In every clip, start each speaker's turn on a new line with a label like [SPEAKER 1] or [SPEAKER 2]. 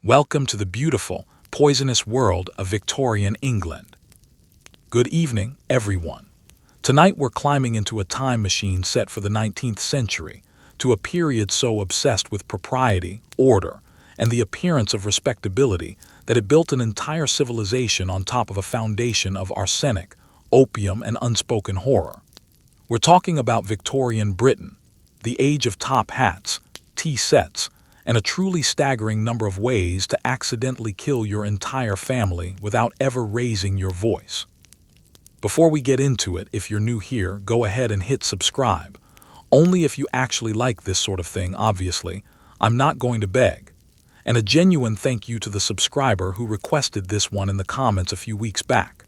[SPEAKER 1] Welcome to the beautiful, poisonous world of Victorian England. Good evening, everyone. Tonight we're climbing into a time machine set for the 19th century, to a period so obsessed with propriety, order, and the appearance of respectability that it built an entire civilization on top of a foundation of arsenic, opium, and unspoken horror. We're talking about Victorian Britain, the age of top hats, tea sets, and a truly staggering number of ways to accidentally kill your entire family without ever raising your voice. Before we get into it, if you're new here, go ahead and hit subscribe. Only if you actually like this sort of thing, obviously. I'm not going to beg. And a genuine thank you to the subscriber who requested this one in the comments a few weeks back.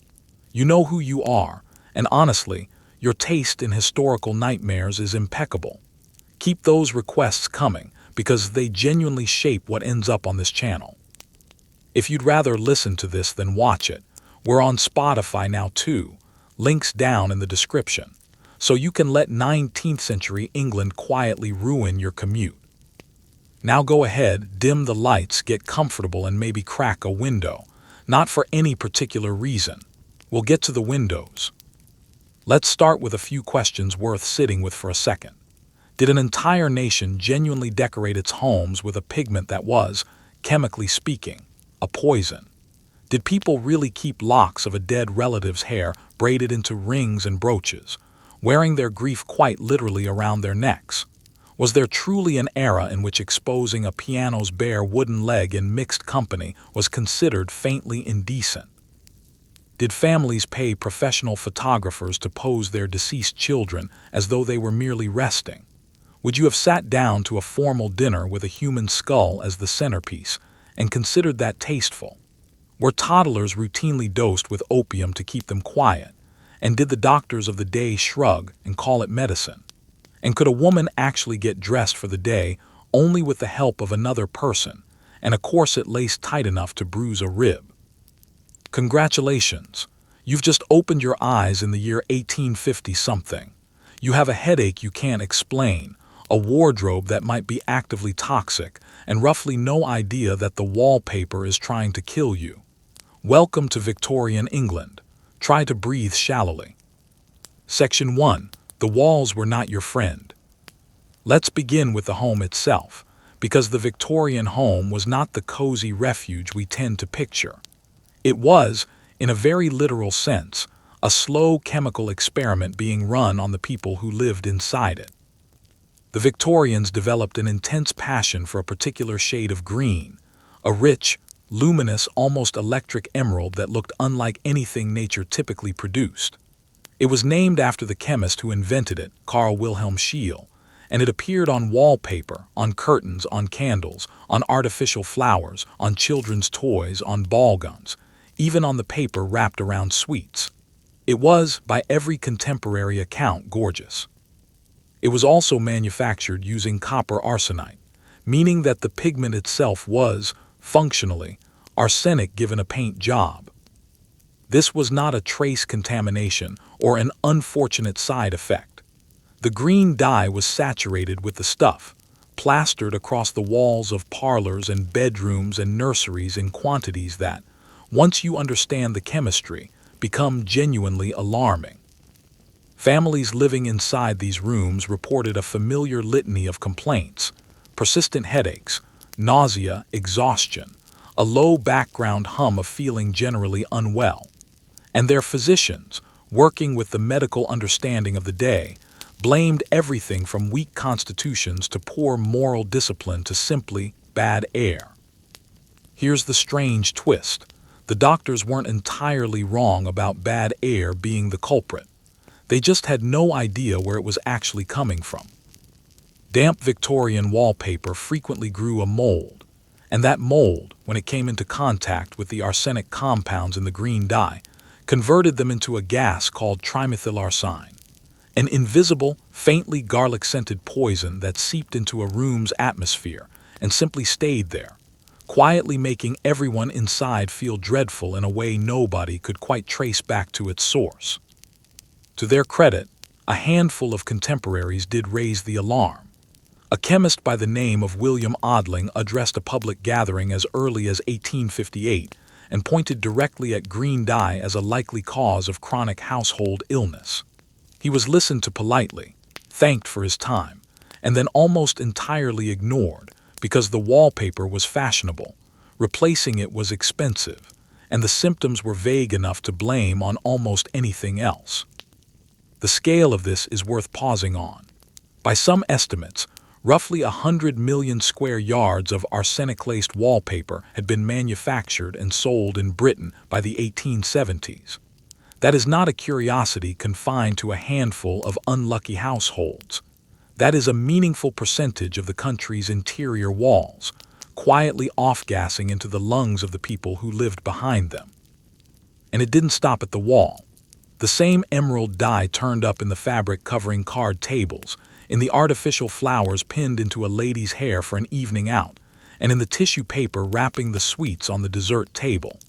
[SPEAKER 1] You know who you are, and honestly, your taste in historical nightmares is impeccable. Keep those requests coming, because they genuinely shape what ends up on this channel. If you'd rather listen to this than watch it, we're on Spotify now too, links down in the description, so you can let 19th century England quietly ruin your commute. Now go ahead, dim the lights, get comfortable, and maybe crack a window, not for any particular reason. We'll get to the windows. Let's start with a few questions worth sitting with for a second. Did an entire nation genuinely decorate its homes with a pigment that was, chemically speaking, a poison? Did people really keep locks of a dead relative's hair braided into rings and brooches, wearing their grief quite literally around their necks? Was there truly an era in which exposing a piano's bare wooden leg in mixed company was considered faintly indecent? Did families pay professional photographers to pose their deceased children as though they were merely resting? Would you have sat down to a formal dinner with a human skull as the centerpiece and considered that tasteful? Were toddlers routinely dosed with opium to keep them quiet? And did the doctors of the day shrug and call it medicine? And could a woman actually get dressed for the day only with the help of another person and a corset laced tight enough to bruise a rib? Congratulations! You've just opened your eyes in the year 1850-something. You have a headache you can't explain, a wardrobe that might be actively toxic, and roughly no idea that the wallpaper is trying to kill you. Welcome to Victorian England. Try to breathe shallowly. Section 1. The walls were not your friend. Let's begin with the home itself, because the Victorian home was not the cozy refuge we tend to picture. It was, in a very literal sense, a slow chemical experiment being run on the people who lived inside it. The Victorians developed an intense passion for a particular shade of green, a rich, luminous, almost electric emerald that looked unlike anything nature typically produced. It was named after the chemist who invented it, Carl Wilhelm Scheele, and it appeared on wallpaper, on curtains, on candles, on artificial flowers, on children's toys, on ball gowns, even on the paper wrapped around sweets. It was, by every contemporary account, gorgeous. It was also manufactured using copper arsenite, meaning that the pigment itself was, functionally, arsenic given a paint job. This was not a trace contamination or an unfortunate side effect. The green dye was saturated with the stuff, plastered across the walls of parlors and bedrooms and nurseries in quantities that, once you understand the chemistry, become genuinely alarming. Families living inside these rooms reported a familiar litany of complaints: persistent headaches, nausea, exhaustion, a low background hum of feeling generally unwell. And their physicians, working with the medical understanding of the day, blamed everything from weak constitutions to poor moral discipline to simply bad air. Here's the strange twist. The doctors weren't entirely wrong about bad air being the culprit. They just had no idea where it was actually coming from. Damp Victorian wallpaper frequently grew a mold, and that mold, when it came into contact with the arsenic compounds in the green dye, converted them into a gas called trimethylarsine, an invisible, faintly garlic-scented poison that seeped into a room's atmosphere and simply stayed there, quietly making everyone inside feel dreadful in a way nobody could quite trace back to its source. To their credit, a handful of contemporaries did raise the alarm. A chemist by the name of William Odling addressed a public gathering as early as 1858 and pointed directly at green dye as a likely cause of chronic household illness. He was listened to politely, thanked for his time, and then almost entirely ignored because the wallpaper was fashionable, replacing it was expensive, and the symptoms were vague enough to blame on almost anything else. The scale of this is worth pausing on. By some estimates, roughly 100 million square yards of arsenic-laced wallpaper had been manufactured and sold in Britain by the 1870s. That is not a curiosity confined to a handful of unlucky households. That is a meaningful percentage of the country's interior walls, quietly off-gassing into the lungs of the people who lived behind them. And it didn't stop at the wall. The same emerald dye turned up in the fabric covering card tables, in the artificial flowers pinned into a lady's hair for an evening out, and in the tissue paper wrapping the sweets on the dessert table.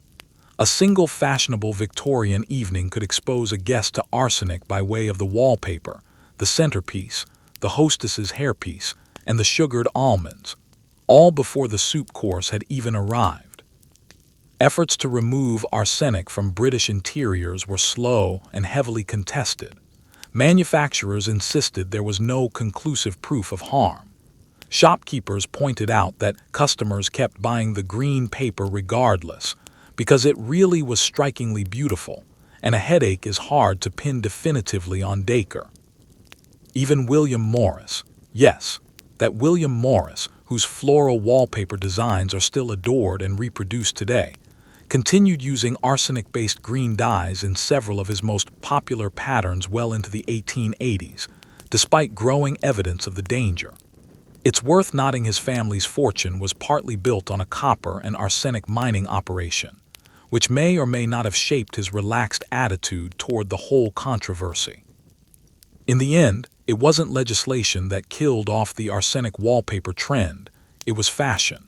[SPEAKER 1] A single fashionable Victorian evening could expose a guest to arsenic by way of the wallpaper, the centerpiece, the hostess's hairpiece, and the sugared almonds, all before the soup course had even arrived. Efforts to remove arsenic from British interiors were slow and heavily contested. Manufacturers insisted there was no conclusive proof of harm. Shopkeepers pointed out that customers kept buying the green paper regardless, because it really was strikingly beautiful, and a headache is hard to pin definitively on Dacre. Even William Morris, yes, that William Morris, whose floral wallpaper designs are still adored and reproduced today, continued using arsenic-based green dyes in several of his most popular patterns well into the 1880s, despite growing evidence of the danger. It's worth noting his family's fortune was partly built on a copper and arsenic mining operation, which may or may not have shaped his relaxed attitude toward the whole controversy. In the end, it wasn't legislation that killed off the arsenic wallpaper trend, it was fashion.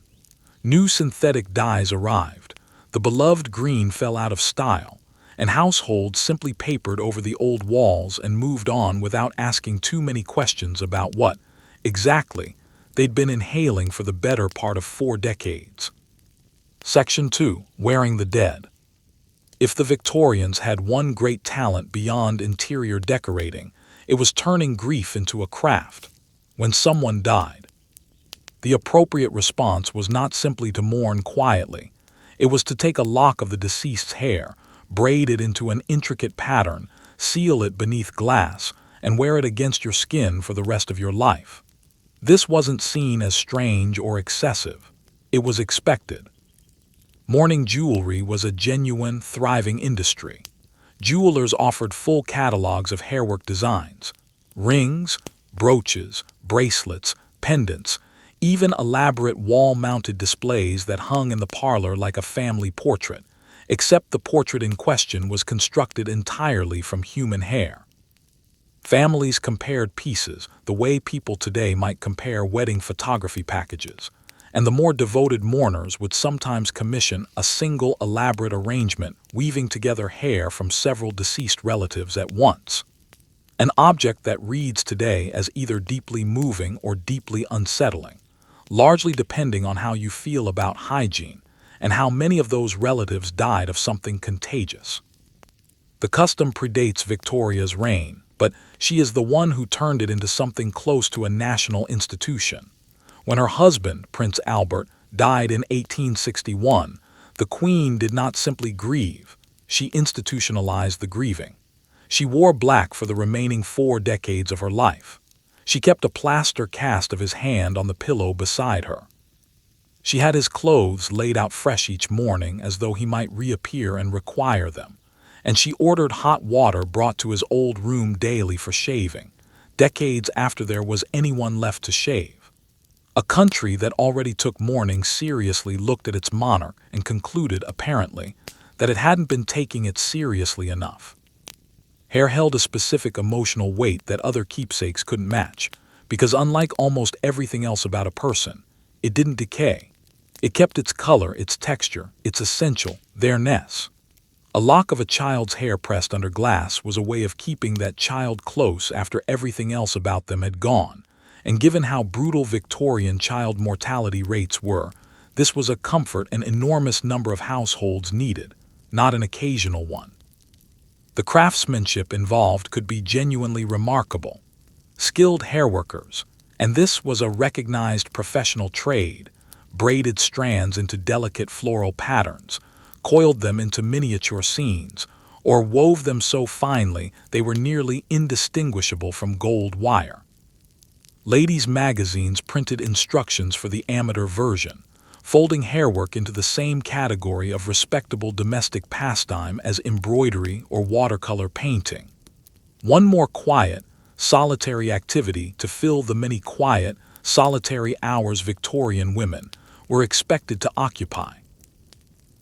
[SPEAKER 1] New synthetic dyes arrived, the beloved green fell out of style, and households simply papered over the old walls and moved on without asking too many questions about what, exactly, they'd been inhaling for the better part of 4 decades. Section 2. Wearing the Dead. If the Victorians had one great talent beyond interior decorating, it was turning grief into a craft. When someone died, the appropriate response was not simply to mourn quietly. It was to take a lock of the deceased's hair, braid it into an intricate pattern, seal it beneath glass, and wear it against your skin for the rest of your life. This wasn't seen as strange or excessive. It was expected. Mourning jewelry was a genuine, thriving industry. Jewelers offered full catalogs of hairwork designs, rings, brooches, bracelets, pendants, even elaborate wall-mounted displays that hung in the parlor like a family portrait, except the portrait in question was constructed entirely from human hair. Families compared pieces the way people today might compare wedding photography packages, and the more devoted mourners would sometimes commission a single elaborate arrangement weaving together hair from several deceased relatives at once. An object that reads today as either deeply moving or deeply unsettling, largely depending on how you feel about hygiene and how many of those relatives died of something contagious. The custom predates Victoria's reign, but she is the one who turned it into something close to a national institution. When her husband, Prince Albert, died in 1861, the Queen did not simply grieve, she institutionalized the grieving. She wore black for the remaining 4 decades of her life. She kept a plaster cast of his hand on the pillow beside her. She had his clothes laid out fresh each morning as though he might reappear and require them, and she ordered hot water brought to his old room daily for shaving, decades after there was anyone left to shave. A country that already took mourning seriously looked at its monarch and concluded, apparently, that it hadn't been taking it seriously enough. Hair held a specific emotional weight that other keepsakes couldn't match, because unlike almost everything else about a person, it didn't decay. It kept its color, its texture, its essential there-ness. A lock of a child's hair pressed under glass was a way of keeping that child close after everything else about them had gone, and given how brutal Victorian child mortality rates were, this was a comfort an enormous number of households needed, not an occasional one. The craftsmanship involved could be genuinely remarkable. Skilled hairworkers, and this was a recognized professional trade, braided strands into delicate floral patterns, coiled them into miniature scenes, or wove them so finely they were nearly indistinguishable from gold wire. Ladies' magazines printed instructions for the amateur version, folding hairwork into the same category of respectable domestic pastime as embroidery or watercolor painting. One more quiet, solitary activity to fill the many quiet, solitary hours Victorian women were expected to occupy.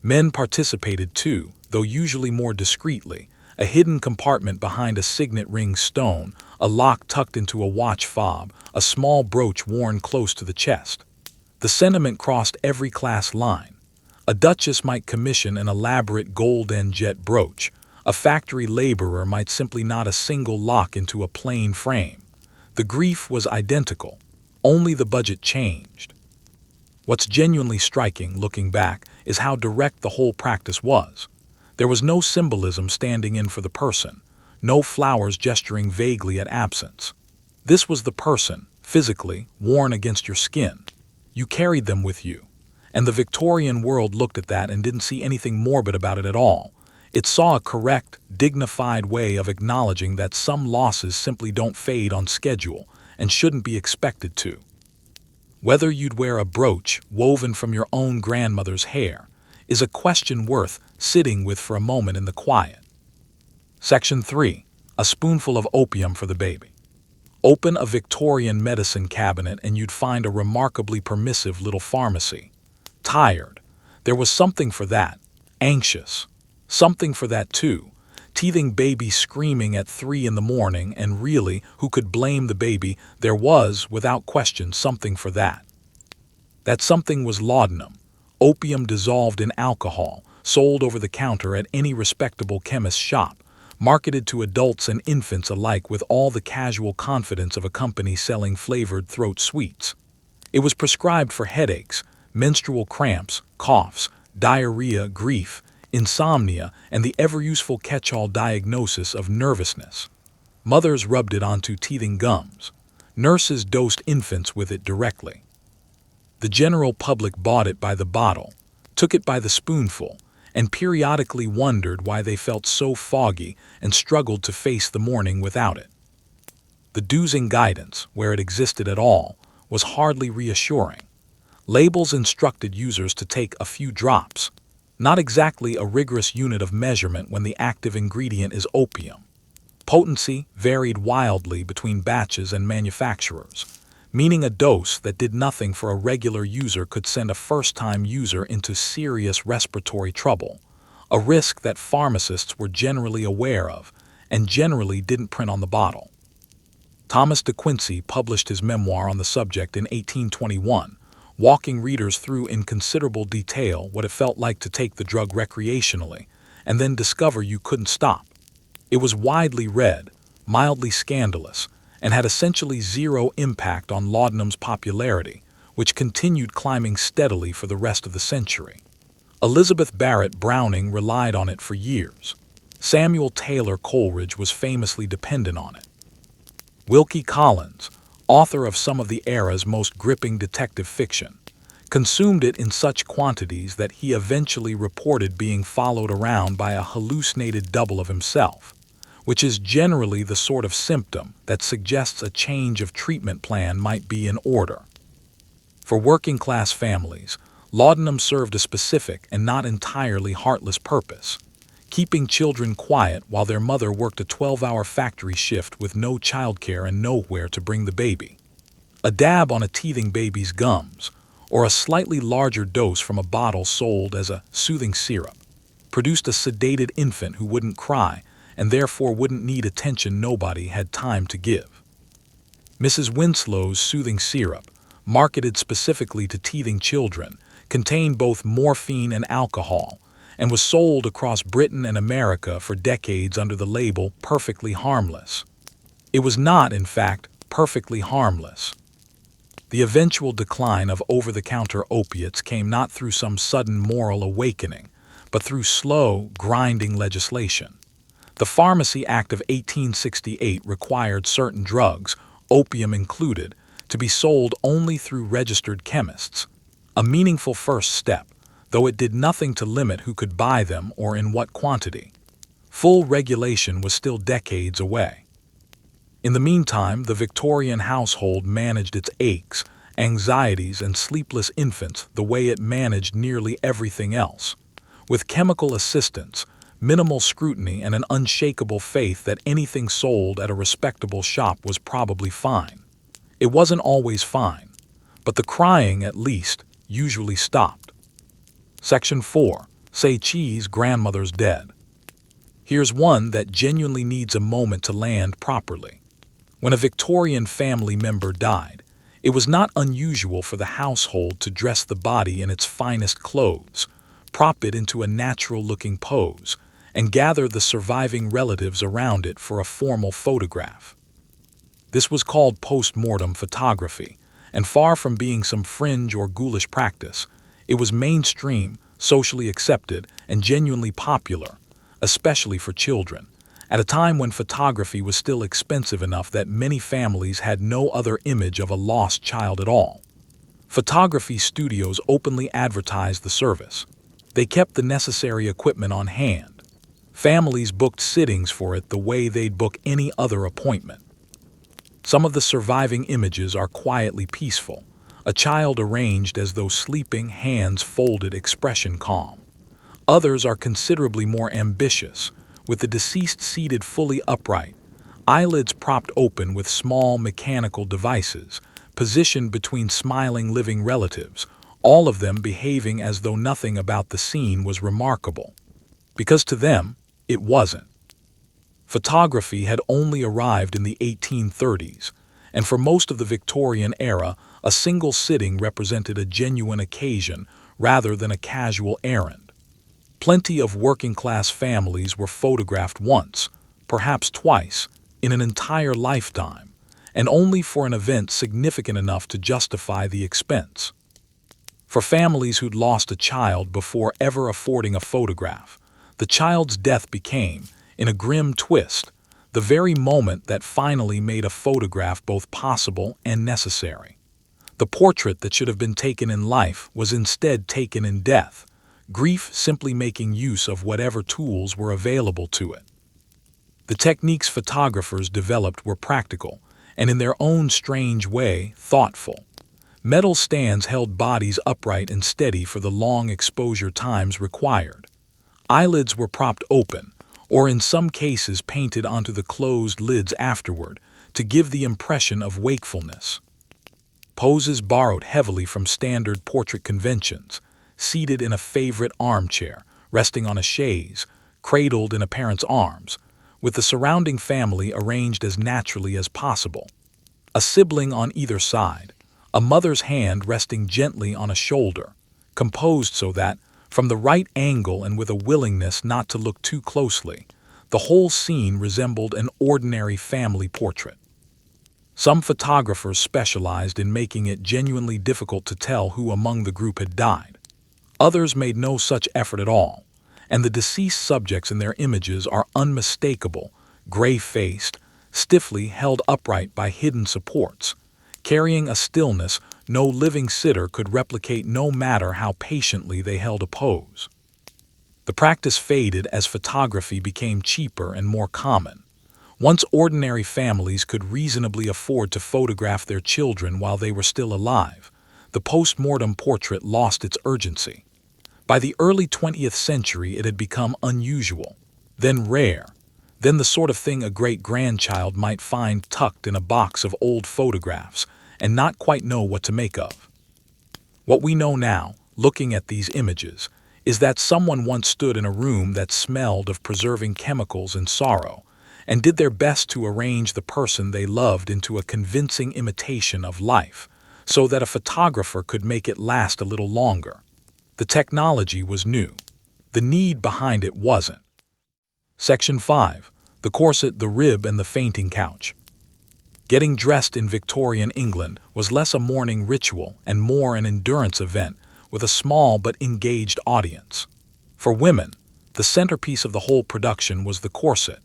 [SPEAKER 1] Men participated too, though usually more discreetly, a hidden compartment behind a signet ring stone, a lock tucked into a watch fob, a small brooch worn close to the chest. The sentiment crossed every class line. A duchess might commission an elaborate gold and jet brooch. A factory laborer might simply knot a single lock into a plain frame. The grief was identical, only the budget changed. What's genuinely striking, looking back, is how direct the whole practice was. There was no symbolism standing in for the person, no flowers gesturing vaguely at absence. This was the person, physically, worn against your skin. You carried them with you. And the Victorian world looked at that and didn't see anything morbid about it at all. It saw a correct, dignified way of acknowledging that some losses simply don't fade on schedule and shouldn't be expected to. Whether you'd wear a brooch woven from your own grandmother's hair is a question worth sitting with for a moment in the quiet. Section 3. A spoonful of opium for the baby. Open a Victorian medicine cabinet and you'd find a remarkably permissive little pharmacy. Tired. There was something for that. Anxious. Something for that too. Teething baby screaming at 3 in the morning, and really, who could blame the baby? There was, without question, something for that. That something was laudanum, opium dissolved in alcohol, sold over the counter at any respectable chemist's shop, marketed to adults and infants alike with all the casual confidence of a company selling flavored throat sweets. It was prescribed for headaches, menstrual cramps, coughs, diarrhea, grief, insomnia, and the ever-useful catch-all diagnosis of nervousness. Mothers rubbed it onto teething gums. Nurses dosed infants with it directly. The general public bought it by the bottle, took it by the spoonful, and periodically wondered why they felt so foggy and struggled to face the morning without it. The dosing guidance, where it existed at all, was hardly reassuring. Labels instructed users to take a few drops, not exactly a rigorous unit of measurement when the active ingredient is opium. Potency varied wildly between batches and manufacturers, meaning a dose that did nothing for a regular user could send a first-time user into serious respiratory trouble, a risk that pharmacists were generally aware of and generally didn't print on the bottle. Thomas de Quincey published his memoir on the subject in 1821, walking readers through in considerable detail what it felt like to take the drug recreationally and then discover you couldn't stop. It was widely read, mildly scandalous, and had essentially zero impact on laudanum's popularity, which continued climbing steadily for the rest of the century. Elizabeth Barrett Browning relied on it for years. Samuel Taylor Coleridge was famously dependent on it. Wilkie Collins, author of some of the era's most gripping detective fiction, consumed it in such quantities that he eventually reported being followed around by a hallucinated double of himself, which is generally the sort of symptom that suggests a change of treatment plan might be in order. For working-class families, laudanum served a specific and not entirely heartless purpose, keeping children quiet while their mother worked a 12-hour factory shift with no childcare and nowhere to bring the baby. A dab on a teething baby's gums, or a slightly larger dose from a bottle sold as a soothing syrup, produced a sedated infant who wouldn't cry and therefore wouldn't need attention nobody had time to give. Mrs. Winslow's soothing syrup, marketed specifically to teething children, contained both morphine and alcohol, and was sold across Britain and America for decades under the label perfectly harmless. It was not, in fact, perfectly harmless. The eventual decline of over-the-counter opiates came not through some sudden moral awakening, but through slow, grinding legislation. The Pharmacy Act of 1868 required certain drugs, opium included, to be sold only through registered chemists, a meaningful first step, though it did nothing to limit who could buy them or in what quantity. Full regulation was still decades away. In the meantime, the Victorian household managed its aches, anxieties, and sleepless infants the way it managed nearly everything else, with chemical assistance, minimal scrutiny, and an unshakable faith that anything sold at a respectable shop was probably fine. It wasn't always fine, but the crying, at least, usually stopped. Section 4. Say cheese, grandmother's dead. Here's one that genuinely needs a moment to land properly. When a Victorian family member died, it was not unusual for the household to dress the body in its finest clothes, prop it into a natural-looking pose, and gather the surviving relatives around it for a formal photograph. This was called post-mortem photography, and far from being some fringe or ghoulish practice, it was mainstream, socially accepted, and genuinely popular, especially for children, at a time when photography was still expensive enough that many families had no other image of a lost child at all. Photography studios openly advertised the service. They kept the necessary equipment on hand. Families booked sittings for it the way they'd book any other appointment. Some of the surviving images are quietly peaceful, a child arranged as though sleeping, hands folded, expression calm. Others are considerably more ambitious, with the deceased seated fully upright, eyelids propped open with small mechanical devices, positioned between smiling living relatives, all of them behaving as though nothing about the scene was remarkable. Because to them, it wasn't. Photography had only arrived in the 1830s, and for most of the Victorian era, a single sitting represented a genuine occasion rather than a casual errand. Plenty of working-class families were photographed once, perhaps twice, in an entire lifetime, and only for an event significant enough to justify the expense. For families who'd lost a child before ever affording a photograph, the child's death became, in a grim twist, the very moment that finally made a photograph both possible and necessary. The portrait that should have been taken in life was instead taken in death, grief simply making use of whatever tools were available to it. The techniques photographers developed were practical, and in their own strange way, thoughtful. Metal stands held bodies upright and steady for the long exposure times required. Eyelids were propped open, or in some cases painted onto the closed lids afterward, to give the impression of wakefulness. Poses borrowed heavily from standard portrait conventions, seated in a favorite armchair, resting on a chaise, cradled in a parent's arms, with the surrounding family arranged as naturally as possible. A sibling on either side, a mother's hand resting gently on a shoulder, composed so that, from the right angle and with a willingness not to look too closely, the whole scene resembled an ordinary family portrait. Some photographers specialized in making it genuinely difficult to tell who among the group had died. Others made no such effort at all, and the deceased subjects in their images are unmistakable, gray-faced, stiffly held upright by hidden supports, carrying a stillness no living sitter could replicate no matter how patiently they held a pose. The practice faded as photography became cheaper and more common. Once ordinary families could reasonably afford to photograph their children while they were still alive, the post-mortem portrait lost its urgency. By the early 20th century, it had become unusual, then rare, then the sort of thing a great-grandchild might find tucked in a box of old photographs and not quite know what to make of. What we know now, looking at these images, is that someone once stood in a room that smelled of preserving chemicals and sorrow, and did their best to arrange the person they loved into a convincing imitation of life, so that a photographer could make it last a little longer. The technology was new. The need behind it wasn't. Section 5. The corset, the rib, and the fainting couch. Getting dressed in Victorian England was less a mourning ritual and more an endurance event with a small but engaged audience. For women, the centerpiece of the whole production was the corset,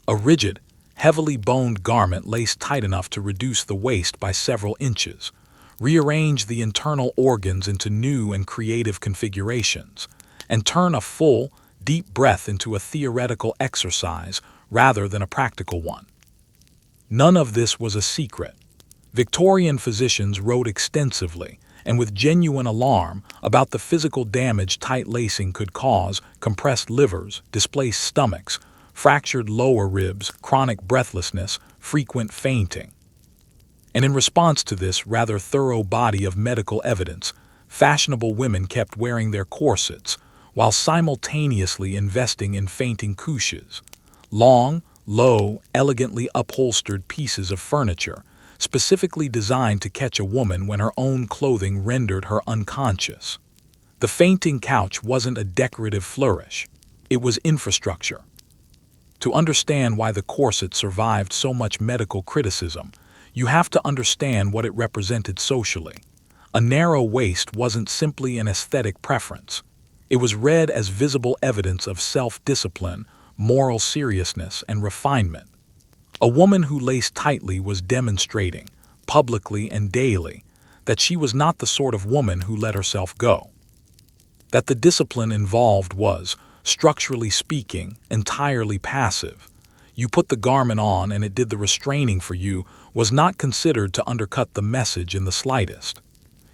[SPEAKER 1] a rigid, heavily boned garment laced tight enough to reduce the waist by several inches, rearrange the internal organs into new and creative configurations, and turn a full, deep breath into a theoretical exercise rather than a practical one. None of this was a secret. Victorian physicians wrote extensively and with genuine alarm about the physical damage tight lacing could cause: compressed livers, displaced stomachs, fractured lower ribs, chronic breathlessness, frequent fainting. And in response to this rather thorough body of medical evidence, fashionable women kept wearing their corsets while simultaneously investing in fainting couches, long, low, elegantly upholstered pieces of furniture specifically designed to catch a woman when her own clothing rendered her unconscious. The fainting couch wasn't a decorative flourish, it was infrastructure. To understand why the corset survived so much medical criticism, you have to understand what it represented socially. A narrow waist wasn't simply an aesthetic preference. It was read as visible evidence of self-discipline, moral seriousness, and refinement. A woman who laced tightly was demonstrating, publicly and daily, that she was not the sort of woman who let herself go. That the discipline involved was, structurally speaking, entirely passive. You put the garment on and it did the restraining for you was not considered to undercut the message in the slightest.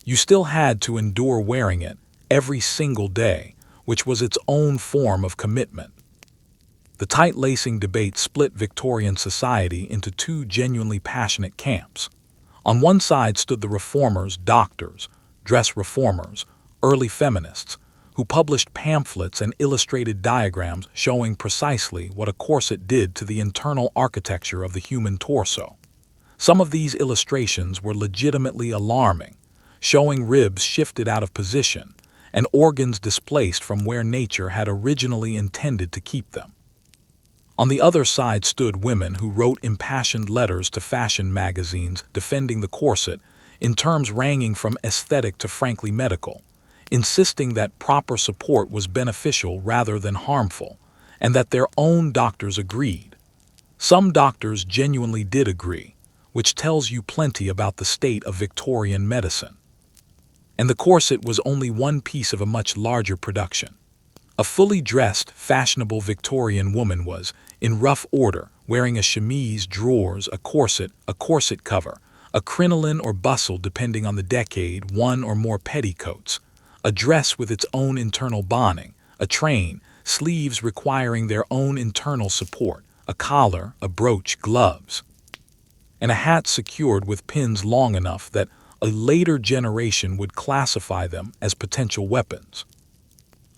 [SPEAKER 1] You still had to endure wearing it every single day, which was its own form of commitment. The tight lacing debate split Victorian society into two genuinely passionate camps. On one side stood the reformers, doctors, dress reformers, early feminists, who published pamphlets and illustrated diagrams showing precisely what a corset did to the internal architecture of the human torso. Some of these illustrations were legitimately alarming, showing ribs shifted out of position and organs displaced from where nature had originally intended to keep them. On the other side stood women who wrote impassioned letters to fashion magazines defending the corset in terms ranging from aesthetic to frankly medical, insisting that proper support was beneficial rather than harmful, and that their own doctors agreed. Some doctors genuinely did agree, which tells you plenty about the state of Victorian medicine. And the corset was only one piece of a much larger production. A fully dressed, fashionable Victorian woman was, in rough order, wearing a chemise, drawers, a corset cover, a crinoline or bustle depending on the decade, one or more petticoats, a dress with its own internal bonning, a train, sleeves requiring their own internal support, a collar, a brooch, gloves, and a hat secured with pins long enough that a later generation would classify them as potential weapons.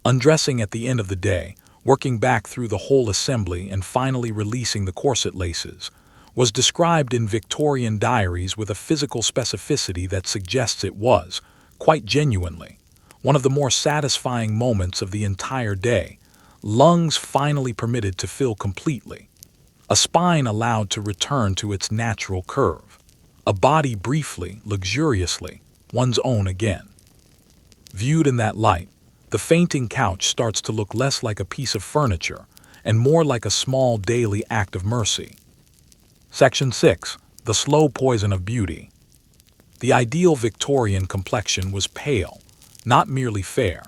[SPEAKER 1] Undressing at the end of the day, working back through the whole assembly and finally releasing the corset laces, was described in Victorian diaries with a physical specificity that suggests it was, quite genuinely, one of the more satisfying moments of the entire day. Lungs finally permitted to fill completely, a spine allowed to return to its natural curve, a body briefly, luxuriously, one's own again. Viewed in that light, the fainting couch starts to look less like a piece of furniture and more like a small daily act of mercy. Section 6. The slow poison of beauty. The ideal Victorian complexion was pale, not merely fair,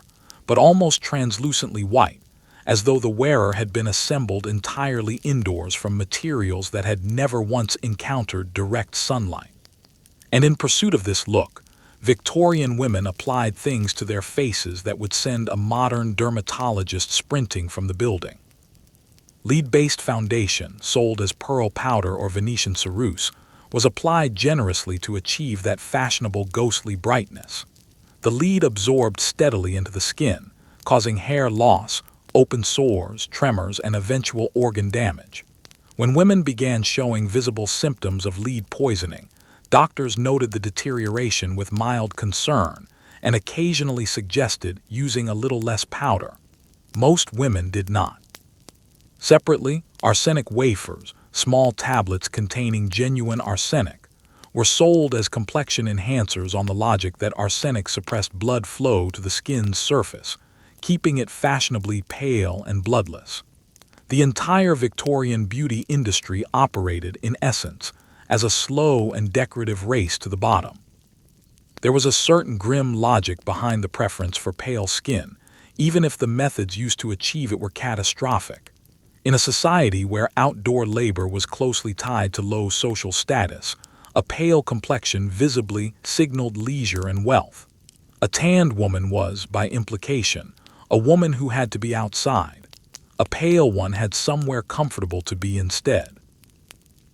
[SPEAKER 1] but almost translucently white, as though the wearer had been assembled entirely indoors from materials that had never once encountered direct sunlight. And in pursuit of this look, Victorian women applied things to their faces that would send a modern dermatologist sprinting from the building. Lead-based foundation, sold as pearl powder or Venetian ceruse, was applied generously to achieve that fashionable ghostly brightness. The lead absorbed steadily into the skin, causing hair loss, open sores, tremors, and eventual organ damage. When women began showing visible symptoms of lead poisoning, doctors noted the deterioration with mild concern and occasionally suggested using a little less powder. Most women did not. Separately, arsenic wafers, small tablets containing genuine arsenic, were sold as complexion enhancers on the logic that arsenic suppressed blood flow to the skin's surface, keeping it fashionably pale and bloodless. The entire Victorian beauty industry operated, in essence, as a slow and decorative race to the bottom. There was a certain grim logic behind the preference for pale skin, even if the methods used to achieve it were catastrophic. In a society where outdoor labor was closely tied to low social status, a pale complexion visibly signaled leisure and wealth. A tanned woman was, by implication, a woman who had to be outside. A pale one had somewhere comfortable to be instead.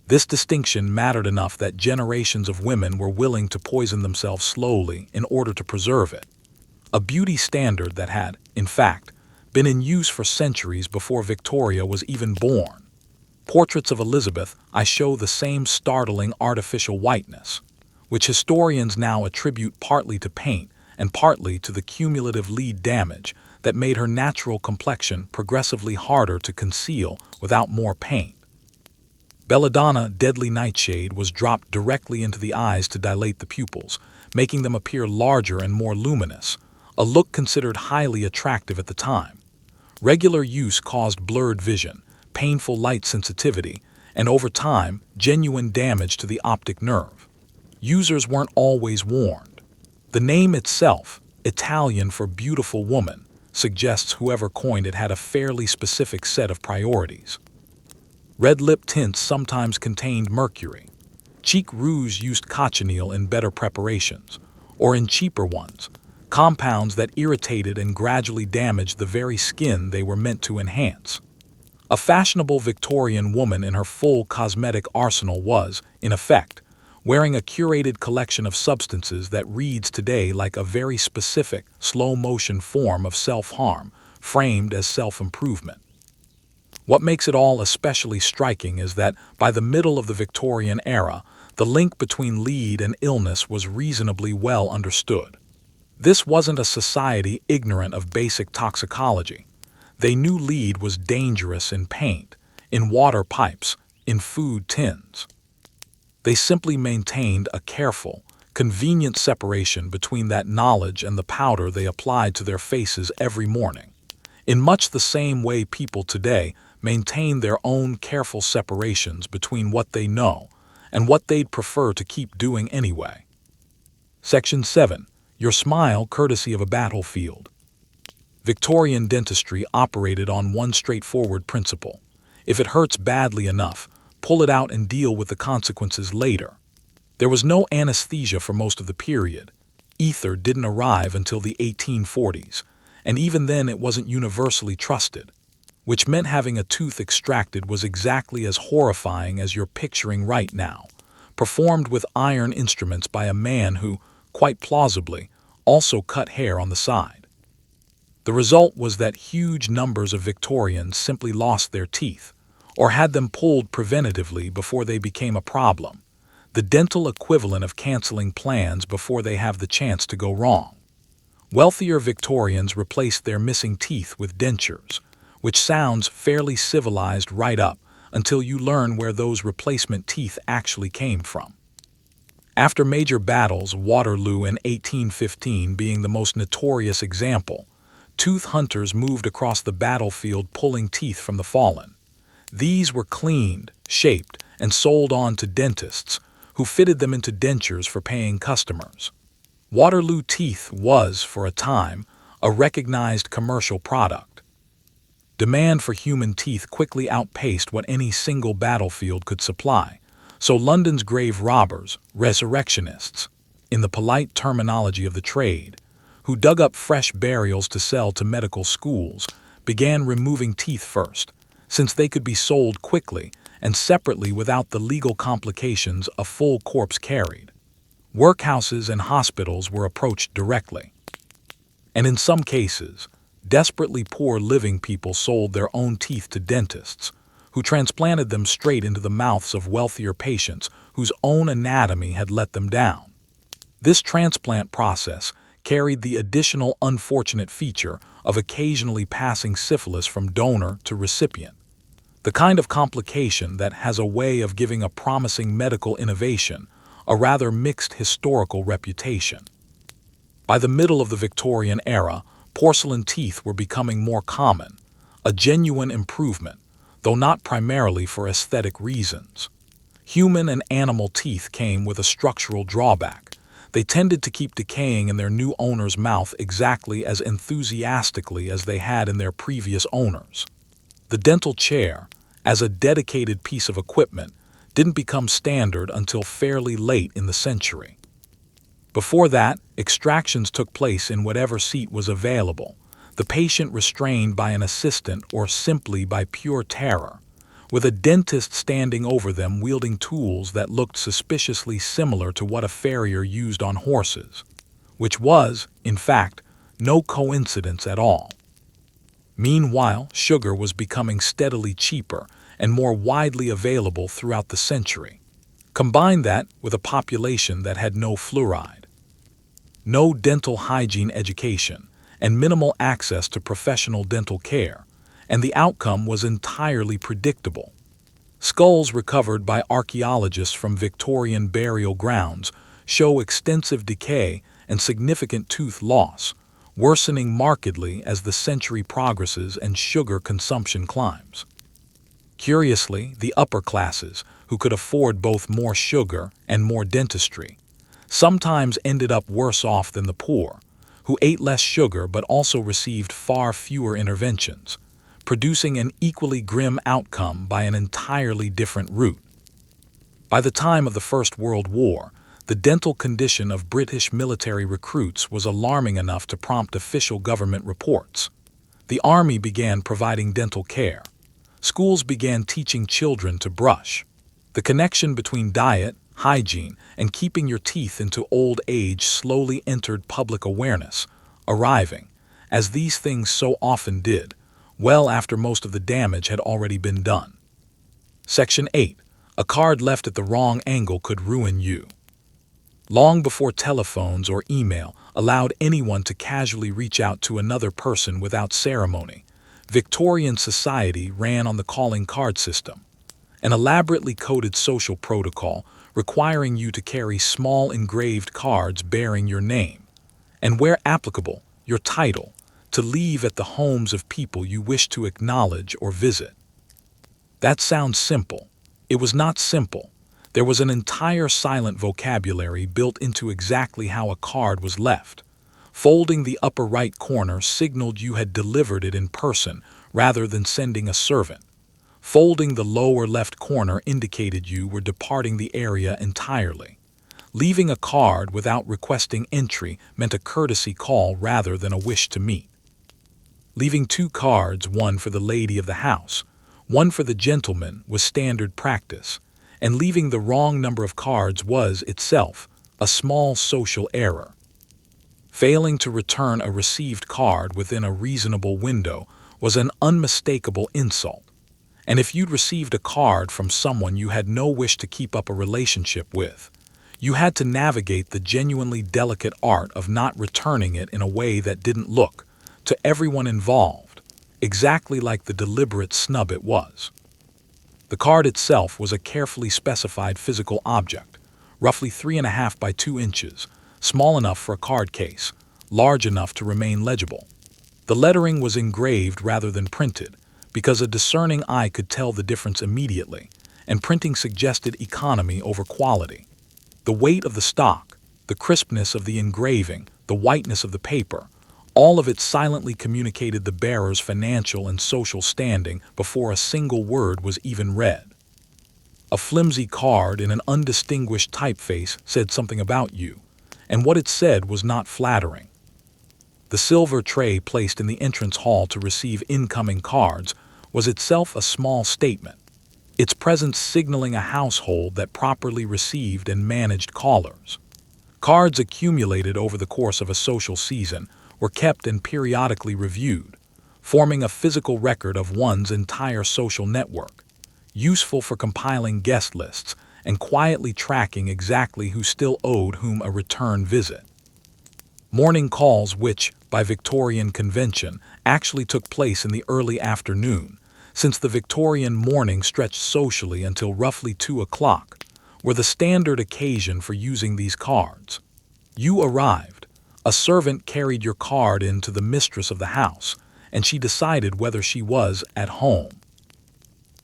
[SPEAKER 1] This distinction mattered enough that generations of women were willing to poison themselves slowly in order to preserve it. A beauty standard that had, in fact, been in use for centuries before Victoria was even born. Portraits of Elizabeth I show the same startling artificial whiteness, which historians now attribute partly to paint and partly to the cumulative lead damage that made her natural complexion progressively harder to conceal without more paint. Belladonna Deadly Nightshade was dropped directly into the eyes to dilate the pupils, making them appear larger and more luminous, a look considered highly attractive at the time. Regular use caused blurred vision, painful light sensitivity, and over time, genuine damage to the optic nerve. Users weren't always warned. The name itself, Italian for beautiful woman, suggests whoever coined it had a fairly specific set of priorities. Red lip tints sometimes contained mercury. Cheek rouge used cochineal in better preparations, or in cheaper ones, compounds that irritated and gradually damaged the very skin they were meant to enhance. A fashionable Victorian woman in her full cosmetic arsenal was, in effect, wearing a curated collection of substances that reads today like a very specific, slow-motion form of self-harm, framed as self-improvement. What makes it all especially striking is that, by the middle of the Victorian era, the link between lead and illness was reasonably well understood. This wasn't a society ignorant of basic toxicology. They knew lead was dangerous in paint, in water pipes, in food tins. They simply maintained a careful, convenient separation between that knowledge and the powder they applied to their faces every morning, in much the same way people today maintain their own careful separations between what they know and what they'd prefer to keep doing anyway. Section 7. Your smile courtesy of a battlefield. Victorian dentistry operated on one straightforward principle. If it hurts badly enough, pull it out and deal with the consequences later. There was no anesthesia for most of the period. Ether didn't arrive until the 1840s, and even then it wasn't universally trusted, which meant having a tooth extracted was exactly as horrifying as you're picturing right now, performed with iron instruments by a man who, quite plausibly, also cut hair on the side. The result was that huge numbers of Victorians simply lost their teeth, or had them pulled preventatively before they became a problem, the dental equivalent of canceling plans before they have the chance to go wrong. Wealthier Victorians replaced their missing teeth with dentures, which sounds fairly civilized right up until you learn where those replacement teeth actually came from. After major battles, Waterloo in 1815 being the most notorious example, tooth hunters moved across the battlefield pulling teeth from the fallen. These were cleaned, shaped, and sold on to dentists, who fitted them into dentures for paying customers. Waterloo teeth was, for a time, a recognized commercial product. Demand for human teeth quickly outpaced what any single battlefield could supply, so London's grave robbers, resurrectionists, in the polite terminology of the trade, who dug up fresh burials to sell to medical schools, began removing teeth first, since they could be sold quickly and separately without the legal complications a full corpse carried. Workhouses and hospitals were approached directly. And in some cases, desperately poor living people sold their own teeth to dentists, who transplanted them straight into the mouths of wealthier patients whose own anatomy had let them down. This transplant process carried the additional unfortunate feature of occasionally passing syphilis from donor to recipient. The kind of complication that has a way of giving a promising medical innovation a rather mixed historical reputation. By the middle of the Victorian era, porcelain teeth were becoming more common, a genuine improvement, though not primarily for aesthetic reasons. Human and animal teeth came with a structural drawback. They tended to keep decaying in their new owner's mouth exactly as enthusiastically as they had in their previous owners. The dental chair, as a dedicated piece of equipment, didn't become standard until fairly late in the century. Before that, extractions took place in whatever seat was available, the patient restrained by an assistant or simply by pure terror, with a dentist standing over them wielding tools that looked suspiciously similar to what a farrier used on horses, which was, in fact, no coincidence at all. Meanwhile, sugar was becoming steadily cheaper and more widely available throughout the century. Combine that with a population that had no fluoride, no dental hygiene education, and minimal access to professional dental care, and the outcome was entirely predictable. Skulls recovered by archaeologists from Victorian burial grounds show extensive decay and significant tooth loss, worsening markedly as the century progresses and sugar consumption climbs. Curiously, the upper classes, who could afford both more sugar and more dentistry, sometimes ended up worse off than the poor, who ate less sugar but also received far fewer interventions, producing an equally grim outcome by an entirely different route. By the time of the First World War, the dental condition of British military recruits was alarming enough to prompt official government reports. The army began providing dental care. Schools began teaching children to brush. The connection between diet, hygiene, and keeping your teeth into old age slowly entered public awareness, arriving, as these things so often did, well after most of the damage had already been done. Section 8. A card left at the wrong angle could ruin you. Long before telephones or email allowed anyone to casually reach out to another person without ceremony, Victorian society ran on the calling card system, an elaborately coded social protocol requiring you to carry small engraved cards bearing your name, and where applicable, your title, to leave at the homes of people you wish to acknowledge or visit. That sounds simple. It was not simple. There was an entire silent vocabulary built into exactly how a card was left. Folding the upper right corner signaled you had delivered it in person rather than sending a servant. Folding the lower left corner indicated you were departing the area entirely. Leaving a card without requesting entry meant a courtesy call rather than a wish to meet. Leaving 2 cards, one for the lady of the house, one for the gentleman, was standard practice, and leaving the wrong number of cards was, itself, a small social error. Failing to return a received card within a reasonable window was an unmistakable insult. And if you'd received a card from someone you had no wish to keep up a relationship with, you had to navigate the genuinely delicate art of not returning it in a way that didn't look, to everyone involved, exactly like the deliberate snub it was. The card itself was a carefully specified physical object, roughly 3.5 by 2 inches, small enough for a card case, large enough to remain legible. The lettering was engraved rather than printed, because a discerning eye could tell the difference immediately, and printing suggested economy over quality. The weight of the stock, the crispness of the engraving, the whiteness of the paper, all of it silently communicated the bearer's financial and social standing before a single word was even read. A flimsy card in an undistinguished typeface said something about you, and what it said was not flattering. The silver tray placed in the entrance hall to receive incoming cards was itself a small statement, its presence signaling a household that properly received and managed callers. Cards accumulated over the course of a social season were kept and periodically reviewed, forming a physical record of one's entire social network, useful for compiling guest lists and quietly tracking exactly who still owed whom a return visit. Morning calls, which, by Victorian convention, actually took place in the early afternoon, since the Victorian morning stretched socially until roughly 2 o'clock, were the standard occasion for using these cards. You arrived. A servant carried your card in to the mistress of the house, and she decided whether she was at home.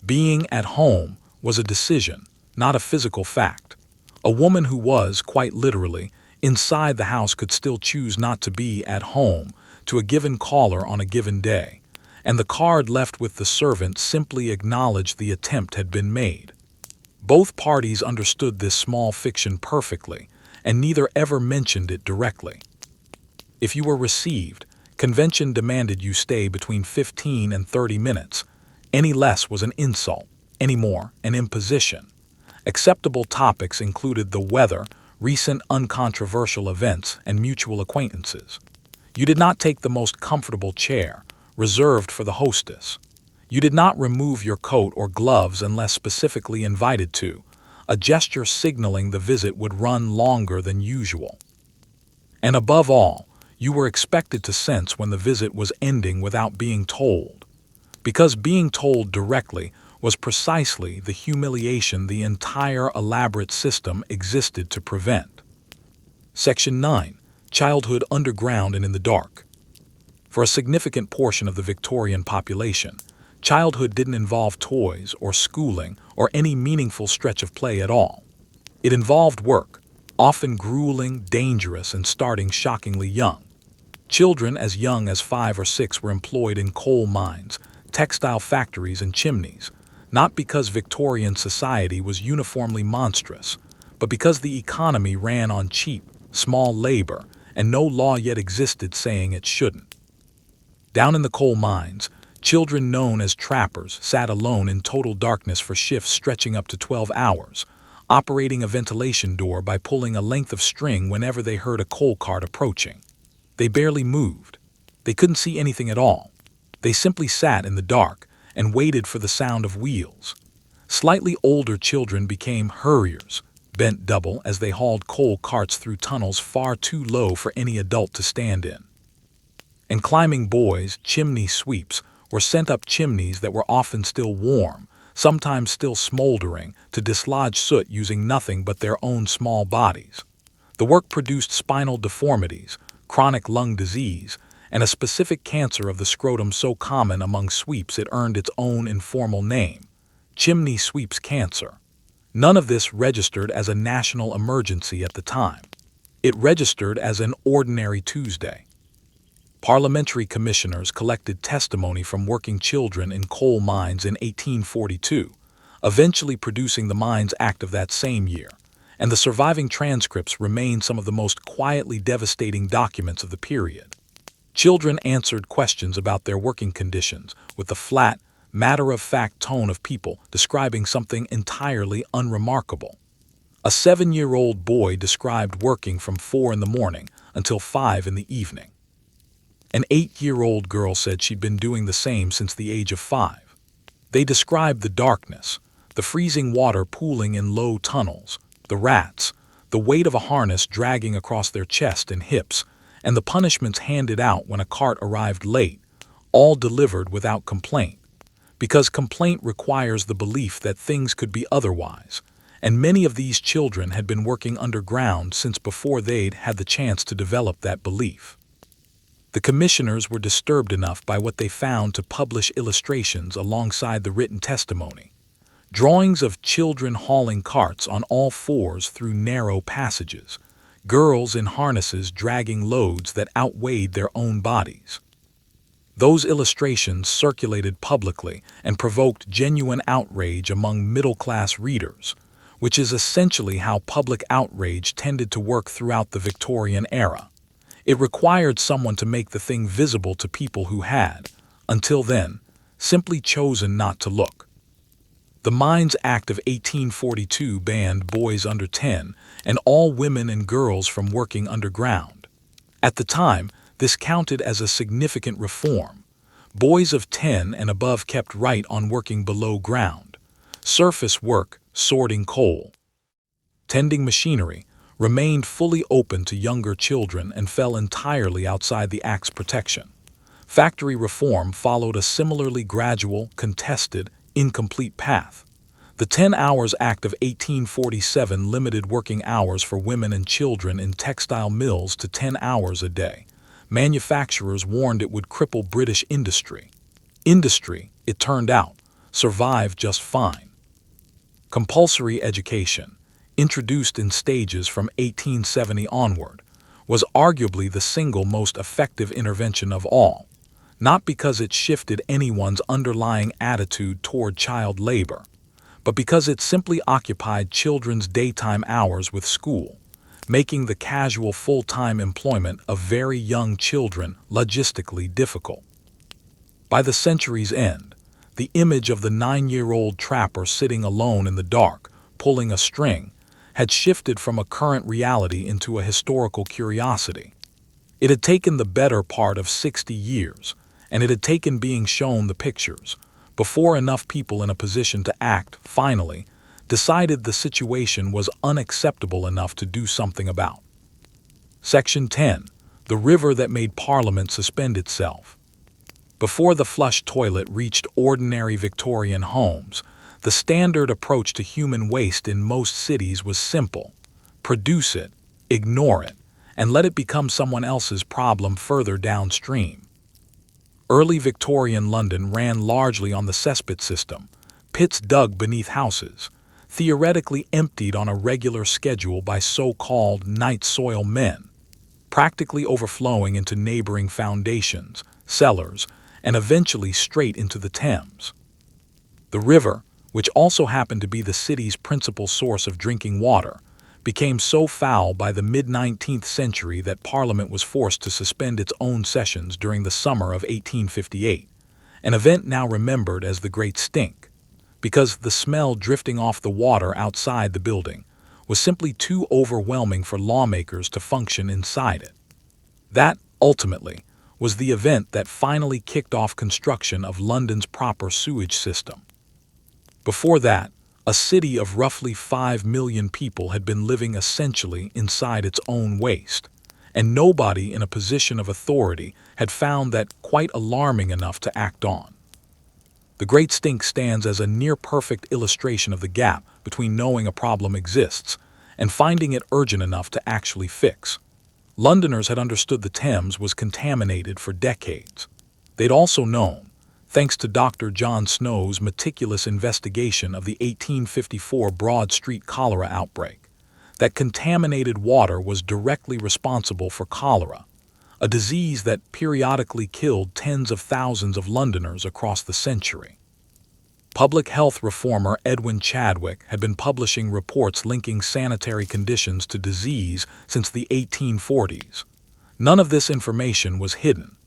[SPEAKER 1] Being at home was a decision, not a physical fact. A woman who was, quite literally, inside the house could still choose not to be at home to a given caller on a given day, and the card left with the servant simply acknowledged the attempt had been made. Both parties understood this small fiction perfectly, and neither ever mentioned it directly. If you were received, convention demanded you stay between 15 and 30 minutes. Any less was an insult, any more an imposition. Acceptable topics included the weather, recent uncontroversial events, and mutual acquaintances. You did not take the most comfortable chair, reserved for the hostess. You did not remove your coat or gloves unless specifically invited to, a gesture signaling the visit would run longer than usual. And above all, you were expected to sense when the visit was ending without being told, because being told directly was precisely the humiliation the entire elaborate system existed to prevent. Section 9. Childhood underground and in the dark. For a significant portion of the Victorian population, childhood didn't involve toys or schooling or any meaningful stretch of play at all. It involved work, often grueling, dangerous, and starting shockingly young. Children as young as 5 or 6 were employed in coal mines, textile factories, and chimneys, not because Victorian society was uniformly monstrous, but because the economy ran on cheap, small labor, and no law yet existed saying it shouldn't. Down in the coal mines, children known as trappers sat alone in total darkness for shifts stretching up to 12 hours, operating a ventilation door by pulling a length of string whenever they heard a coal cart approaching. They barely moved. They couldn't see anything at all. They simply sat in the dark and waited for the sound of wheels. Slightly older children became hurriers, bent double as they hauled coal carts through tunnels far too low for any adult to stand in. And climbing boys, chimney sweeps, were sent up chimneys that were often still warm, sometimes still smoldering, to dislodge soot using nothing but their own small bodies. The work produced spinal deformities, chronic lung disease, and a specific cancer of the scrotum so common among sweeps it earned its own informal name, chimney sweeps cancer. None of this registered as a national emergency at the time. It registered as an ordinary Tuesday. Parliamentary commissioners collected testimony from working children in coal mines in 1842, eventually producing the Mines Act of that same year, and the surviving transcripts remain some of the most quietly devastating documents of the period. Children answered questions about their working conditions with the flat, matter-of-fact tone of people describing something entirely unremarkable. A 7-year-old boy described working from 4 in the morning until 5 in the evening. An 8-year-old girl said she'd been doing the same since the age of 5. They described the darkness, the freezing water pooling in low tunnels, the rats, the weight of a harness dragging across their chest and hips, and the punishments handed out when a cart arrived late, all delivered without complaint, because complaint requires the belief that things could be otherwise, and many of these children had been working underground since before they'd had the chance to develop that belief. The commissioners were disturbed enough by what they found to publish illustrations alongside the written testimony, drawings of children hauling carts on all fours through narrow passages, girls in harnesses dragging loads that outweighed their own bodies. Those illustrations circulated publicly and provoked genuine outrage among middle-class readers, which is essentially how public outrage tended to work throughout the Victorian era. It required someone to make the thing visible to people who had, until then, simply chosen not to look. The Mines Act of 1842 banned boys under 10 and all women and girls from working underground. At the time, this counted as a significant reform. Boys of 10 and above kept right on working below ground. Surface work, sorting coal, tending machinery, remained fully open to younger children and fell entirely outside the Act's protection. Factory reform followed a similarly gradual, contested, incomplete path. The 10 Hours Act of 1847 limited working hours for women and children in textile mills to 10 hours a day. Manufacturers warned it would cripple British industry. Industry, it turned out, survived just fine. Compulsory education, introduced in stages from 1870 onward, was arguably the single most effective intervention of all, not because it shifted anyone's underlying attitude toward child labor, but because it simply occupied children's daytime hours with school, making the casual full-time employment of very young children logistically difficult. By the century's end, the image of the 9-year-old trapper sitting alone in the dark, pulling a string, had shifted from a current reality into a historical curiosity. It had taken the better part of 60 years, and it had taken being shown the pictures, before enough people in a position to act, finally, decided the situation was unacceptable enough to do something about. Section 10. The river that made Parliament suspend itself. Before the flush toilet reached ordinary Victorian homes, the standard approach to human waste in most cities was simple: produce it, ignore it, and let it become someone else's problem further downstream. Early Victorian London ran largely on the cesspit system, pits dug beneath houses, theoretically emptied on a regular schedule by so-called night soil men, practically overflowing into neighboring foundations, cellars, and eventually straight into the Thames. The river, which also happened to be the city's principal source of drinking water, became so foul by the mid-19th century that Parliament was forced to suspend its own sessions during the summer of 1858, an event now remembered as the Great Stink, because the smell drifting off the water outside the building was simply too overwhelming for lawmakers to function inside it. That, ultimately, was the event that finally kicked off construction of London's proper sewage system. Before that, a city of roughly 5 million people had been living essentially inside its own waste, and nobody in a position of authority had found that quite alarming enough to act on. The Great Stink stands as a near-perfect illustration of the gap between knowing a problem exists and finding it urgent enough to actually fix. Londoners had understood the Thames was contaminated for decades. They'd also known, thanks to Dr. John Snow's meticulous investigation of the 1854 Broad Street cholera outbreak, that contaminated water was directly responsible for cholera, a disease that periodically killed tens of thousands of Londoners across the century. Public health reformer Edwin Chadwick had been publishing reports linking sanitary conditions to disease since the 1840s. None of this information was hidden.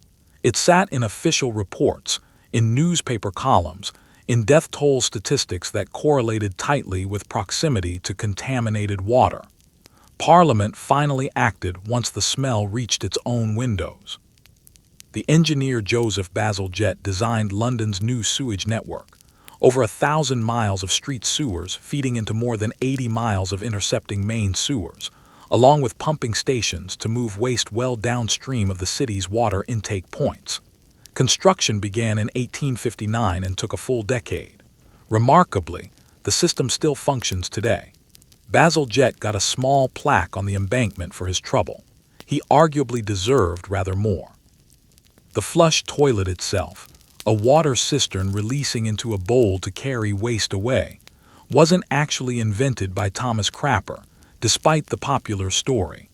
[SPEAKER 1] It sat in official reports, in newspaper columns, in death toll statistics that correlated tightly with proximity to contaminated water. Parliament finally acted once the smell reached its own windows. The engineer Joseph Bazalgette designed London's new sewage network, over 1,000 miles of street sewers feeding into more than 80 miles of intercepting main sewers, along with pumping stations to move waste well downstream of the city's water intake points. Construction began in 1859 and took a full decade. Remarkably, the system still functions today. Bazalgette got a small plaque on the embankment for his trouble. He arguably deserved rather more. The flush toilet itself, a water cistern releasing into a bowl to carry waste away, wasn't actually invented by Thomas Crapper, despite the popular story.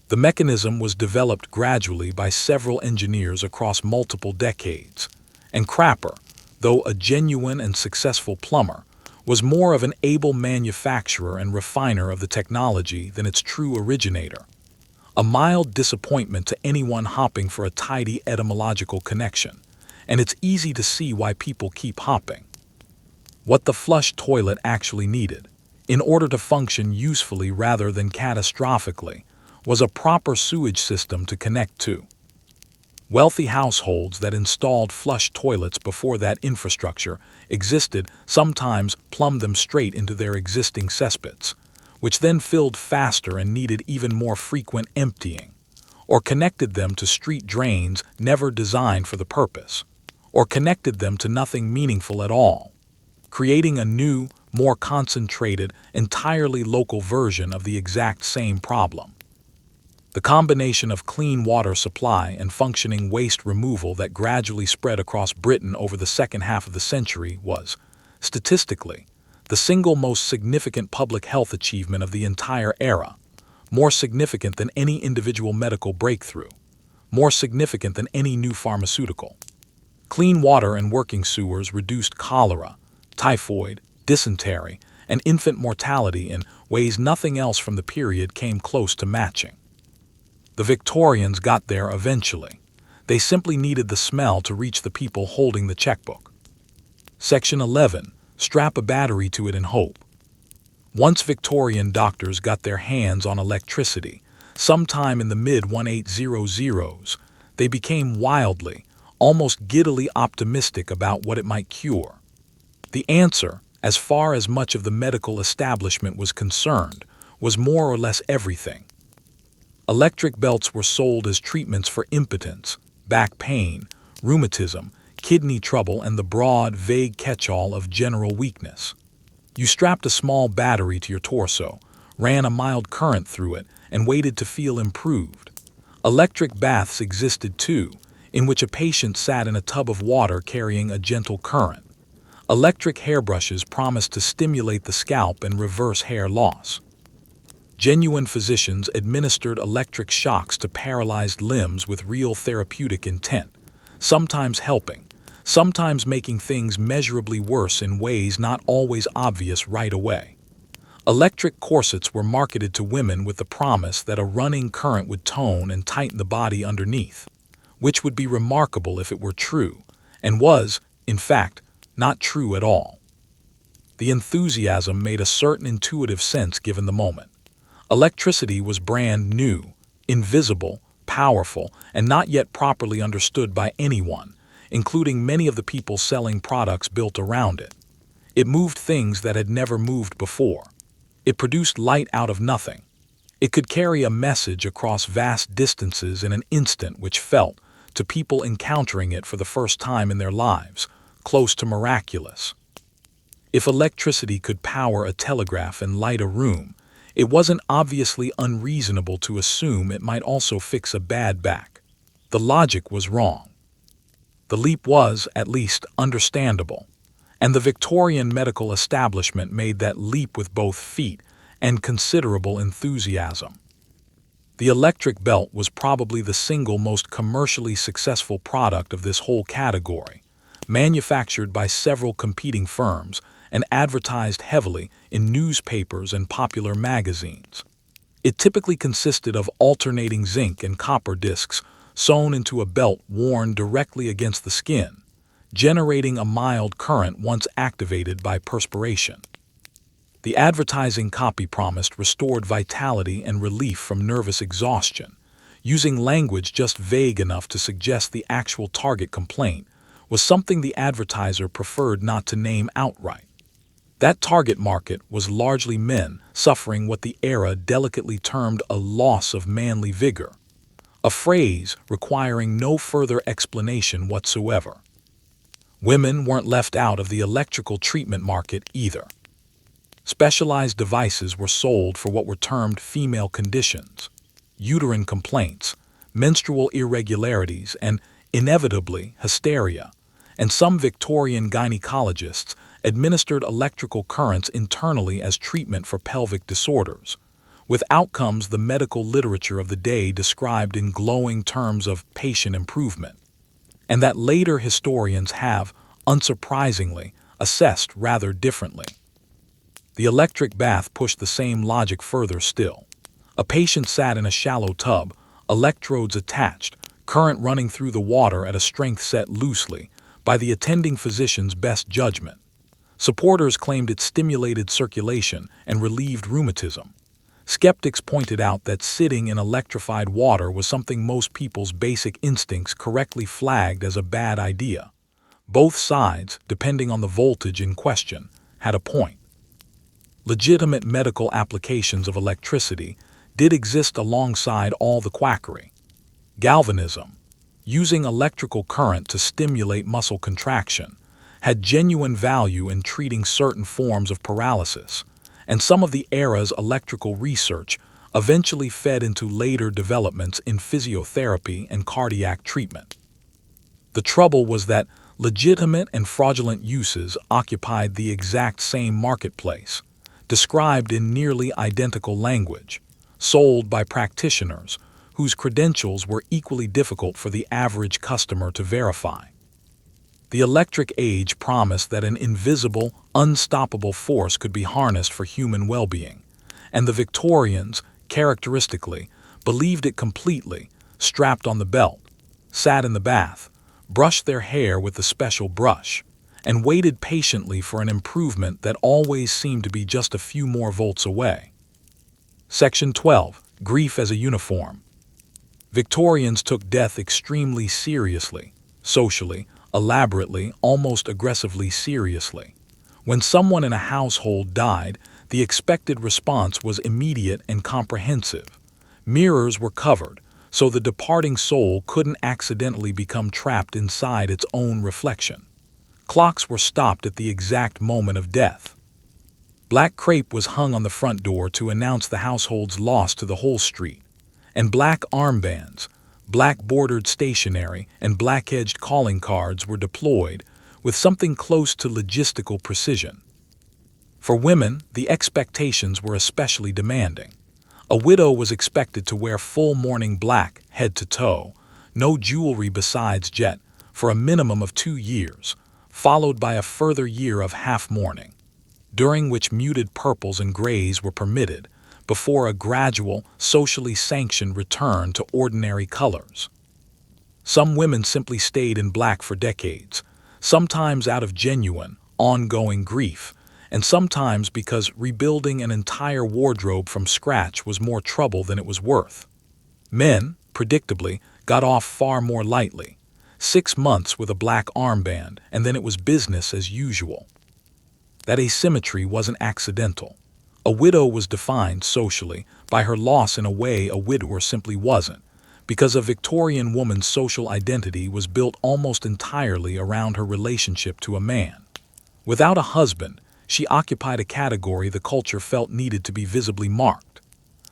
[SPEAKER 1] The mechanism was developed gradually by several engineers across multiple decades, and Crapper, though a genuine and successful plumber, was more of an able manufacturer and refiner of the technology than its true originator. A mild disappointment to anyone hopping for a tidy etymological connection, and it's easy to see why people keep hopping. What the flush toilet actually needed, in order to function usefully rather than catastrophically, was a proper sewage system to connect to. Wealthy households that installed flush toilets before that infrastructure existed sometimes plumbed them straight into their existing cesspits, which then filled faster and needed even more frequent emptying, or connected them to street drains never designed for the purpose, or connected them to nothing meaningful at all, creating a new, more concentrated, entirely local version of the exact same problem. The combination of clean water supply and functioning waste removal that gradually spread across Britain over the second half of the century was, statistically, the single most significant public health achievement of the entire era, more significant than any individual medical breakthrough, more significant than any new pharmaceutical. Clean water and working sewers reduced cholera, typhoid, dysentery, and infant mortality in ways nothing else from the period came close to matching. The Victorians got there eventually. They simply needed the smell to reach the people holding the checkbook. Section 11. Strap a battery to it and hope. Once Victorian doctors got their hands on electricity, sometime in the mid-1800s, they became wildly, almost giddily optimistic about what it might cure. The answer, as far as much of the medical establishment was concerned, was more or less everything. Electric belts were sold as treatments for impotence, back pain, rheumatism, kidney trouble, and the broad, vague catch-all of general weakness. You strapped a small battery to your torso, ran a mild current through it, and waited to feel improved. Electric baths existed too, in which a patient sat in a tub of water carrying a gentle current. Electric hairbrushes promised to stimulate the scalp and reverse hair loss. Genuine physicians administered electric shocks to paralyzed limbs with real therapeutic intent, sometimes helping, sometimes making things measurably worse in ways not always obvious right away. Electric corsets were marketed to women with the promise that a running current would tone and tighten the body underneath, which would be remarkable if it were true, and was, in fact, not true at all. The enthusiasm made a certain intuitive sense given the moment. Electricity was brand new, invisible, powerful, and not yet properly understood by anyone, including many of the people selling products built around it. It moved things that had never moved before. It produced light out of nothing. It could carry a message across vast distances in an instant which felt, to people encountering it for the first time in their lives, close to miraculous. If electricity could power a telegraph and light a room, it wasn't obviously unreasonable to assume it might also fix a bad back. The logic was wrong. The leap was, at least, understandable, and the Victorian medical establishment made that leap with both feet and considerable enthusiasm. The electric belt was probably the single most commercially successful product of this whole category, manufactured by several competing firms and advertised heavily in newspapers and popular magazines. It typically consisted of alternating zinc and copper discs sewn into a belt worn directly against the skin, generating a mild current once activated by perspiration. The advertising copy promised restored vitality and relief from nervous exhaustion, using language just vague enough to suggest the actual target complaint was something the advertiser preferred not to name outright. That target market was largely men suffering what the era delicately termed a loss of manly vigor, a phrase requiring no further explanation whatsoever. Women weren't left out of the electrical treatment market either. Specialized devices were sold for what were termed female conditions, uterine complaints, menstrual irregularities, and, inevitably, hysteria, and some Victorian gynecologists administered electrical currents internally as treatment for pelvic disorders, with outcomes the medical literature of the day described in glowing terms of patient improvement, and that later historians have, unsurprisingly, assessed rather differently. The electric bath pushed the same logic further still. A patient sat in a shallow tub, electrodes attached, current running through the water at a strength set loosely by the attending physician's best judgment. Supporters claimed it stimulated circulation and relieved rheumatism. Skeptics pointed out that sitting in electrified water was something most people's basic instincts correctly flagged as a bad idea. Both sides, depending on the voltage in question, had a point. Legitimate medical applications of electricity did exist alongside all the quackery. Galvanism, using electrical current to stimulate muscle contraction, had genuine value in treating certain forms of paralysis, and some of the era's electrical research eventually fed into later developments in physiotherapy and cardiac treatment. The trouble was that legitimate and fraudulent uses occupied the exact same marketplace, described in nearly identical language, sold by practitioners whose credentials were equally difficult for the average customer to verify. The electric age promised that an invisible, unstoppable force could be harnessed for human well-being, and the Victorians, characteristically, believed it completely, strapped on the belt, sat in the bath, brushed their hair with the special brush, and waited patiently for an improvement that always seemed to be just a few more volts away. Section 12. Grief as a uniform. Victorians took death extremely seriously, socially, elaborately, almost aggressively seriously. When someone in a household died, the expected response was immediate and comprehensive. Mirrors were covered, so the departing soul couldn't accidentally become trapped inside its own reflection. Clocks were stopped at the exact moment of death. Black crepe was hung on the front door to announce the household's loss to the whole street, and black armbands, black-bordered stationery, and black-edged calling cards were deployed with something close to logistical precision. For women, the expectations were especially demanding. A widow was expected to wear full mourning black, head to toe, no jewelry besides jet, for a minimum of 2 years, followed by a further year of half mourning, during which muted purples and grays were permitted, before a gradual, socially sanctioned return to ordinary colors. Some women simply stayed in black for decades, sometimes out of genuine, ongoing grief, and sometimes because rebuilding an entire wardrobe from scratch was more trouble than it was worth. Men, predictably, got off far more lightly. 6 months with a black armband, and then it was business as usual. That asymmetry wasn't accidental. A widow was defined socially by her loss in a way a widower simply wasn't, because a Victorian woman's social identity was built almost entirely around her relationship to a man. Without a husband, she occupied a category the culture felt needed to be visibly marked.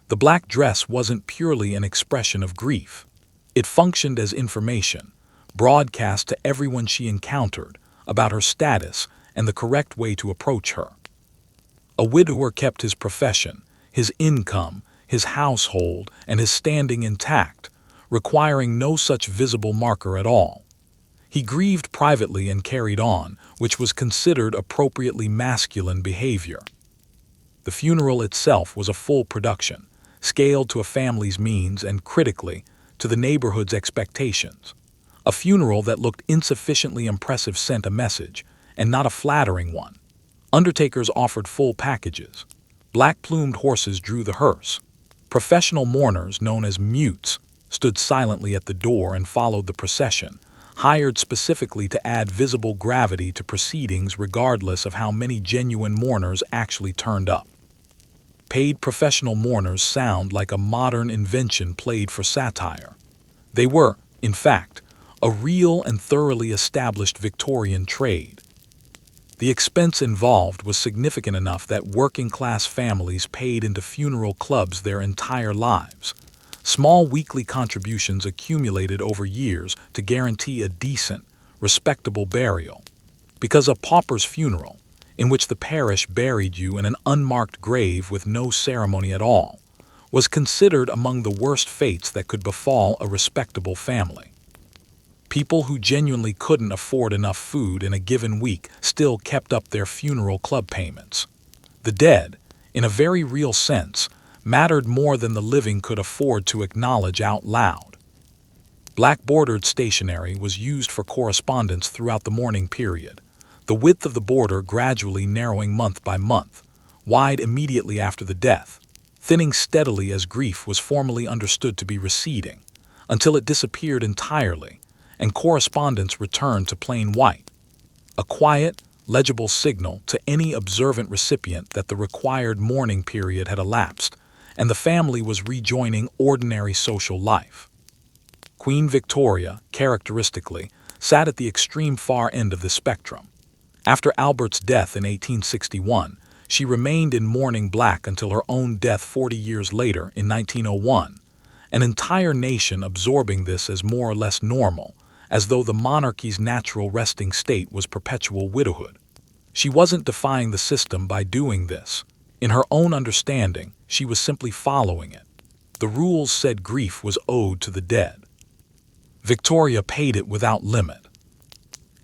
[SPEAKER 1] The black dress wasn't purely an expression of grief. It functioned as information, broadcast to everyone she encountered, about her status and the correct way to approach her. A widower kept his profession, his income, his household, and his standing intact, requiring no such visible marker at all. He grieved privately and carried on, which was considered appropriately masculine behavior. The funeral itself was a full production, scaled to a family's means and, critically, to the neighborhood's expectations. A funeral that looked insufficiently impressive sent a message, and not a flattering one. Undertakers offered full packages. Black-plumed horses drew the hearse. Professional mourners, known as mutes, stood silently at the door and followed the procession, hired specifically to add visible gravity to proceedings regardless of how many genuine mourners actually turned up. Paid professional mourners sound like a modern invention played for satire. They were, in fact, a real and thoroughly established Victorian trade. The expense involved was significant enough that working-class families paid into funeral clubs their entire lives. Small weekly contributions accumulated over years to guarantee a decent, respectable burial. Because a pauper's funeral, in which the parish buried you in an unmarked grave with no ceremony at all, was considered among the worst fates that could befall a respectable family. People who genuinely couldn't afford enough food in a given week still kept up their funeral club payments. The dead, in a very real sense, mattered more than the living could afford to acknowledge out loud. Black-bordered stationery was used for correspondence throughout the mourning period, the width of the border gradually narrowing month by month, wide immediately after the death, thinning steadily as grief was formally understood to be receding, until it disappeared entirely, and correspondence returned to plain white, a quiet, legible signal to any observant recipient that the required mourning period had elapsed, and the family was rejoining ordinary social life. Queen Victoria, characteristically, sat at the extreme far end of the spectrum. After Albert's death in 1861, she remained in mourning black until her own death 40 years later in 1901, an entire nation absorbing this as more or less normal, as though the monarchy's natural resting state was perpetual widowhood. She wasn't defying the system by doing this. In her own understanding, she was simply following it. The rules said grief was owed to the dead. Victoria paid it without limit.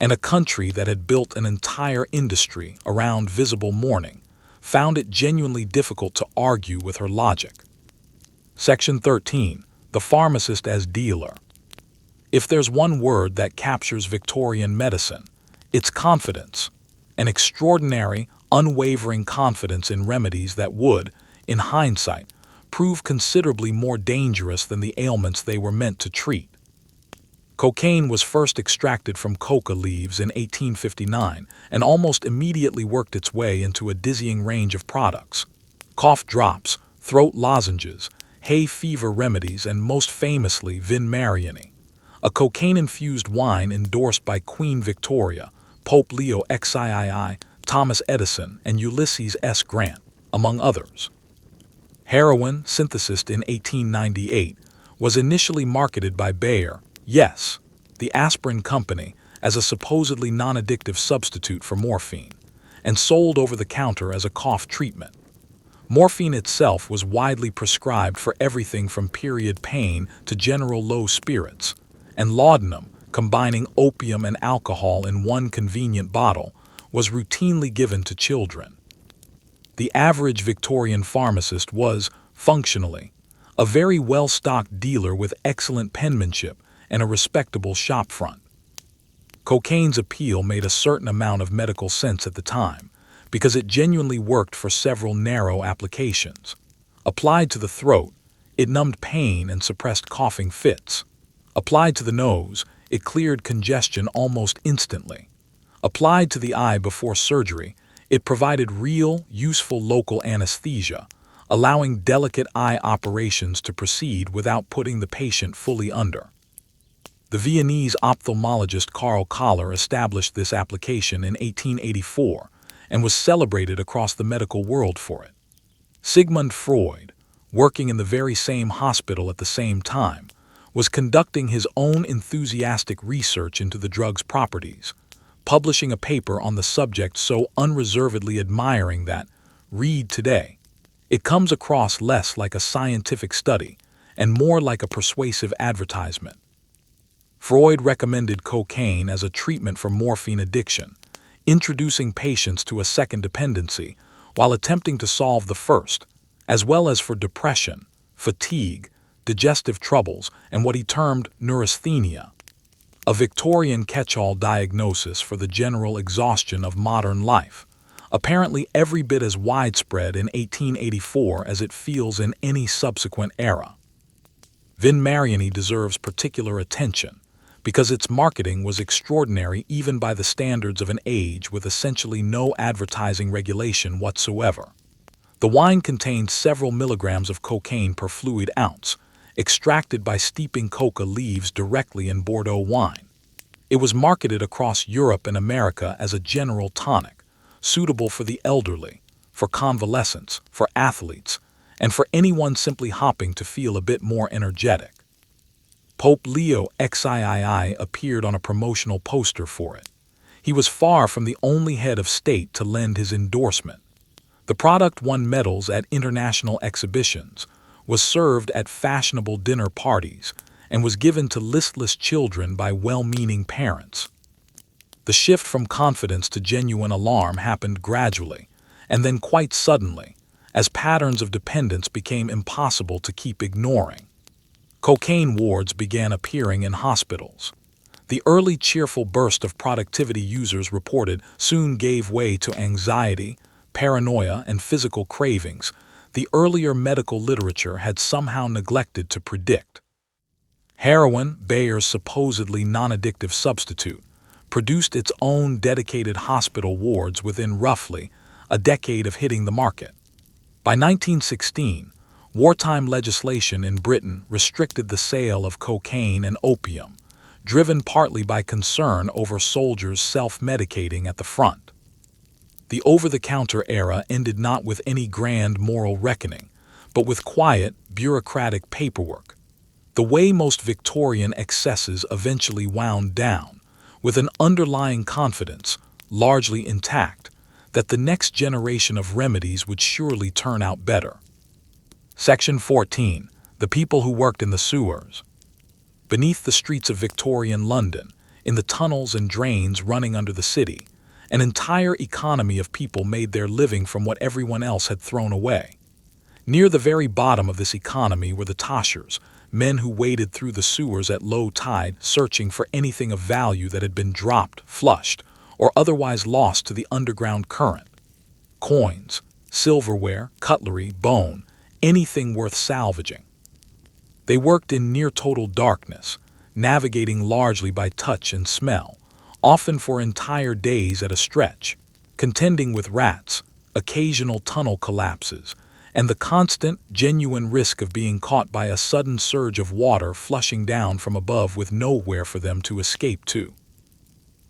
[SPEAKER 1] And a country that had built an entire industry around visible mourning found it genuinely difficult to argue with her logic. Section 13. The pharmacist as dealer. If there's one word that captures Victorian medicine, it's confidence. An extraordinary, unwavering confidence in remedies that would, in hindsight, prove considerably more dangerous than the ailments they were meant to treat. Cocaine was first extracted from coca leaves in 1859 and almost immediately worked its way into a dizzying range of products. Cough drops, throat lozenges, hay fever remedies, and most famously Vin Mariani, a cocaine-infused wine endorsed by Queen Victoria, Pope Leo XIII, Thomas Edison, and Ulysses S. Grant, among others. Heroin, synthesized in 1898, was initially marketed by Bayer, yes, the aspirin company, as a supposedly non-addictive substitute for morphine, and sold over the counter as a cough treatment. Morphine itself was widely prescribed for everything from period pain to general low spirits, and laudanum, combining opium and alcohol in one convenient bottle, was routinely given to children. The average Victorian pharmacist was, functionally, a very well-stocked dealer with excellent penmanship and a respectable shopfront. Cocaine's appeal made a certain amount of medical sense at the time, because it genuinely worked for several narrow applications. Applied to the throat, it numbed pain and suppressed coughing fits. Applied to the nose, it cleared congestion almost instantly. Applied to the eye before surgery, it provided real, useful local anesthesia, allowing delicate eye operations to proceed without putting the patient fully under. The Viennese ophthalmologist Karl Koller established this application in 1884 and was celebrated across the medical world for it. Sigmund Freud, working in the very same hospital at the same time, was conducting his own enthusiastic research into the drug's properties, publishing a paper on the subject so unreservedly admiring that, read today, it comes across less like a scientific study and more like a persuasive advertisement. Freud recommended cocaine as a treatment for morphine addiction, introducing patients to a second dependency while attempting to solve the first, as well as for depression, fatigue, digestive troubles, and what he termed neurasthenia, a Victorian catch-all diagnosis for the general exhaustion of modern life, apparently every bit as widespread in 1884 as it feels in any subsequent era. Vin Mariani deserves particular attention, because its marketing was extraordinary even by the standards of an age with essentially no advertising regulation whatsoever. The wine contained several milligrams of cocaine per fluid ounce, extracted by steeping coca leaves directly in Bordeaux wine. It was marketed across Europe and America as a general tonic, suitable for the elderly, for convalescents, for athletes, and for anyone simply hopping to feel a bit more energetic. Pope Leo XIII appeared on a promotional poster for it. He was far from the only head of state to lend his endorsement. The product won medals at international exhibitions, was served at fashionable dinner parties, and was given to listless children by well-meaning parents. The shift from confidence to genuine alarm happened gradually, and then quite suddenly, as patterns of dependence became impossible to keep ignoring. Cocaine wards began appearing in hospitals. The early cheerful burst of productivity users reported soon gave way to anxiety, paranoia, and physical cravings the earlier medical literature had somehow neglected to predict. Heroin, Bayer's supposedly non-addictive substitute, produced its own dedicated hospital wards within roughly a decade of hitting the market. By 1916, Wartime legislation in Britain restricted the sale of cocaine and opium, driven partly by concern over soldiers self-medicating at the front. The over-the-counter era ended not with any grand moral reckoning, but with quiet, bureaucratic paperwork. The way most Victorian excesses eventually wound down, with an underlying confidence, largely intact, that the next generation of remedies would surely turn out better. Section 14. The people who worked in the sewers. Beneath the streets of Victorian London, in the tunnels and drains running under the city, an entire economy of people made their living from what everyone else had thrown away. Near the very bottom of this economy were the Toshers, men who waded through the sewers at low tide searching for anything of value that had been dropped, flushed, or otherwise lost to the underground current. Coins, silverware, cutlery, bone, anything worth salvaging. They worked in near-total darkness, navigating largely by touch and smell, often for entire days at a stretch, contending with rats, occasional tunnel collapses, and the constant, genuine risk of being caught by a sudden surge of water flushing down from above with nowhere for them to escape to.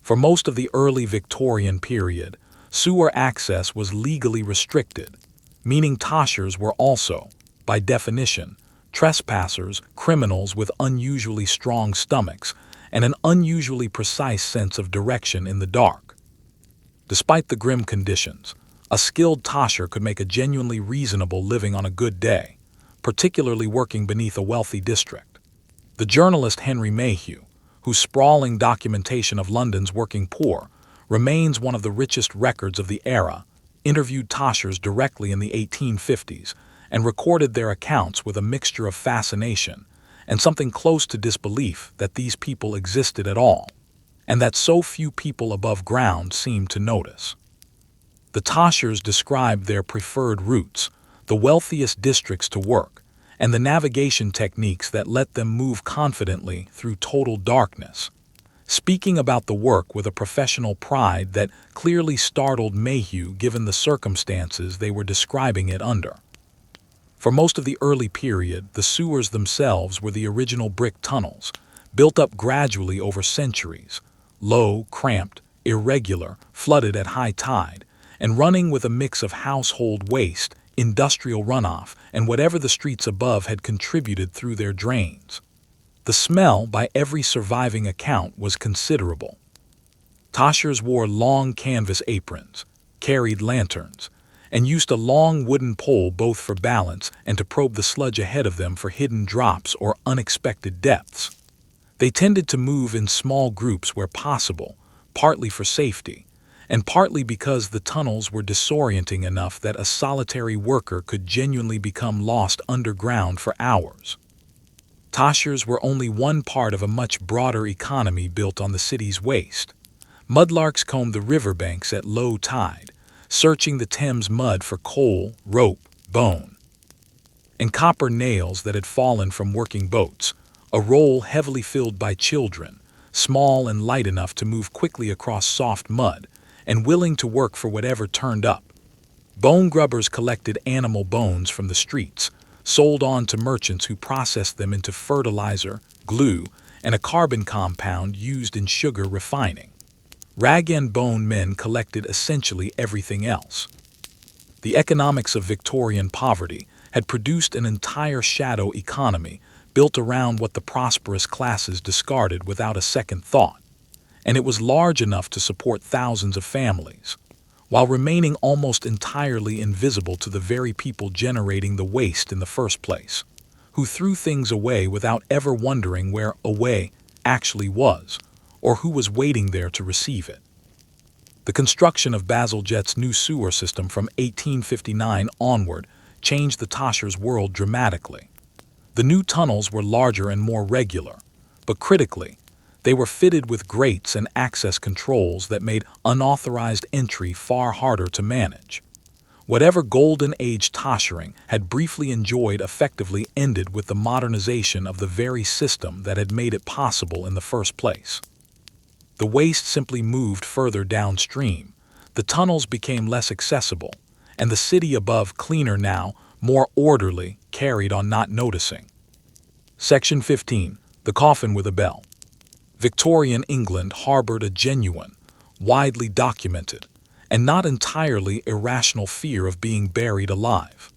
[SPEAKER 1] For most of the early Victorian period, sewer access was legally restricted, meaning Toshers were also, by definition, trespassers, criminals with unusually strong stomachs and an unusually precise sense of direction in the dark. Despite the grim conditions, a skilled Tosher could make a genuinely reasonable living on a good day, particularly working beneath a wealthy district. The journalist Henry Mayhew, whose sprawling documentation of London's working poor remains one of the richest records of the era, interviewed Toshers directly in the 1850s and recorded their accounts with a mixture of fascination and something close to disbelief that these people existed at all, and that so few people above ground seemed to notice. The Toshers described their preferred routes, the wealthiest districts to work, and the navigation techniques that let them move confidently through total darkness, speaking about the work with a professional pride that clearly startled Mayhew given the circumstances they were describing it under. For most of the early period, the sewers themselves were the original brick tunnels, built up gradually over centuries, low, cramped, irregular, flooded at high tide, and running with a mix of household waste, industrial runoff, and whatever the streets above had contributed through their drains. The smell, by every surviving account, was considerable. Toshers wore long canvas aprons, carried lanterns, and used a long wooden pole both for balance and to probe the sludge ahead of them for hidden drops or unexpected depths. They tended to move in small groups where possible, partly for safety, and partly because the tunnels were disorienting enough that a solitary worker could genuinely become lost underground for hours. Toshers were only one part of a much broader economy built on the city's waste. Mudlarks combed the riverbanks at low tide, searching the Thames mud for coal, rope, bone, and copper nails that had fallen from working boats, a role heavily filled by children, small and light enough to move quickly across soft mud, and willing to work for whatever turned up. Bone grubbers collected animal bones from the streets, sold on to merchants who processed them into fertilizer, glue, and a carbon compound used in sugar refining. Rag and bone men collected essentially everything else. The economics of Victorian poverty had produced an entire shadow economy built around what the prosperous classes discarded without a second thought, and it was large enough to support thousands of families, while remaining almost entirely invisible to the very people generating the waste in the first place, who threw things away without ever wondering where away actually was, or who was waiting there to receive it. The construction of Bazalgette's new sewer system from 1859 onward changed the Toshers' world dramatically. The new tunnels were larger and more regular, but critically, they were fitted with grates and access controls that made unauthorized entry far harder to manage. Whatever golden age Toshering had briefly enjoyed effectively ended with the modernization of the very system that had made it possible in the first place. The waste simply moved further downstream, the tunnels became less accessible, and the city above, cleaner now, more orderly, carried on not noticing. Section 15. The coffin with a bell. Victorian England harbored a genuine, widely documented, and not entirely irrational fear of being buried alive.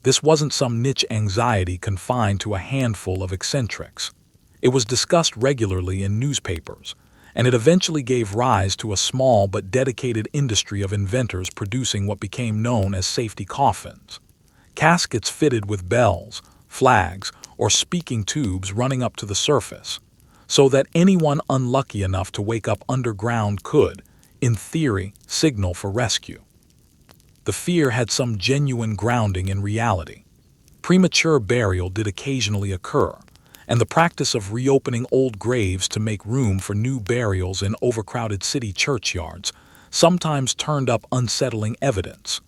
[SPEAKER 1] This wasn't some niche anxiety confined to a handful of eccentrics. It was discussed regularly in newspapers, and it eventually gave rise to a small but dedicated industry of inventors producing what became known as safety coffins. Caskets fitted with bells, flags, or speaking tubes running up to the surface, so that anyone unlucky enough to wake up underground could, in theory, signal for rescue. The fear had some genuine grounding in reality. Premature burial did occasionally occur, and the practice of reopening old graves to make room for new burials in overcrowded city churchyards sometimes turned up unsettling evidence.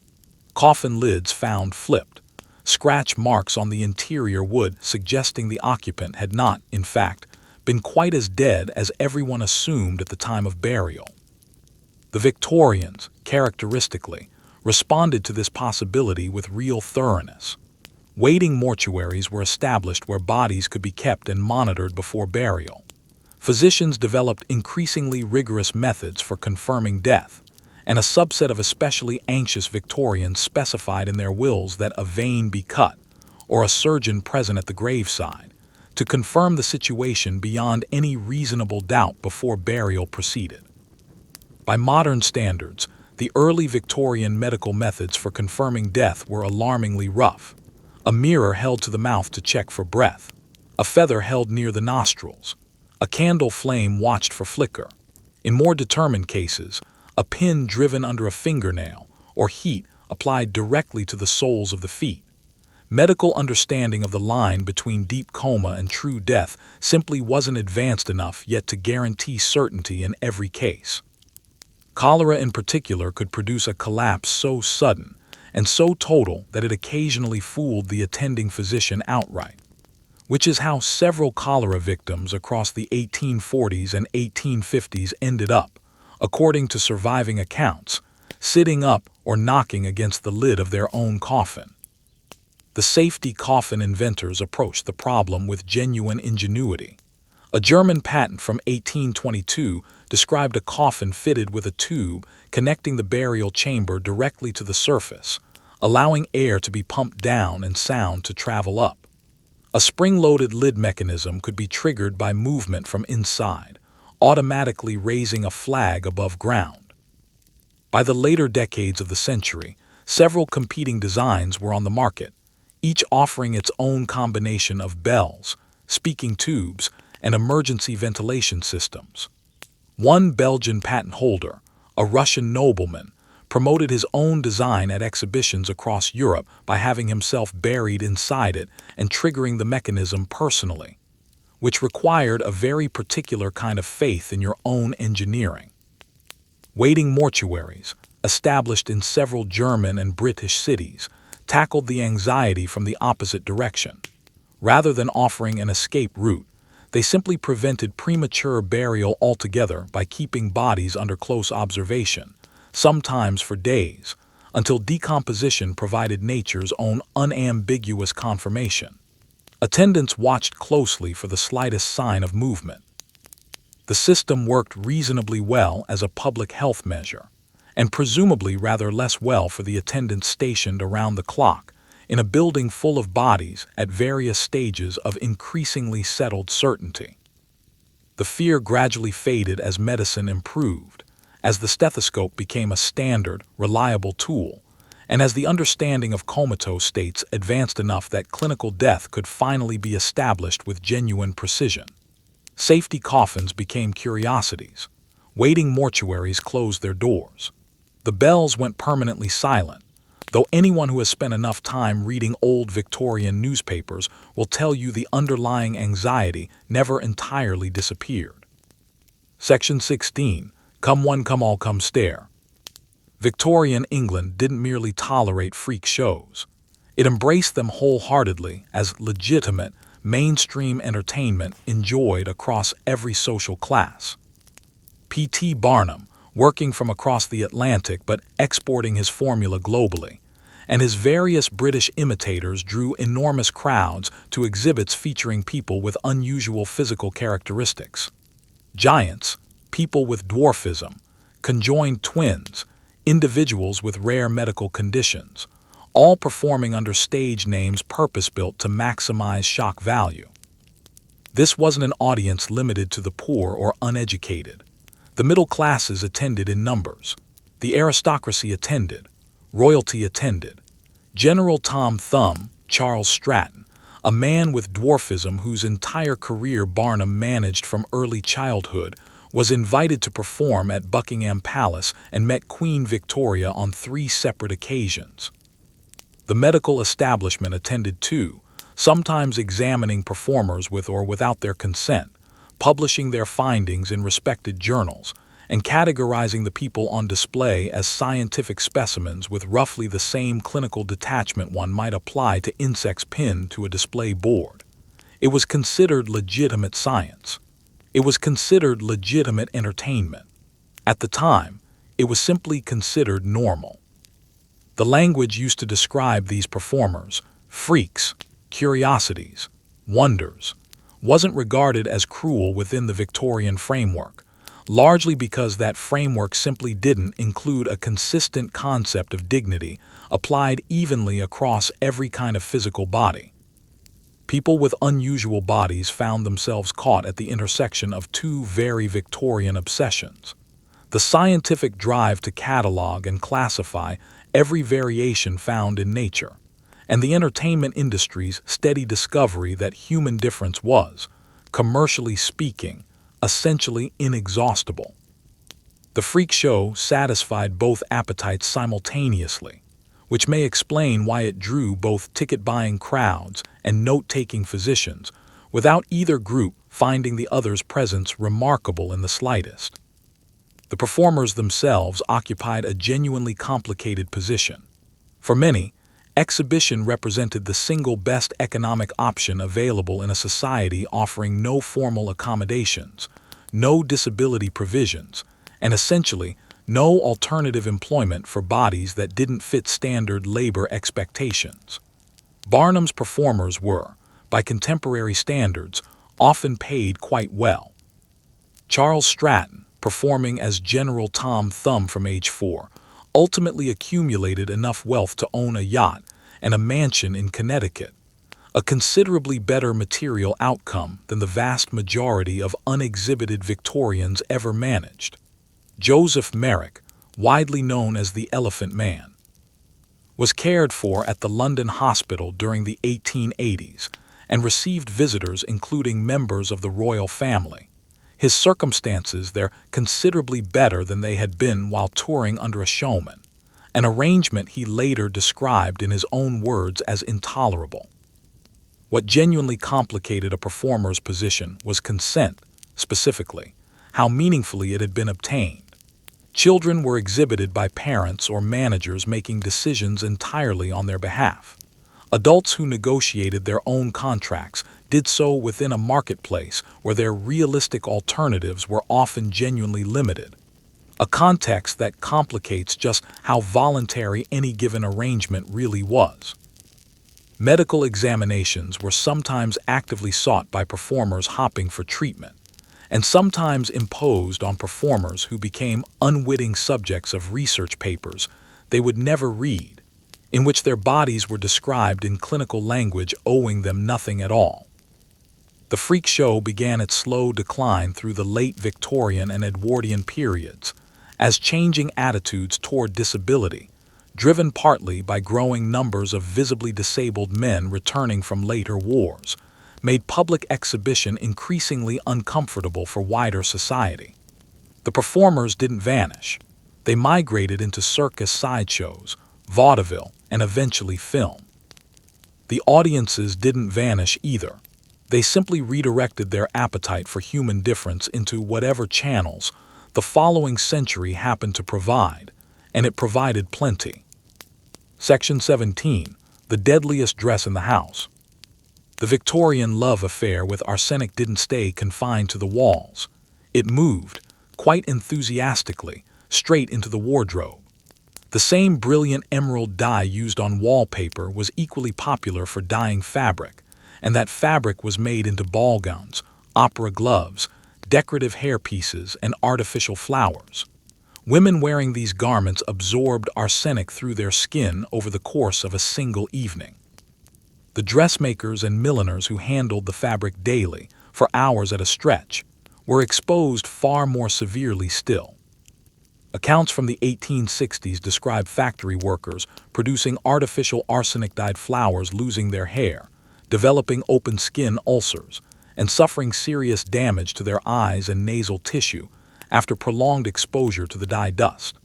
[SPEAKER 1] Coffin lids found flipped, scratch marks on the interior wood suggesting the occupant had not, in fact, been quite as dead as everyone assumed at the time of burial. The Victorians, characteristically, responded to this possibility with real thoroughness. Waiting mortuaries were established where bodies could be kept and monitored before burial. Physicians developed increasingly rigorous methods for confirming death, and a subset of especially anxious Victorians specified in their wills that a vein be cut, or a surgeon present at the graveside, to confirm the situation beyond any reasonable doubt before burial proceeded. By modern standards, the early Victorian medical methods for confirming death were alarmingly rough. A mirror held to the mouth to check for breath, a feather held near the nostrils, a candle flame watched for flicker. In more determined cases, a pin driven under a fingernail or heat applied directly to the soles of the feet. Medical understanding of the line between deep coma and true death simply wasn't advanced enough yet to guarantee certainty in every case. Cholera in particular could produce a collapse so sudden and so total that it occasionally fooled the attending physician outright, which is how several cholera victims across the 1840s and 1850s ended up, according to surviving accounts, sitting up or knocking against the lid of their own coffin. The safety coffin inventors approached the problem with genuine ingenuity. A German patent from 1822 described a coffin fitted with a tube connecting the burial chamber directly to the surface, allowing air to be pumped down and sound to travel up. A spring-loaded lid mechanism could be triggered by movement from inside, automatically raising a flag above ground. By the later decades of the century, several competing designs were on the market, each offering its own combination of bells, speaking tubes, and emergency ventilation systems. One Belgian patent holder, a Russian nobleman, promoted his own design at exhibitions across Europe by having himself buried inside it and triggering the mechanism personally, which required a very particular kind of faith in your own engineering. Waiting mortuaries, established in several German and British cities, tackled the anxiety from the opposite direction. Rather than offering an escape route, they simply prevented premature burial altogether by keeping bodies under close observation, sometimes for days, until decomposition provided nature's own unambiguous confirmation. Attendants watched closely for the slightest sign of movement. The system worked reasonably well as a public health measure, and presumably rather less well for the attendants stationed around the clock in a building full of bodies at various stages of increasingly settled certainty. The fear gradually faded as medicine improved, as the stethoscope became a standard, reliable tool, and as the understanding of comatose states advanced enough that clinical death could finally be established with genuine precision. Safety coffins became curiosities. Waiting mortuaries closed their doors. The bells went permanently silent, though anyone who has spent enough time reading old Victorian newspapers will tell you the underlying anxiety never entirely disappeared. Section 16. Come one, come all, come stare. Victorian England didn't merely tolerate freak shows. It embraced them wholeheartedly as legitimate, mainstream entertainment enjoyed across every social class. P.T. Barnum, working from across the Atlantic but exporting his formula globally, and his various British imitators drew enormous crowds to exhibits featuring people with unusual physical characteristics. Giants, people with dwarfism, conjoined twins, individuals with rare medical conditions, all performing under stage names purpose-built to maximize shock value. This wasn't an audience limited to the poor or uneducated. The middle classes attended in numbers. The aristocracy attended. Royalty attended. General Tom Thumb, Charles Stratton, a man with dwarfism whose entire career Barnum managed from early childhood, was invited to perform at Buckingham Palace and met Queen Victoria on 3 separate occasions. The medical establishment attended too, sometimes examining performers with or without their consent, publishing their findings in respected journals, and categorizing the people on display as scientific specimens with roughly the same clinical detachment one might apply to insects pinned to a display board. It was considered legitimate science. It was considered legitimate entertainment. At the time, it was simply considered normal. The language used to describe these performers, freaks, curiosities, wonders, wasn't regarded as cruel within the Victorian framework, largely because that framework simply didn't include a consistent concept of dignity applied evenly across every kind of physical body. People with unusual bodies found themselves caught at the intersection of 2 very Victorian obsessions: the scientific drive to catalog and classify every variation found in nature, and the entertainment industry's steady discovery that human difference was, commercially speaking, essentially inexhaustible. The freak show satisfied both appetites simultaneously, which may explain why it drew both ticket-buying crowds and note-taking physicians, without either group finding the other's presence remarkable in the slightest. The performers themselves occupied a genuinely complicated position. For many, exhibition represented the single best economic option available in a society offering no formal accommodations, no disability provisions, and essentially no alternative employment for bodies that didn't fit standard labor expectations. Barnum's performers were, by contemporary standards, often paid quite well. Charles Stratton, performing as General Tom Thumb from age 4, ultimately accumulated enough wealth to own a yacht and a mansion in Connecticut, a considerably better material outcome than the vast majority of unexhibited Victorians ever managed. Joseph Merrick, widely known as the Elephant Man, was cared for at the London hospital during the 1880s and received visitors including members of the royal family. His circumstances there considerably better than they had been while touring under a showman, an arrangement he later described in his own words as intolerable. What genuinely complicated a performer's position was consent, specifically, how meaningfully it had been obtained. Children were exhibited by parents or managers making decisions entirely on their behalf. Adults who negotiated their own contracts did so within a marketplace where their realistic alternatives were often genuinely limited, a context that complicates just how voluntary any given arrangement really was. Medical examinations were sometimes actively sought by performers hopping for treatment, and sometimes imposed on performers who became unwitting subjects of research papers they would never read, in which their bodies were described in clinical language owing them nothing at all. The freak show began its slow decline through the late Victorian and Edwardian periods, as changing attitudes toward disability, driven partly by growing numbers of visibly disabled men returning from later wars, made public exhibition increasingly uncomfortable for wider society. The performers didn't vanish. They migrated into circus sideshows, vaudeville, and eventually film. The audiences didn't vanish either. They simply redirected their appetite for human difference into whatever channels the following century happened to provide, and it provided plenty. Section 17. The deadliest dress in the house. The Victorian love affair with arsenic didn't stay confined to the walls. It moved, quite enthusiastically, straight into the wardrobe. The same brilliant emerald dye used on wallpaper was equally popular for dyeing fabric, and that fabric was made into ball gowns, opera gloves, decorative hairpieces, and artificial flowers. Women wearing these garments absorbed arsenic through their skin over the course of a single evening. The dressmakers and milliners who handled the fabric daily, for hours at a stretch, were exposed far more severely still. Accounts from the 1860s describe factory workers producing artificial arsenic-dyed flowers losing their hair, developing open skin ulcers, and suffering serious damage to their eyes and nasal tissue after prolonged exposure to the dye dust.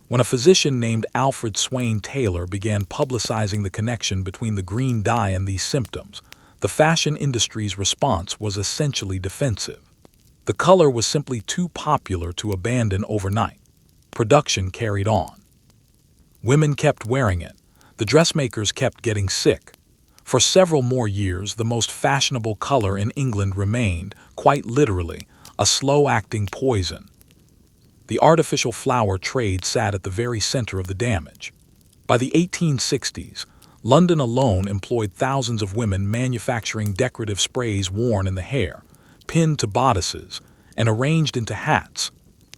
[SPEAKER 1] When a physician named Alfred Swain Taylor began publicizing the connection between the green dye and these symptoms, the fashion industry's response was essentially defensive. The color was simply too popular to abandon overnight. Production carried on. Women kept wearing it. The dressmakers kept getting sick. For several more years, the most fashionable color in England remained, quite literally, a slow-acting poison. The artificial flower trade sat at the very center of the damage. By the 1860s, London alone employed thousands of women manufacturing decorative sprays worn in the hair, pinned to bodices, and arranged into hats.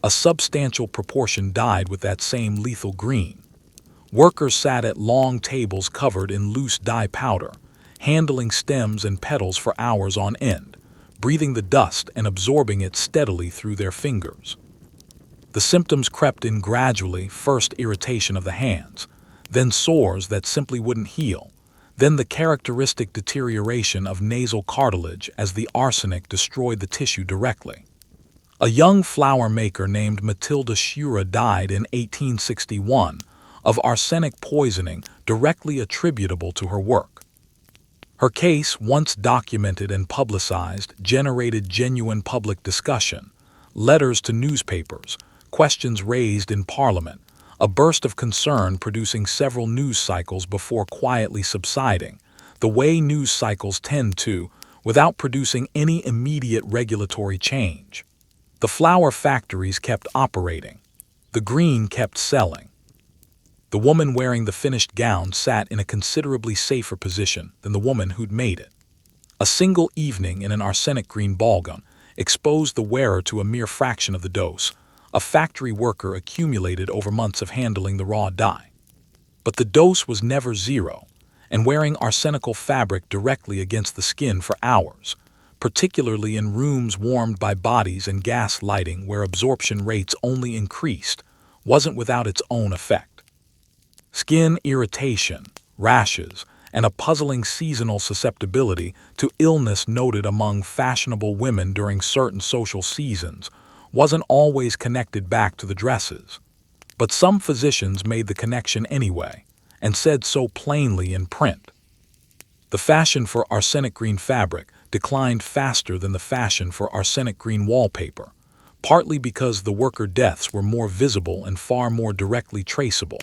[SPEAKER 1] A substantial proportion dyed with that same lethal green. Workers sat at long tables covered in loose dye powder, handling stems and petals for hours on end, breathing the dust and absorbing it steadily through their fingers. The symptoms crept in gradually, first irritation of the hands, then sores that simply wouldn't heal, then the characteristic deterioration of nasal cartilage as the arsenic destroyed the tissue directly. A young flower maker named Matilda Shura died in 1861 of arsenic poisoning directly attributable to her work. Her case, once documented and publicized, generated genuine public discussion, letters to newspapers, questions raised in Parliament, a burst of concern producing several news cycles before quietly subsiding, the way news cycles tend to, without producing any immediate regulatory change. The flower factories kept operating. The green kept selling. The woman wearing the finished gown sat in a considerably safer position than the woman who'd made it. A single evening in an arsenic green ballgown exposed the wearer to a mere fraction of the dose a factory worker accumulated over months of handling the raw dye. But the dose was never zero, and wearing arsenical fabric directly against the skin for hours, particularly in rooms warmed by bodies and gas lighting where absorption rates only increased, wasn't without its own effect. Skin irritation, rashes, and a puzzling seasonal susceptibility to illness noted among fashionable women during certain social seasons wasn't always connected back to the dresses. But some physicians made the connection anyway, and said so plainly in print. The fashion for arsenic green fabric declined faster than the fashion for arsenic green wallpaper, partly because the worker deaths were more visible and far more directly traceable,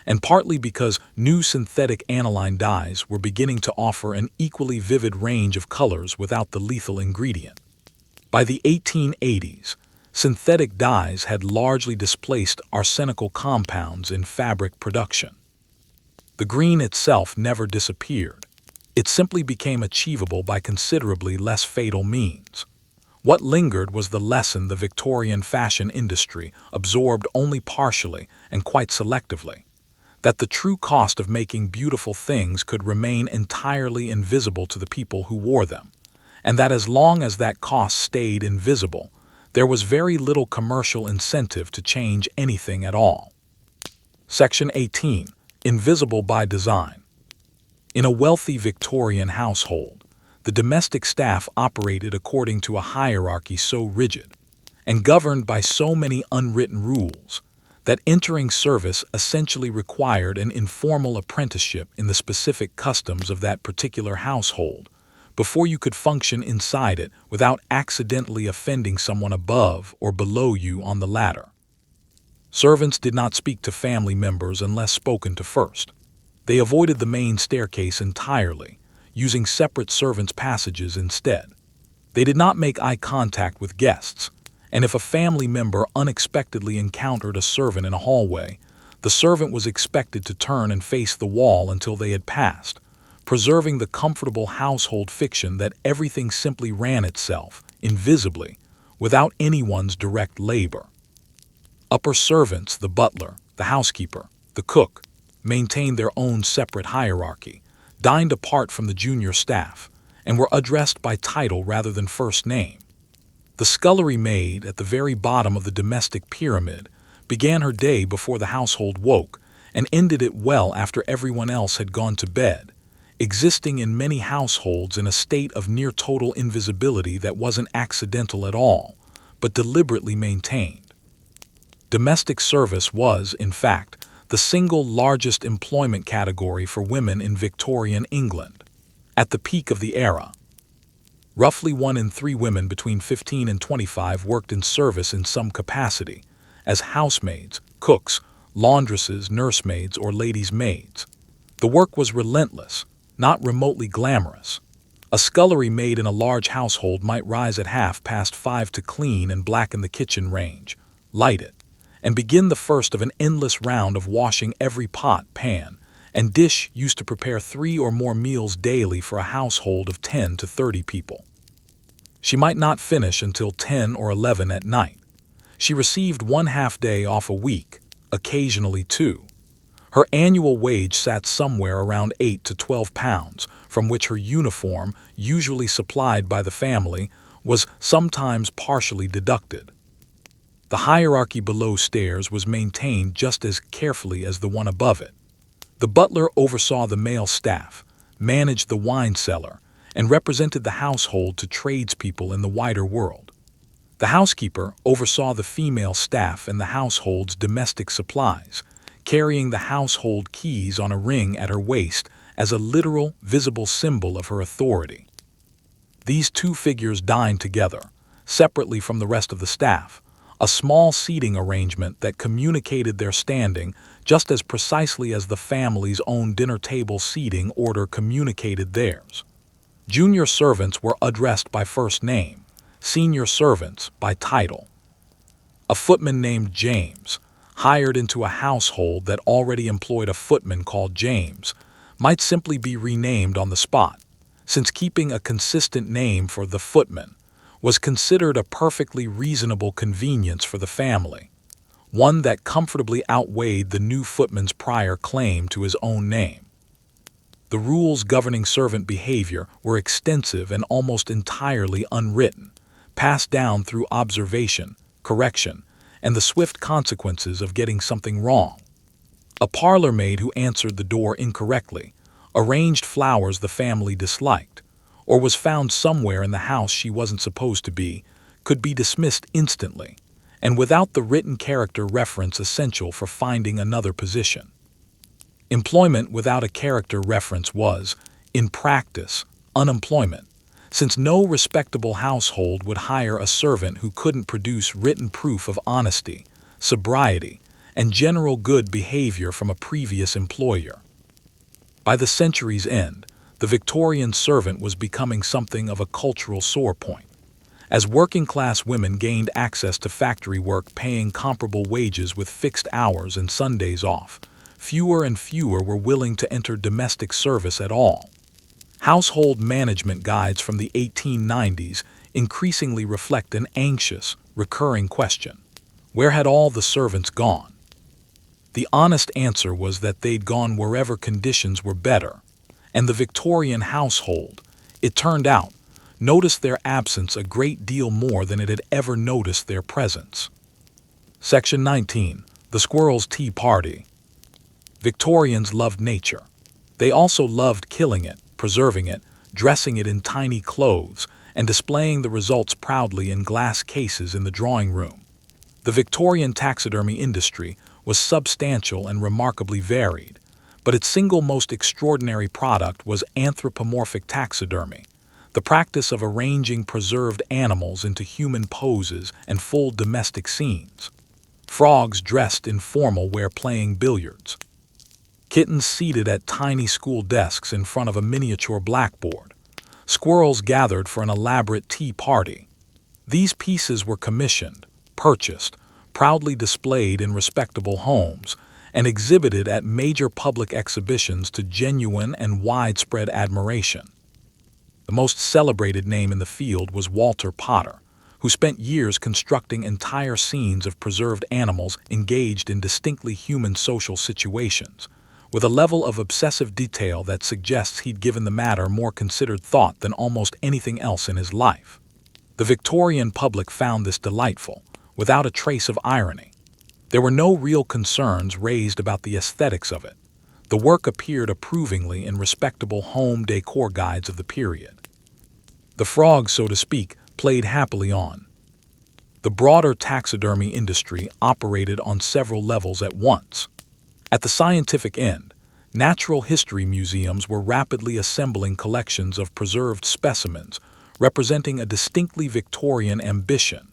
[SPEAKER 1] and partly because new synthetic aniline dyes were beginning to offer an equally vivid range of colors without the lethal ingredient. By the 1880s, synthetic dyes had largely displaced arsenical compounds in fabric production. The green itself never disappeared. It simply became achievable by considerably less fatal means. What lingered was the lesson the Victorian fashion industry absorbed only partially and quite selectively, that the true cost of making beautiful things could remain entirely invisible to the people who wore them, and that as long as that cost stayed invisible, there was very little commercial incentive to change anything at all. Section 18. Invisible by design. In a wealthy Victorian household, the domestic staff operated according to a hierarchy so rigid and governed by so many unwritten rules that entering service essentially required an informal apprenticeship in the specific customs of that particular household before you could function inside it without accidentally offending someone above or below you on the ladder. Servants did not speak to family members unless spoken to first. They avoided the main staircase entirely, using separate servants' passages instead. They did not make eye contact with guests, and if a family member unexpectedly encountered a servant in a hallway, the The servant was expected to turn and face the wall until they had passed, preserving the comfortable household fiction that everything simply ran itself, invisibly, without anyone's direct labor. Upper servants, the butler, the housekeeper, the cook, maintained their own separate hierarchy, dined apart from the junior staff, and were addressed by title rather than first name. The scullery maid, at the very bottom of the domestic pyramid, began her day before the household woke and ended it well after everyone else had gone to bed, existing in many households in a state of near total invisibility that wasn't accidental at all, but deliberately maintained. Domestic service was, in fact, the single largest employment category for women in Victorian England. At the peak of the era, roughly 1 in 3 women between 15 and 25 worked in service in some capacity, as housemaids, cooks, laundresses, nursemaids, or ladies' maids. The work was relentless, not remotely glamorous. A scullery maid in a large household might rise at 5:30 to clean and blacken the kitchen range, light it, and begin the first of an endless round of washing every pot, pan, and dish used to prepare 3 or more meals daily for a household of 10 to 30 people. She might not finish until 10 or 11 at night. She received 1 half-day off a week, occasionally 2. Her annual wage sat somewhere around £8 to £12, from which her uniform, usually supplied by the family, was sometimes partially deducted. The hierarchy below stairs was maintained just as carefully as the one above it. The butler oversaw the male staff, managed the wine cellar, and represented the household to tradespeople in the wider world. The housekeeper oversaw the female staff and the household's domestic supplies, carrying the household keys on a ring at her waist as a literal, visible symbol of her authority. These 2 figures dined together, separately from the rest of the staff, a small seating arrangement that communicated their standing just as precisely as the family's own dinner table seating order communicated theirs. Junior servants were addressed by first name, senior servants by title. A footman named James, hired into a household that already employed a footman called James, might simply be renamed on the spot, since keeping a consistent name for the footman was considered a perfectly reasonable convenience for the family, one that comfortably outweighed the new footman's prior claim to his own name. The rules governing servant behavior were extensive and almost entirely unwritten, passed down through observation, correction, and the swift consequences of getting something wrong. A parlor maid who answered the door incorrectly, arranged flowers the family disliked, or was found somewhere in the house she wasn't supposed to be, could be dismissed instantly, and without the written character reference essential for finding another position. Employment without a character reference was, in practice, unemployment, since no respectable household would hire a servant who couldn't produce written proof of honesty, sobriety, and general good behavior from a previous employer. By the century's end, the Victorian servant was becoming something of a cultural sore point. As working-class women gained access to factory work paying comparable wages with fixed hours and Sundays off, fewer and fewer were willing to enter domestic service at all. Household management guides from the 1890s increasingly reflect an anxious, recurring question: where had all the servants gone? The honest answer was that they'd gone wherever conditions were better, and the Victorian household, it turned out, noticed their absence a great deal more than it had ever noticed their presence. Section 19. The Squirrel's Tea Party. Victorians loved nature. They also loved killing it, preserving it, dressing it in tiny clothes, and displaying the results proudly in glass cases in the drawing room. The Victorian taxidermy industry was substantial and remarkably varied, but its single most extraordinary product was anthropomorphic taxidermy, the practice of arranging preserved animals into human poses and full domestic scenes. Frogs dressed in formal wear playing billiards. Kittens seated at tiny school desks in front of a miniature blackboard. Squirrels gathered for an elaborate tea party. These pieces were commissioned, purchased, proudly displayed in respectable homes, and exhibited at major public exhibitions to genuine and widespread admiration. The most celebrated name in the field was Walter Potter, who spent years constructing entire scenes of preserved animals engaged in distinctly human social situations, with a level of obsessive detail that suggests he'd given the matter more considered thought than almost anything else in his life. The Victorian public found this delightful, without a trace of irony. There were no real concerns raised about the aesthetics of it. The work appeared approvingly in respectable home decor guides of the period. The frog, so to speak, played happily on. The broader taxidermy industry operated on several levels at once. At the scientific end, natural history museums were rapidly assembling collections of preserved specimens representing a distinctly Victorian ambition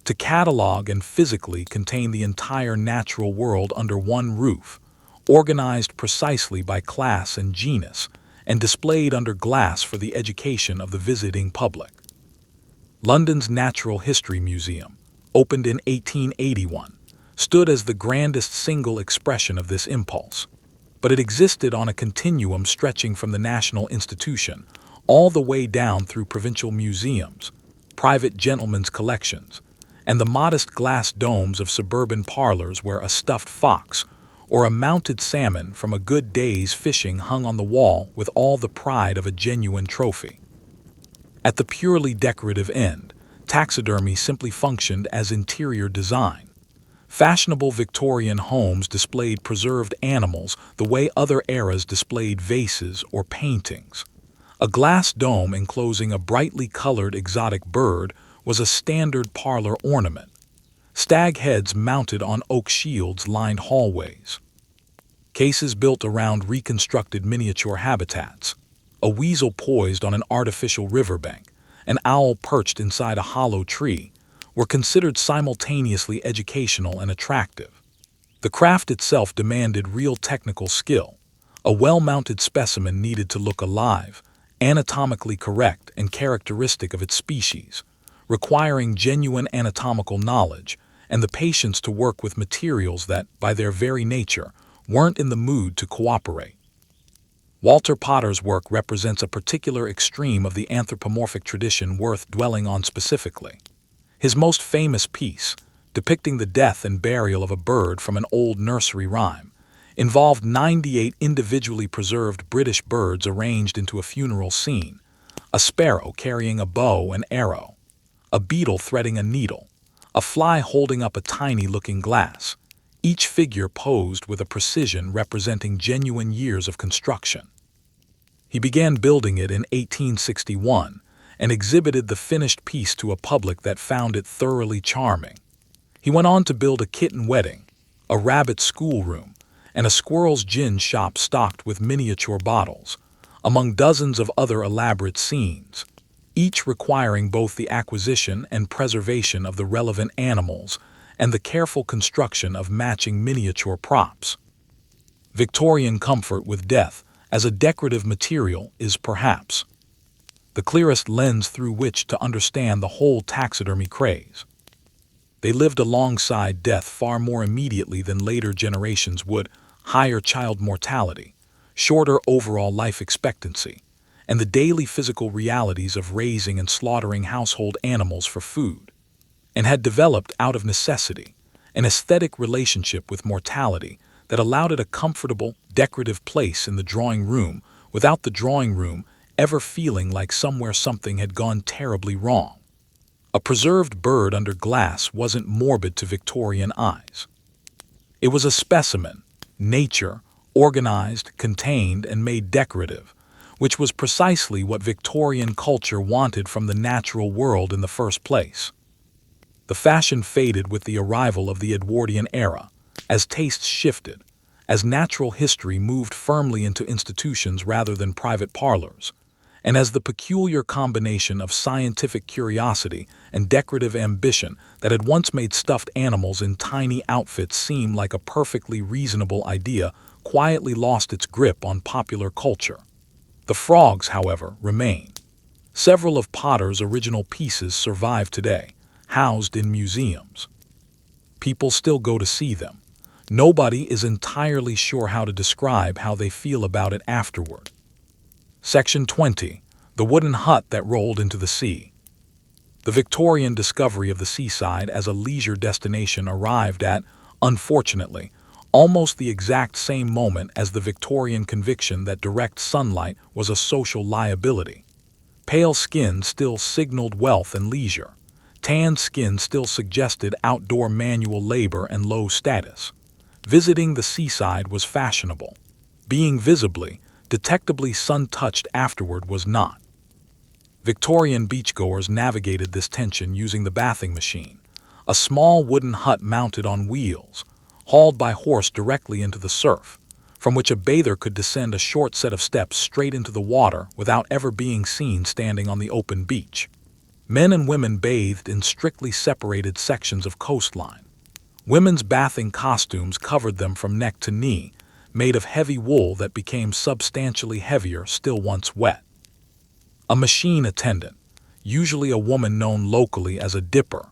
[SPEAKER 1] to catalog and physically contain the entire natural world under one roof, organized precisely by class and genus, and displayed under glass for the education of the visiting public. London's Natural History Museum, opened in 1881, stood as the grandest single expression of this impulse, but it existed on a continuum stretching from the national institution all the way down through provincial museums, private gentlemen's collections, and the modest glass domes of suburban parlors where a stuffed fox or a mounted salmon from a good day's fishing hung on the wall with all the pride of a genuine trophy. At the purely decorative end, taxidermy simply functioned as interior design. Fashionable Victorian homes displayed preserved animals the way other eras displayed vases or paintings. A glass dome enclosing a brightly colored exotic bird was a standard parlor ornament. Stag heads mounted on oak shields lined hallways. Cases built around reconstructed miniature habitats. A weasel poised on an artificial riverbank, an owl perched inside a hollow tree, were considered simultaneously educational and attractive. The craft itself demanded real technical skill. A well-mounted specimen needed to look alive, anatomically correct and characteristic of its species, requiring genuine anatomical knowledge and the patience to work with materials that, by their very nature, weren't in the mood to cooperate. Walter Potter's work represents a particular extreme of the anthropomorphic tradition worth dwelling on specifically. His most famous piece, depicting the death and burial of a bird from an old nursery rhyme, involved 98 individually preserved British birds arranged into a funeral scene, a sparrow carrying a bow and arrow, a beetle threading a needle, a fly holding up a tiny-looking glass, each figure posed with a precision representing genuine years of construction. He began building it in 1861 and exhibited the finished piece to a public that found it thoroughly charming. He went on to build a kitten wedding, a rabbit schoolroom, and a squirrel's gin shop stocked with miniature bottles, among dozens of other elaborate scenes, each requiring both the acquisition and preservation of the relevant animals and the careful construction of matching miniature props. Victorian comfort with death as a decorative material is perhaps the clearest lens through which to understand the whole taxidermy craze. They lived alongside death far more immediately than later generations would, higher child mortality, shorter overall life expectancy, and the daily physical realities of raising and slaughtering household animals for food, and had developed out of necessity an aesthetic relationship with mortality that allowed it a comfortable, decorative place in the drawing room without the drawing room ever feeling like somewhere something had gone terribly wrong. A preserved bird under glass wasn't morbid to Victorian eyes. It was a specimen, nature, organized, contained, and made decorative, which was precisely what Victorian culture wanted from the natural world in the first place. The fashion faded with the arrival of the Edwardian era, as tastes shifted, as natural history moved firmly into institutions rather than private parlors, and as the peculiar combination of scientific curiosity and decorative ambition that had once made stuffed animals in tiny outfits seem like a perfectly reasonable idea quietly lost its grip on popular culture. The frogs, however, remain. Several of Potter's original pieces survive today, housed in museums. People still go to see them, Nobody is entirely sure how to describe how they feel about it afterward. Section 20. The wooden hut that rolled into the sea. The Victorian discovery of the seaside as a leisure destination arrived at, unfortunately, almost the exact same moment as the Victorian conviction that direct sunlight was a social liability. Pale skin still signaled wealth and leisure. Tanned skin still suggested outdoor manual labor and low status. Visiting the seaside was fashionable. Being visibly, detectably sun-touched afterward was not. Victorian beachgoers navigated this tension using the bathing machine, a small wooden hut mounted on wheels, hauled by horse directly into the surf, from which a bather could descend a short set of steps straight into the water without ever being seen standing on the open beach. Men and women bathed in strictly separated sections of coastline. Women's bathing costumes covered them from neck to knee, made of heavy wool that became substantially heavier still once wet. A machine attendant, usually a woman known locally as a dipper,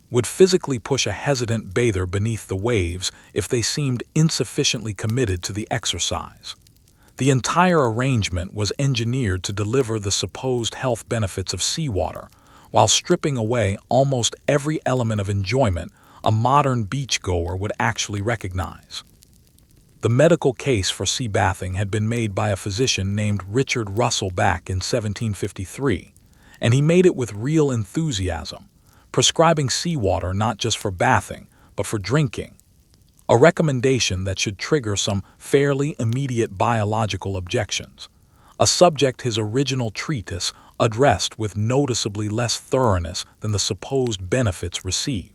[SPEAKER 1] would physically push a hesitant bather beneath the waves if they seemed insufficiently committed to the exercise. The entire arrangement was engineered to deliver the supposed health benefits of seawater, while stripping away almost every element of enjoyment a modern beachgoer would actually recognize. The medical case for sea bathing had been made by a physician named Richard Russell back in 1753, and he made it with real enthusiasm, prescribing seawater not just for bathing, but for drinking, a recommendation that should trigger some fairly immediate biological objections, a subject his original treatise addressed with noticeably less thoroughness than the supposed benefits received.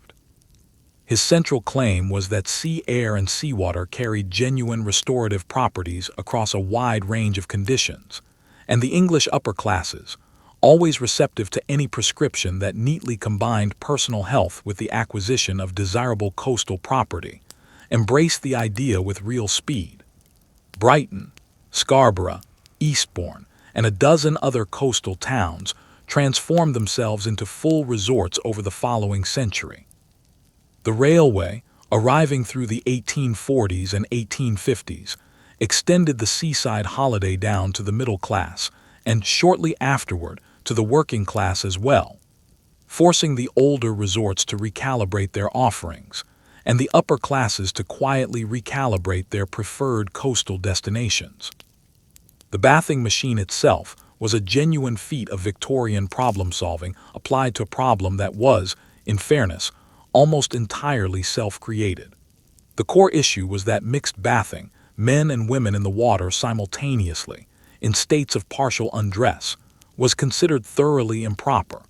[SPEAKER 1] His central claim was that sea air and seawater carried genuine restorative properties across a wide range of conditions, and the English upper classes, always receptive to any prescription that neatly combined personal health with the acquisition of desirable coastal property, embraced the idea with real speed. Brighton, Scarborough, Eastbourne, and a dozen other coastal towns transformed themselves into full resorts over the following century. The railway, arriving through the 1840s and 1850s, extended the seaside holiday down to the middle class and, shortly afterward, to the working class as well, forcing the older resorts to recalibrate their offerings and the upper classes to quietly recalibrate their preferred coastal destinations. The bathing machine itself was a genuine feat of Victorian problem-solving applied to a problem that was, in fairness, almost entirely self-created. The core issue was that mixed bathing, men and women in the water simultaneously, in states of partial undress, was considered thoroughly improper.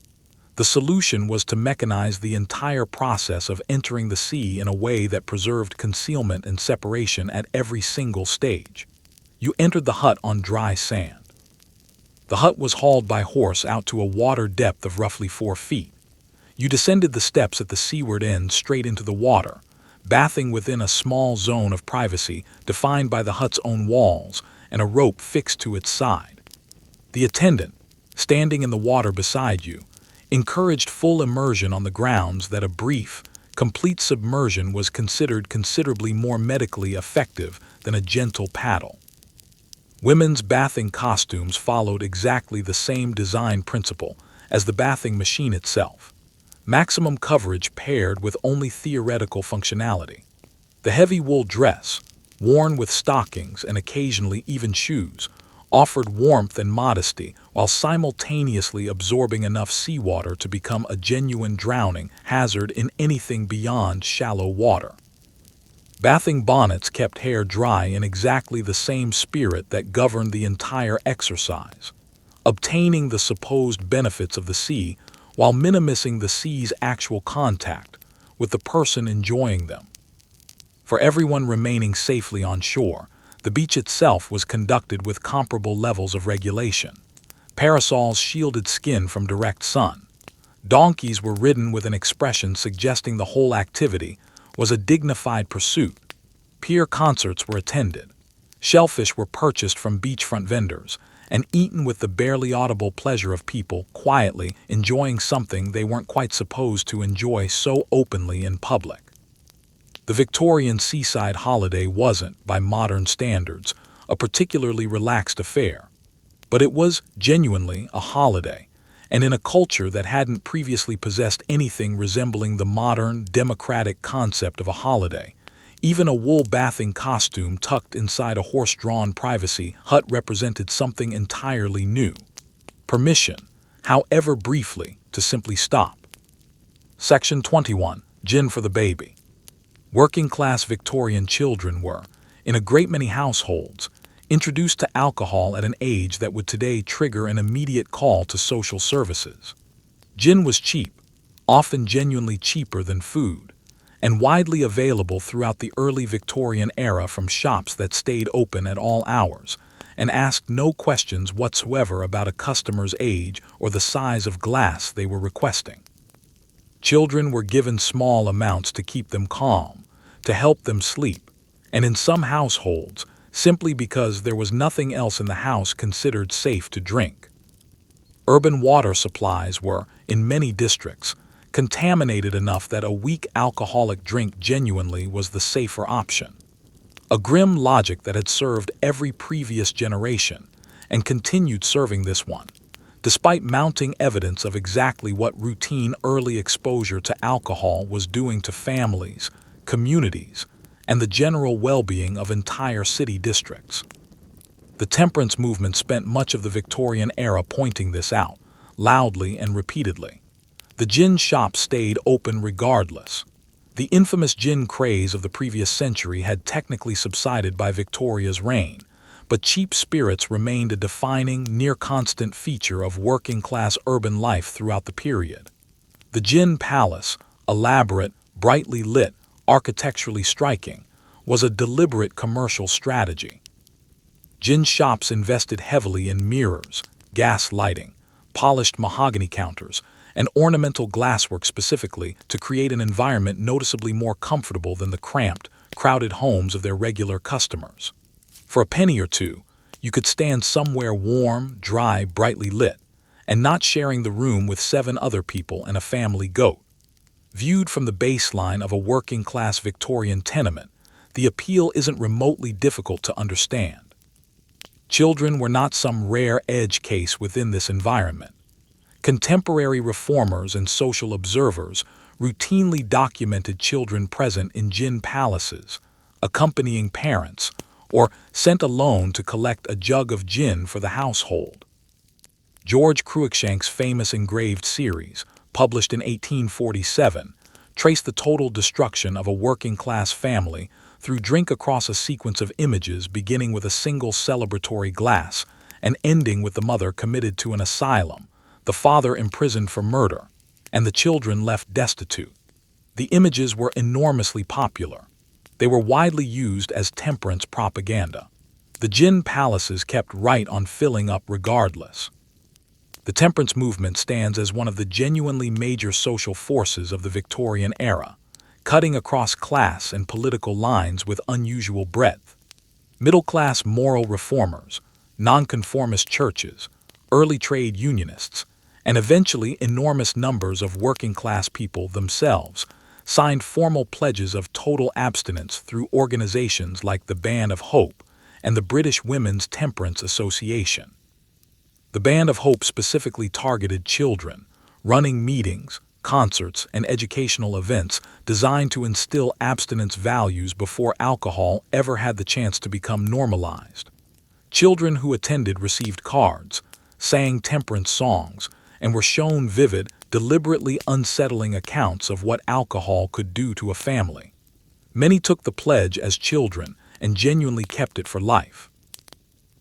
[SPEAKER 1] The solution was to mechanize the entire process of entering the sea in a way that preserved concealment and separation at every single stage. You entered the hut on dry sand. The hut was hauled by horse out to a water depth of roughly 4 feet. You descended the steps at the seaward end straight into the water, bathing within a small zone of privacy defined by the hut's own walls and a rope fixed to its side. The attendant, standing in the water beside you, encouraged full immersion on the grounds that a brief, complete submersion was considered considerably more medically effective than a gentle paddle. Women's bathing costumes followed exactly the same design principle as the bathing machine itself. Maximum coverage paired with only theoretical functionality. The heavy wool dress, worn with stockings and occasionally even shoes, offered warmth and modesty while simultaneously absorbing enough seawater to become a genuine drowning hazard in anything beyond shallow water. Bathing bonnets kept hair dry in exactly the same spirit that governed the entire exercise, obtaining the supposed benefits of the sea while minimizing the sea's actual contact with the person enjoying them. For everyone remaining safely on shore, the beach itself was conducted with comparable levels of regulation. Parasols shielded skin from direct sun. Donkeys were ridden with an expression suggesting the whole activity was a dignified pursuit. Pier concerts were attended. Shellfish were purchased from beachfront vendors and eaten with the barely audible pleasure of people quietly enjoying something they weren't quite supposed to enjoy so openly in public. The Victorian seaside holiday wasn't, by modern standards, a particularly relaxed affair. But it was genuinely a holiday, and in a culture that hadn't previously possessed anything resembling the modern, democratic concept of a holiday, even a wool-bathing costume tucked inside a horse-drawn privacy hut represented something entirely new. Permission, however briefly, to simply stop. Section 21. Gin for the baby. Working-class Victorian children were, in a great many households, introduced to alcohol at an age that would today trigger an immediate call to social services. Gin was cheap, often genuinely cheaper than food, and widely available throughout the early Victorian era from shops that stayed open at all hours and asked no questions whatsoever about a customer's age or the size of glass they were requesting. Children were given small amounts to keep them calm, to help them sleep, and in some households, simply because there was nothing else in the house considered safe to drink. Urban water supplies were, in many districts, contaminated enough that a weak alcoholic drink genuinely was the safer option. A grim logic that had served every previous generation and continued serving this one, despite mounting evidence of exactly what routine early exposure to alcohol was doing to families, communities, and the general well-being of entire city districts. The temperance movement spent much of the Victorian era pointing this out, loudly and repeatedly. The gin shops stayed open regardless. The infamous gin craze of the previous century had technically subsided by Victoria's reign, but cheap spirits remained a defining, near-constant feature of working-class urban life throughout the period. The Gin Palace, elaborate, brightly lit, architecturally striking, was a deliberate commercial strategy. Gin shops invested heavily in mirrors, gas lighting, polished mahogany counters, and ornamental glasswork specifically to create an environment noticeably more comfortable than the cramped, crowded homes of their regular customers. For a penny or two, you could stand somewhere warm, dry, brightly lit, and not sharing the room with 7 other people and a family goat. Viewed from the baseline of a working-class Victorian tenement, the appeal isn't remotely difficult to understand. Children were not some rare edge case within this environment. Contemporary reformers and social observers routinely documented children present in gin palaces, accompanying parents, or sent alone to collect a jug of gin for the household. George Cruikshank's famous engraved series, published in 1847, traced the total destruction of a working-class family through drink across a sequence of images beginning with a single celebratory glass and ending with the mother committed to an asylum, the father imprisoned for murder, and the children left destitute. The images were enormously popular. They were widely used as temperance propaganda. The gin palaces kept right on filling up regardless. The temperance movement stands as one of the genuinely major social forces of the Victorian era, cutting across class and political lines with unusual breadth. Middle-class moral reformers, nonconformist churches, early trade unionists, and eventually enormous numbers of working-class people themselves signed formal pledges of total abstinence through organizations like the Band of Hope and the British Women's Temperance Association. The Band of Hope specifically targeted children, running meetings, concerts, and educational events designed to instill abstinence values before alcohol ever had the chance to become normalized. Children who attended received cards, sang temperance songs, and were shown vivid, deliberately unsettling accounts of what alcohol could do to a family. Many took the pledge as children and genuinely kept it for life.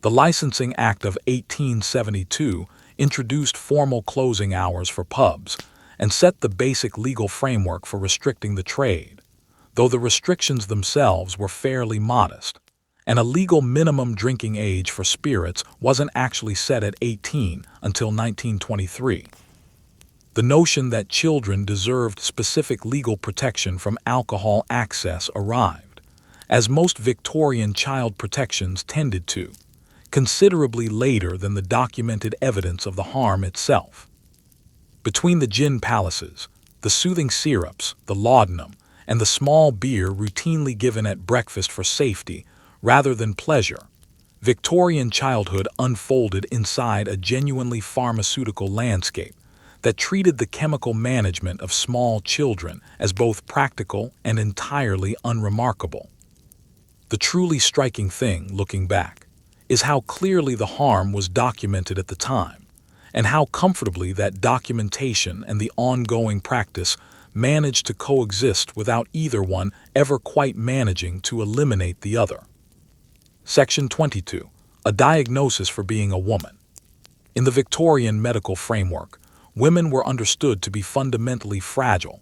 [SPEAKER 1] The Licensing Act of 1872 introduced formal closing hours for pubs and set the basic legal framework for restricting the trade, though the restrictions themselves were fairly modest, and a legal minimum drinking age for spirits wasn't actually set at 18 until 1923. The notion that children deserved specific legal protection from alcohol access arrived, as most Victorian child protections tended to, considerably later than the documented evidence of the harm itself. Between the gin palaces, the soothing syrups, the laudanum, and the small beer routinely given at breakfast for safety rather than pleasure. Victorian childhood unfolded inside a genuinely pharmaceutical landscape that treated the chemical management of small children as both practical and entirely unremarkable. The truly striking thing, looking back, is how clearly the harm was documented at the time, and how comfortably that documentation and the ongoing practice managed to coexist without either one ever quite managing to eliminate the other. Section 22. A diagnosis for being a woman. In the Victorian medical framework, women were understood to be fundamentally fragile,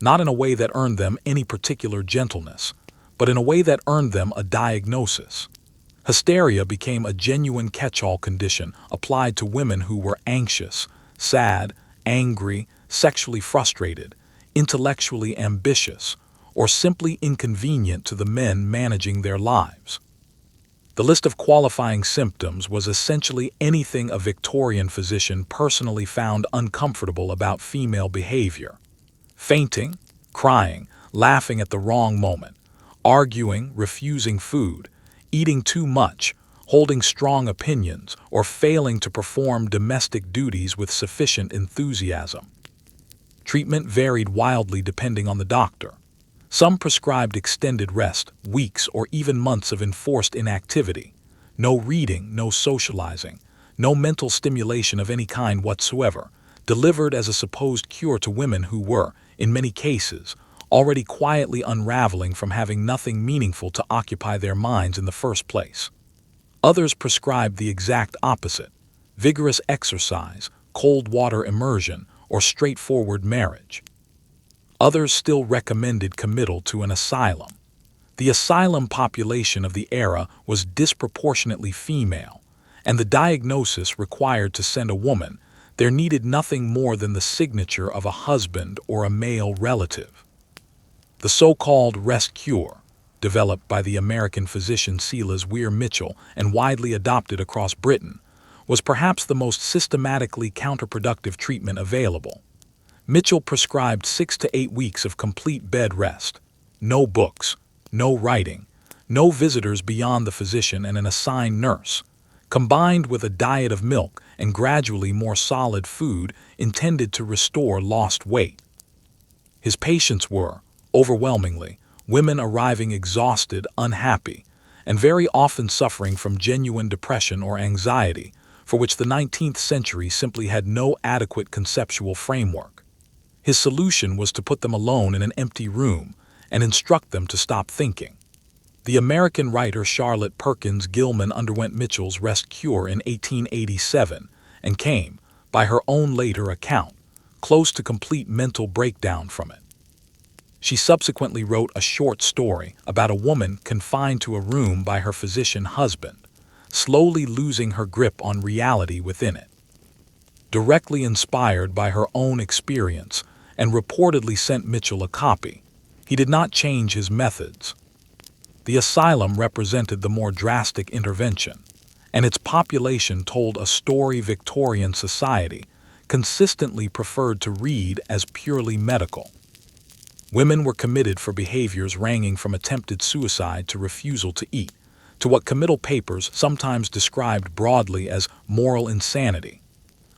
[SPEAKER 1] not in a way that earned them any particular gentleness, but in a way that earned them a diagnosis. Hysteria became a genuine catch-all condition applied to women who were anxious, sad, angry, sexually frustrated, intellectually ambitious, or simply inconvenient to the men managing their lives. The list of qualifying symptoms was essentially anything a Victorian physician personally found uncomfortable about female behavior. Fainting, crying, laughing at the wrong moment, arguing, refusing food, eating too much, holding strong opinions, or failing to perform domestic duties with sufficient enthusiasm. Treatment varied wildly depending on the doctor. Some prescribed extended rest, weeks or even months of enforced inactivity, no reading, no socializing, no mental stimulation of any kind whatsoever, delivered as a supposed cure to women who were, in many cases, already quietly unraveling from having nothing meaningful to occupy their minds in the first place. Others prescribed the exact opposite: vigorous exercise, cold water immersion, or straightforward marriage. Others still recommended committal to an asylum. The asylum population of the era was disproportionately female, and the diagnosis required to send a woman there needed nothing more than the signature of a husband or a male relative. The so-called rest cure, developed by the American physician Silas Weir Mitchell and widely adopted across Britain, was perhaps the most systematically counterproductive treatment available. Mitchell prescribed 6 to 8 weeks of complete bed rest, no books, no writing, no visitors beyond the physician and an assigned nurse, combined with a diet of milk and gradually more solid food intended to restore lost weight. His patients were, overwhelmingly, women arriving exhausted, unhappy, and very often suffering from genuine depression or anxiety, for which the 19th century simply had no adequate conceptual framework. His solution was to put them alone in an empty room and instruct them to stop thinking. The American writer Charlotte Perkins Gilman underwent Mitchell's rest cure in 1887 and came, by her own later account, close to complete mental breakdown from it. She subsequently wrote a short story about a woman confined to a room by her physician husband, slowly losing her grip on reality within it. Directly inspired by her own experience, and reportedly sent Mitchell a copy, he did not change his methods. The asylum represented the more drastic intervention, and its population told a story Victorian society consistently preferred to read as purely medical. Women were committed for behaviors ranging from attempted suicide to refusal to eat, to what committal papers sometimes described broadly as moral insanity,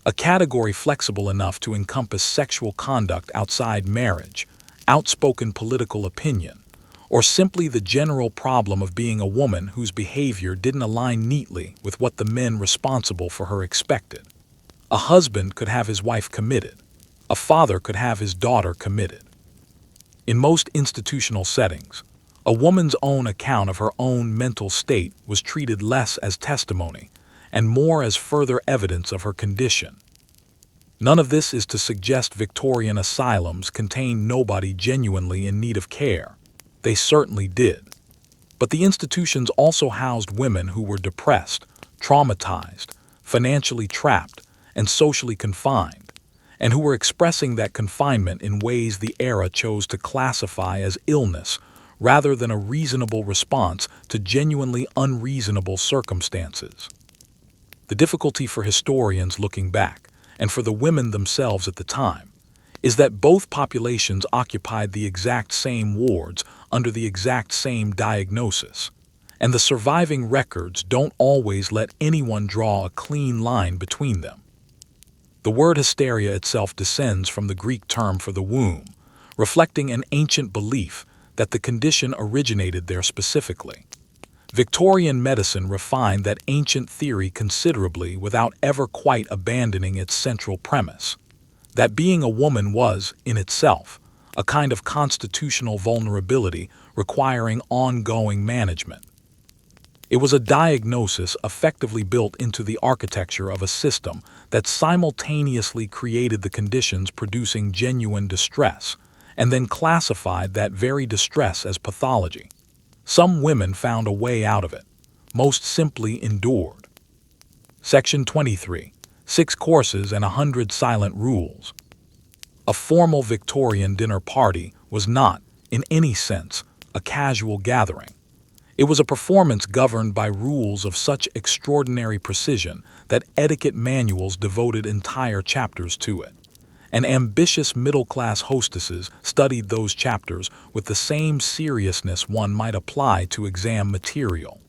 [SPEAKER 1] a category flexible enough to encompass sexual conduct outside marriage, outspoken political opinion, or simply the general problem of being a woman whose behavior didn't align neatly with what the men responsible for her expected. A husband could have his wife committed. A father could have his daughter committed. In most institutional settings, a woman's own account of her own mental state was treated less as testimony and more as further evidence of her condition. None of this is to suggest Victorian asylums contained nobody genuinely in need of care. They certainly did. But the institutions also housed women who were depressed, traumatized, financially trapped, and socially confined, and who were expressing that confinement in ways the era chose to classify as illness rather than a reasonable response to genuinely unreasonable circumstances. The difficulty for historians looking back, and for the women themselves at the time, is that both populations occupied the exact same wards under the exact same diagnosis, and the surviving records don't always let anyone draw a clean line between them. The word hysteria itself descends from the Greek term for the womb, reflecting an ancient belief that the condition originated there specifically. Victorian medicine refined that ancient theory considerably without ever quite abandoning its central premise, that being a woman was, in itself, a kind of constitutional vulnerability requiring ongoing management. It was a diagnosis effectively built into the architecture of a system that simultaneously created the conditions producing genuine distress, and then classified that very distress as pathology. Some women found a way out of it, most simply endured. Section 23. 6 Courses and 100 Silent Rules. A formal Victorian dinner party was not, in any sense, a casual gathering. It was a performance governed by rules of such extraordinary precision that etiquette manuals devoted entire chapters to it, and ambitious middle-class hostesses studied those chapters with the same seriousness one might apply to exam material.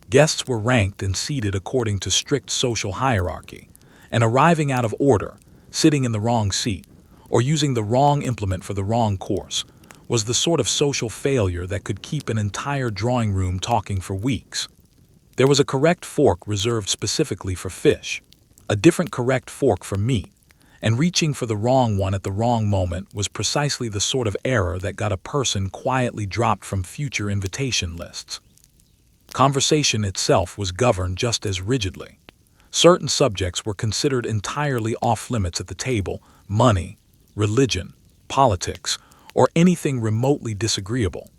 [SPEAKER 1] Guests were ranked and seated according to strict social hierarchy, and arriving out of order, sitting in the wrong seat, or using the wrong implement for the wrong course, was the sort of social failure that could keep an entire drawing room talking for weeks. There was a correct fork reserved specifically for fish, a different correct fork for meat, and reaching for the wrong one at the wrong moment was precisely the sort of error that got a person quietly dropped from future invitation lists. Conversation itself was governed just as rigidly. Certain subjects were considered entirely off-limits at the table: money, religion, politics, or anything remotely disagreeable.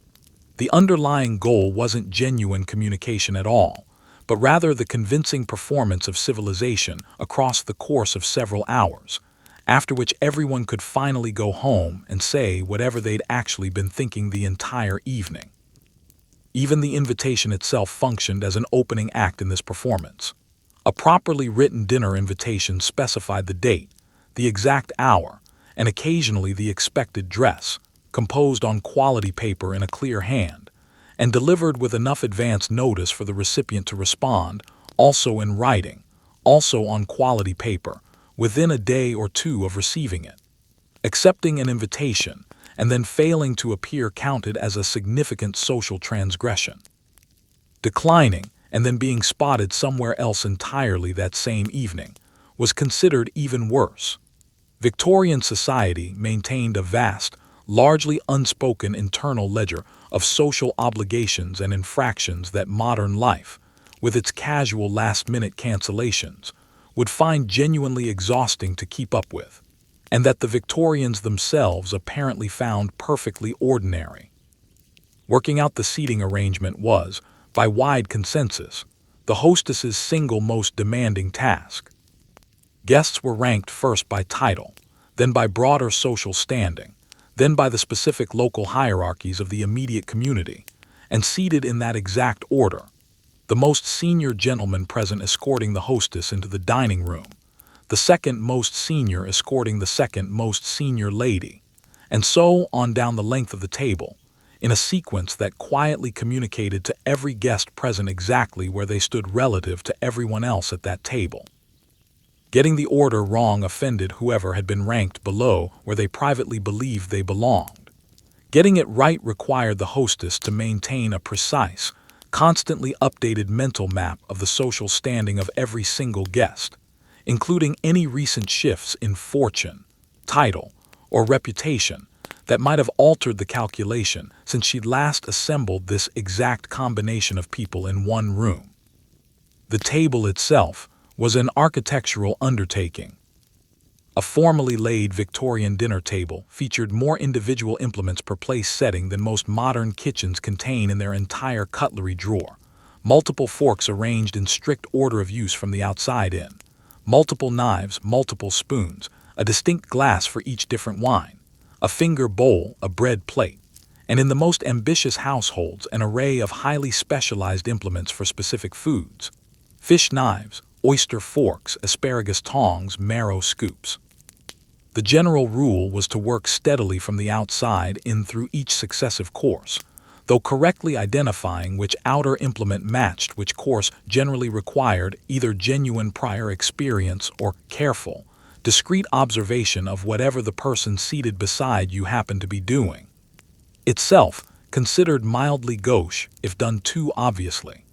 [SPEAKER 1] The underlying goal wasn't genuine communication at all, but rather the convincing performance of civilization across the course of several hours, after which everyone could finally go home and say whatever they'd actually been thinking the entire evening. Even the invitation itself functioned as an opening act in this performance. A properly written dinner invitation specified the date, the exact hour, and occasionally the expected dress, composed on quality paper in a clear hand, and delivered with enough advance notice for the recipient to respond, also in writing, also on quality paper, within a day or two of receiving it. Accepting an invitation and then failing to appear counted as a significant social transgression. Declining and then being spotted somewhere else entirely that same evening was considered even worse. Victorian society maintained a vast, largely unspoken internal ledger of social obligations and infractions that modern life, with its casual last-minute cancellations, would find genuinely exhausting to keep up with, and that the Victorians themselves apparently found perfectly ordinary. Working out the seating arrangement was, by wide consensus, the hostess's single most demanding task. Guests were ranked first by title, then by broader social standing, then by the specific local hierarchies of the immediate community, and seated in that exact order, the most senior gentleman present escorting the hostess into the dining room, the second most senior escorting the second most senior lady, and so on down the length of the table, in a sequence that quietly communicated to every guest present exactly where they stood relative to everyone else at that table. Getting the order wrong offended whoever had been ranked below where they privately believed they belonged. Getting it right required the hostess to maintain a precise, constantly updated mental map of the social standing of every single guest, including any recent shifts in fortune, title, or reputation that might have altered the calculation since she'd last assembled this exact combination of people in one room. The table itself was an architectural undertaking. A formally laid Victorian dinner table featured more individual implements per place setting than most modern kitchens contain in their entire cutlery drawer, multiple forks arranged in strict order of use from the outside in, multiple knives, multiple spoons, a distinct glass for each different wine, a finger bowl, a bread plate, and in the most ambitious households an array of highly specialized implements for specific foods: fish knives, oyster forks, asparagus tongs, marrow scoops. The general rule was to work steadily from the outside in through each successive course, though correctly identifying which outer implement matched which course generally required either genuine prior experience or careful, discreet observation of whatever the person seated beside you happened to be doing. Itself considered mildly gauche if done too obviously.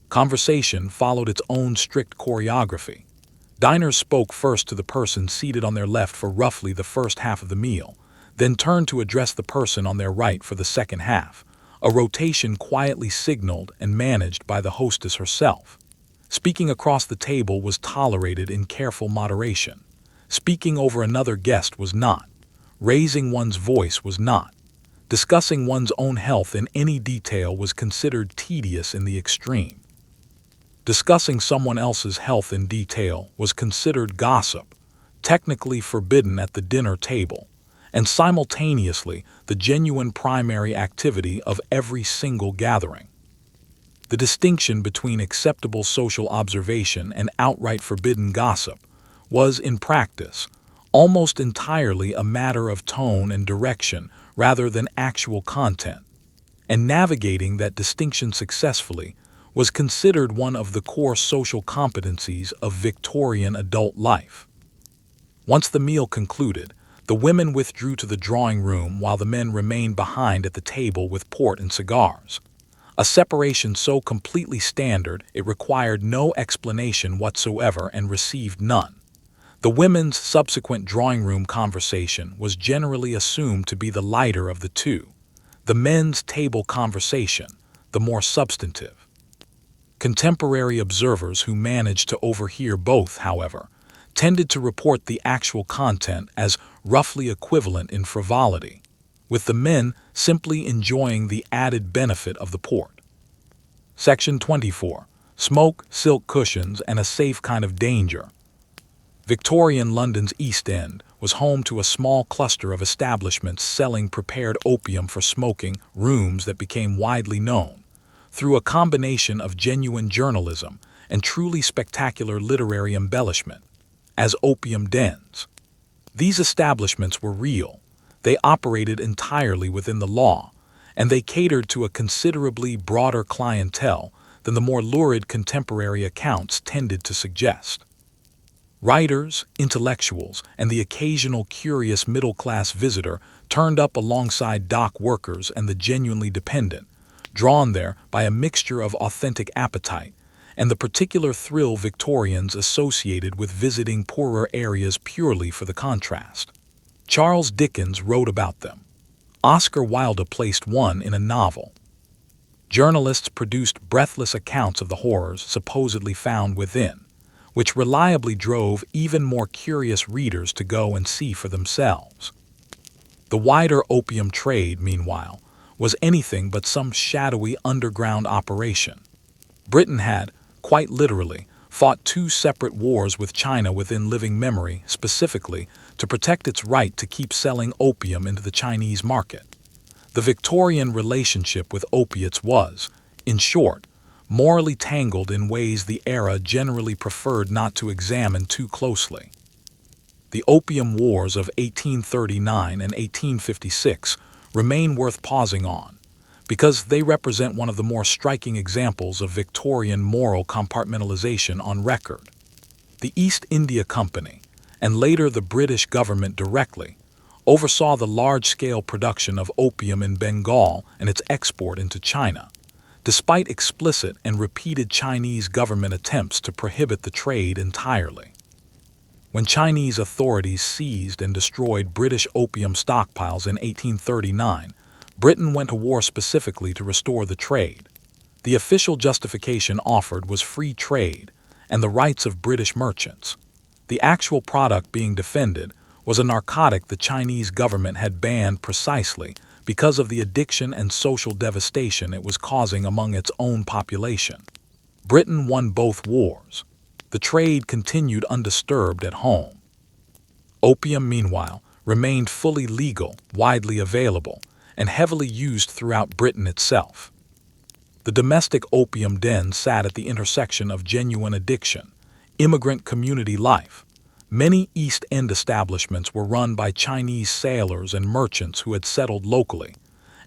[SPEAKER 1] Conversation followed its own strict choreography. Diners spoke first to the person seated on their left for roughly the first half of the meal, then turned to address the person on their right for the second half, a rotation quietly signaled and managed by the hostess herself. Speaking across the table was tolerated in careful moderation. Speaking over another guest was not. Raising one's voice was not. Discussing one's own health in any detail was considered tedious in the extreme. Discussing someone else's health in detail was considered gossip, technically forbidden at the dinner table, and simultaneously the genuine primary activity of every single gathering. The distinction between acceptable social observation and outright forbidden gossip was, in practice, almost entirely a matter of tone and direction rather than actual content, and navigating that distinction successfully was considered one of the core social competencies of Victorian adult life. Once the meal concluded, the women withdrew to the drawing room while the men remained behind at the table with port and cigars. A separation so completely standard it required no explanation whatsoever and received none. The women's subsequent drawing room conversation was generally assumed to be the lighter of the two, the men's table conversation, the more substantive. Contemporary observers who managed to overhear both, however, tended to report the actual content as roughly equivalent in frivolity, with the men simply enjoying the added benefit of the port. Section 24. Smoke, silk cushions, and a safe kind of danger. Victorian London's East End was home to a small cluster of establishments selling prepared opium for smoking rooms that became widely known, through a combination of genuine journalism and truly spectacular literary embellishment, as opium dens. These establishments were real, they operated entirely within the law, and they catered to a considerably broader clientele than the more lurid contemporary accounts tended to suggest. Writers, intellectuals, and the occasional curious middle-class visitor turned up alongside dock workers and the genuinely dependent, drawn there by a mixture of authentic appetite and the particular thrill Victorians associated with visiting poorer areas purely for the contrast. Charles Dickens wrote about them. Oscar Wilde placed one in a novel. Journalists produced breathless accounts of the horrors supposedly found within, which reliably drove even more curious readers to go and see for themselves. The wider opium trade, meanwhile, was anything but some shadowy underground operation. Britain had, quite literally, fought two separate wars with China within living memory, specifically to protect its right to keep selling opium into the Chinese market. The Victorian relationship with opiates was, in short, morally tangled in ways the era generally preferred not to examine too closely. The Opium Wars of 1839 and 1856 remain worth pausing on, because they represent one of the more striking examples of Victorian moral compartmentalization on record. The East India Company, and later the British government directly, oversaw the large-scale production of opium in Bengal and its export into China, despite explicit and repeated Chinese government attempts to prohibit the trade entirely. When Chinese authorities seized and destroyed British opium stockpiles in 1839, Britain went to war specifically to restore the trade. The official justification offered was free trade and the rights of British merchants. The actual product being defended was a narcotic the Chinese government had banned precisely because of the addiction and social devastation it was causing among its own population. Britain won both wars. The trade continued undisturbed at home. Opium, meanwhile, remained fully legal, widely available, and heavily used throughout Britain itself. The domestic opium den sat at the intersection of genuine addiction, immigrant community life, Many East End establishments were run by Chinese sailors and merchants who had settled locally,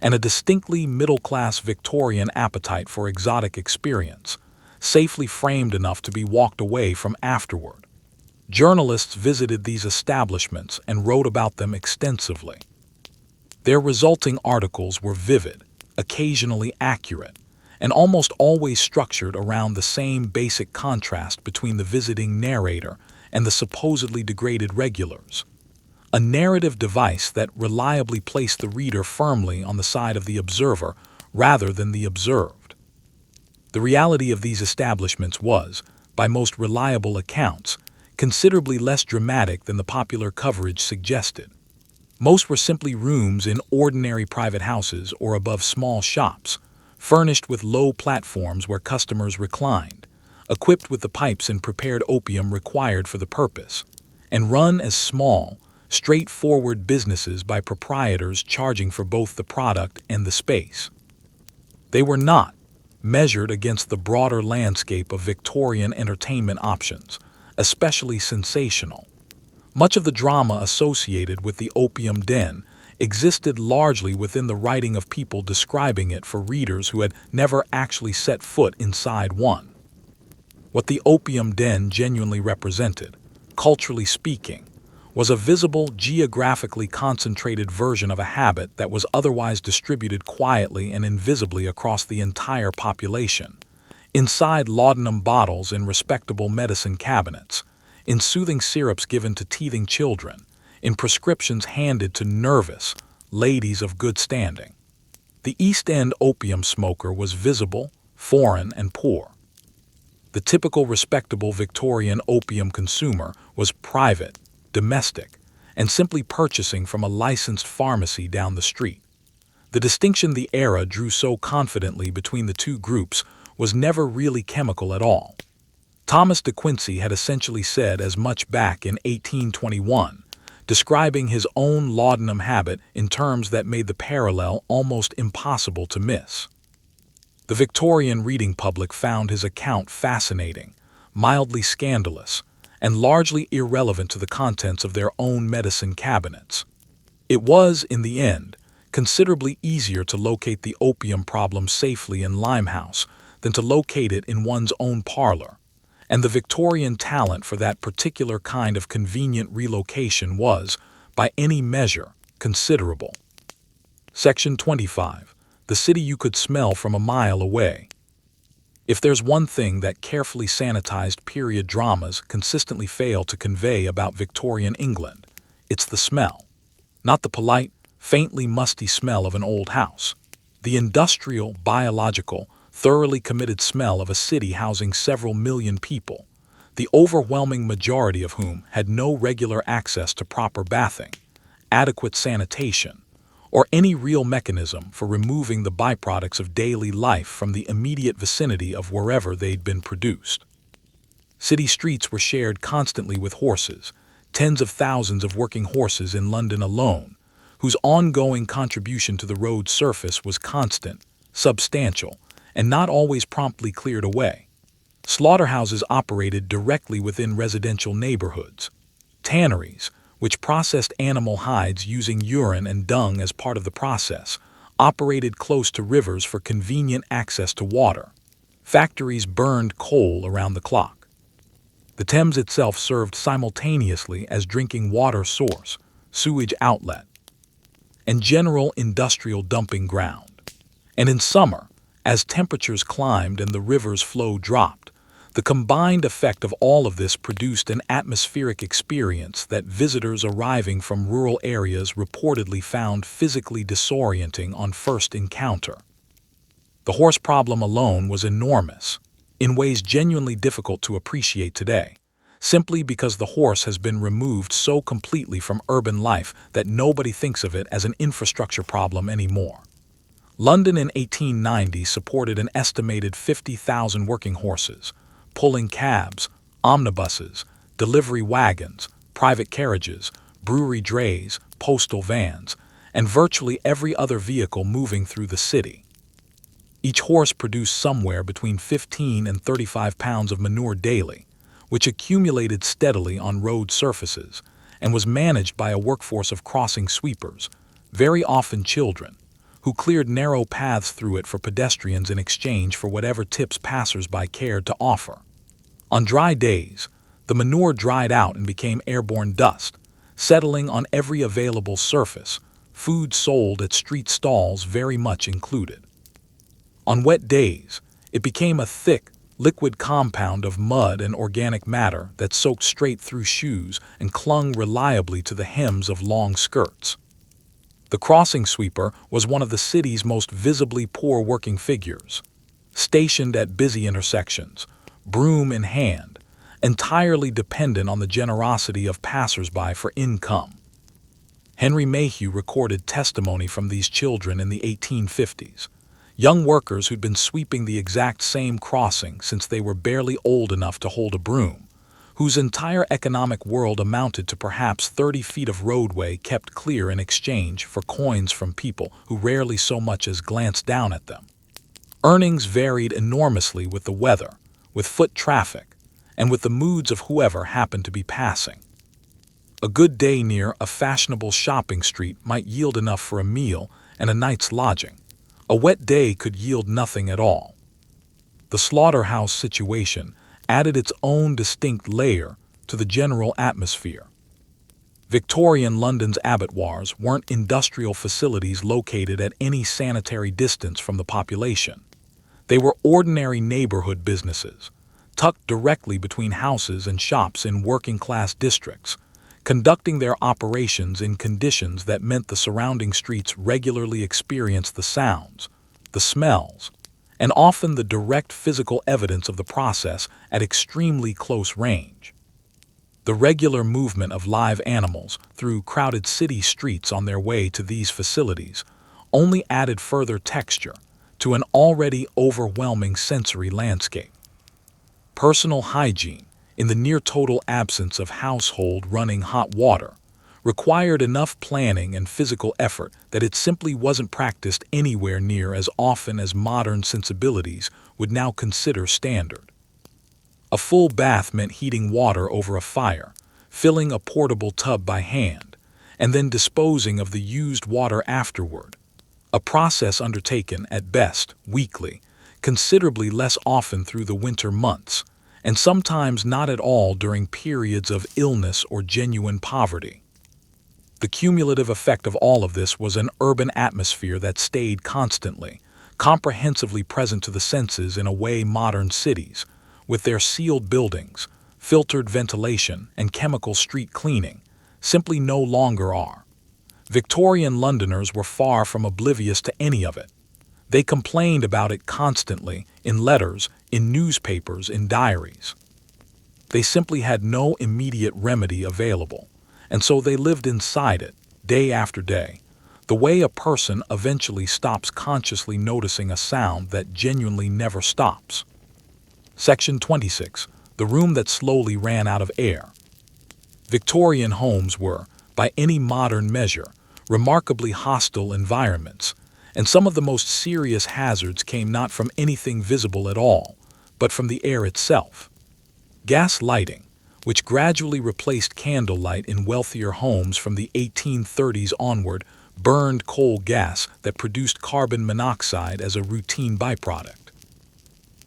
[SPEAKER 1] and a distinctly middle-class Victorian appetite for exotic experience, safely framed enough to be walked away from afterward. Journalists visited these establishments and wrote about them extensively. Their resulting articles were vivid, occasionally accurate, and almost always structured around the same basic contrast between the visiting narrator and the supposedly degraded regulars. A narrative device that reliably placed the reader firmly on the side of the observer rather than the observed. The reality of these establishments was, by most reliable accounts, considerably less dramatic than the popular coverage suggested. Most were simply rooms in ordinary private houses or above small shops, furnished with low platforms where customers reclined, equipped with the pipes and prepared opium required for the purpose, and run as small, straightforward businesses by proprietors charging for both the product and the space. They were not, measured against the broader landscape of Victorian entertainment options, especially sensational. Much of the drama associated with the opium den existed largely within the writing of people describing it for readers who had never actually set foot inside one. What the opium den genuinely represented, culturally speaking, was a visible, geographically concentrated version of a habit that was otherwise distributed quietly and invisibly across the entire population, inside laudanum bottles in respectable medicine cabinets, in soothing syrups given to teething children, in prescriptions handed to nervous ladies of good standing. The East End opium smoker was visible, foreign, and poor. The typical respectable Victorian opium consumer was private, domestic, and simply purchasing from a licensed pharmacy down the street. The distinction the era drew so confidently between the two groups was never really chemical at all. Thomas de Quincey had essentially said as much back in 1821, describing his own laudanum habit in terms that made the parallel almost impossible to miss. The Victorian reading public found his account fascinating, mildly scandalous, and largely irrelevant to the contents of their own medicine cabinets. It was, in the end, considerably easier to locate the opium problem safely in Limehouse than to locate it in one's own parlor, and the Victorian talent for that particular kind of convenient relocation was, by any measure, considerable. Section 25. The city you could smell from a mile away. If there's one thing that carefully sanitized period dramas consistently fail to convey about Victorian England, it's the smell. Not the polite, faintly musty smell of an old house. The industrial, biological, thoroughly committed smell of a city housing several million people, the overwhelming majority of whom had no regular access to proper bathing, adequate sanitation, or any real mechanism for removing the byproducts of daily life from the immediate vicinity of wherever they'd been produced. City streets were shared constantly with horses, tens of thousands of working horses in London alone, whose ongoing contribution to the road surface was constant, substantial, and not always promptly cleared away. Slaughterhouses operated directly within residential neighborhoods. Tanneries, which processed animal hides using urine and dung as part of the process, operated close to rivers for convenient access to water. Factories burned coal around the clock. The Thames itself served simultaneously as drinking water source, sewage outlet, and general industrial dumping ground. And in summer, as temperatures climbed and the river's flow dropped, the combined effect of all of this produced an atmospheric experience that visitors arriving from rural areas reportedly found physically disorienting on first encounter. The horse problem alone was enormous, in ways genuinely difficult to appreciate today, simply because the horse has been removed so completely from urban life that nobody thinks of it as an infrastructure problem anymore. London in 1890 supported an estimated 50,000 working horses, pulling cabs, omnibuses, delivery wagons, private carriages, brewery drays, postal vans, and virtually every other vehicle moving through the city. Each horse produced somewhere between 15 and 35 pounds of manure daily, which accumulated steadily on road surfaces and was managed by a workforce of crossing sweepers, very often children, who cleared narrow paths through it for pedestrians in exchange for whatever tips passers-by cared to offer. On dry days, the manure dried out and became airborne dust, settling on every available surface, food sold at street stalls very much included. On wet days, it became a thick, liquid compound of mud and organic matter that soaked straight through shoes and clung reliably to the hems of long skirts. The crossing sweeper was one of the city's most visibly poor working figures, stationed at busy intersections, broom in hand, entirely dependent on the generosity of passers-by for income. Henry Mayhew recorded testimony from these children in the 1850s, young workers who'd been sweeping the exact same crossing since they were barely old enough to hold a broom, whose entire economic world amounted to perhaps 30 feet of roadway kept clear in exchange for coins from people who rarely so much as glanced down at them. Earnings varied enormously with the weather, with foot traffic, and with the moods of whoever happened to be passing. A good day near a fashionable shopping street might yield enough for a meal and a night's lodging. A wet day could yield nothing at all. The slaughterhouse situation added its own distinct layer to the general atmosphere. Victorian London's abattoirs weren't industrial facilities located at any sanitary distance from the population. They were ordinary neighborhood businesses, tucked directly between houses and shops in working-class districts, conducting their operations in conditions that meant the surrounding streets regularly experienced the sounds, the smells, and often the direct physical evidence of the process at extremely close range. The regular movement of live animals through crowded city streets on their way to these facilities only added further texture to an already overwhelming sensory landscape. Personal hygiene, in the near-total absence of household running hot water, required enough planning and physical effort that it simply wasn't practiced anywhere near as often as modern sensibilities would now consider standard. A full bath meant heating water over a fire, filling a portable tub by hand, and then disposing of the used water afterward, a process undertaken at best weekly, considerably less often through the winter months, and sometimes not at all during periods of illness or genuine poverty. The cumulative effect of all of this was an urban atmosphere that stayed constantly, comprehensively present to the senses in a way modern cities, with their sealed buildings, filtered ventilation, and chemical street cleaning, simply no longer are. Victorian Londoners were far from oblivious to any of it. They complained about it constantly, in letters, in newspapers, in diaries. They simply had no immediate remedy available, and so they lived inside it, day after day, the way a person eventually stops consciously noticing a sound that genuinely never stops. Section 26. The room that slowly ran out of air. Victorian homes were, by any modern measure, remarkably hostile environments, and some of the most serious hazards came not from anything visible at all, but from the air itself. Gas lighting, which gradually replaced candlelight in wealthier homes from the 1830s onward, burned coal gas that produced carbon monoxide as a routine byproduct.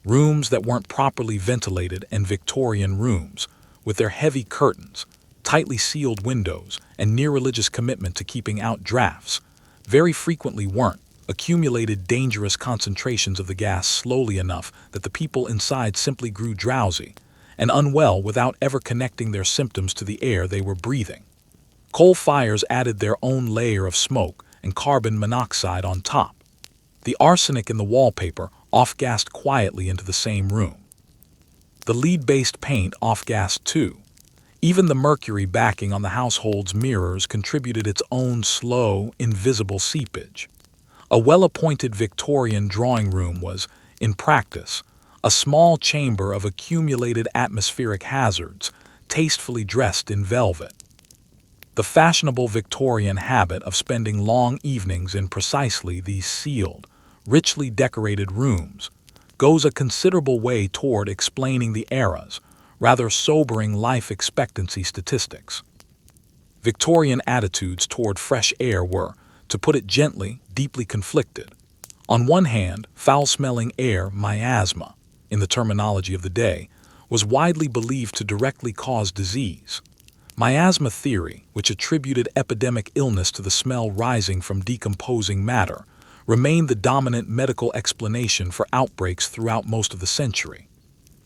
[SPEAKER 1] Rooms that weren't properly ventilated and Victorian rooms, with their heavy curtains, tightly sealed windows, and near-religious commitment to keeping out drafts, very frequently weren't, accumulated dangerous concentrations of the gas slowly enough that the people inside simply grew drowsy and unwell without ever connecting their symptoms to the air they were breathing. Coal fires added their own layer of smoke and carbon monoxide on top. The arsenic in the wallpaper off-gassed quietly into the same room. The lead-based paint off-gassed too. Even the mercury backing on the household's mirrors contributed its own slow, invisible seepage. A well-appointed Victorian drawing room was, in practice, a small chamber of accumulated atmospheric hazards, tastefully dressed in velvet. The fashionable Victorian habit of spending long evenings in precisely these sealed, richly decorated rooms goes a considerable way toward explaining the era's, rather sobering life expectancy statistics. Victorian attitudes toward fresh air were, to put it gently, deeply conflicted. On one hand, foul-smelling air, miasma, in the terminology of the day, was widely believed to directly cause disease. Miasma theory, which attributed epidemic illness to the smell rising from decomposing matter, remained the dominant medical explanation for outbreaks throughout most of the century.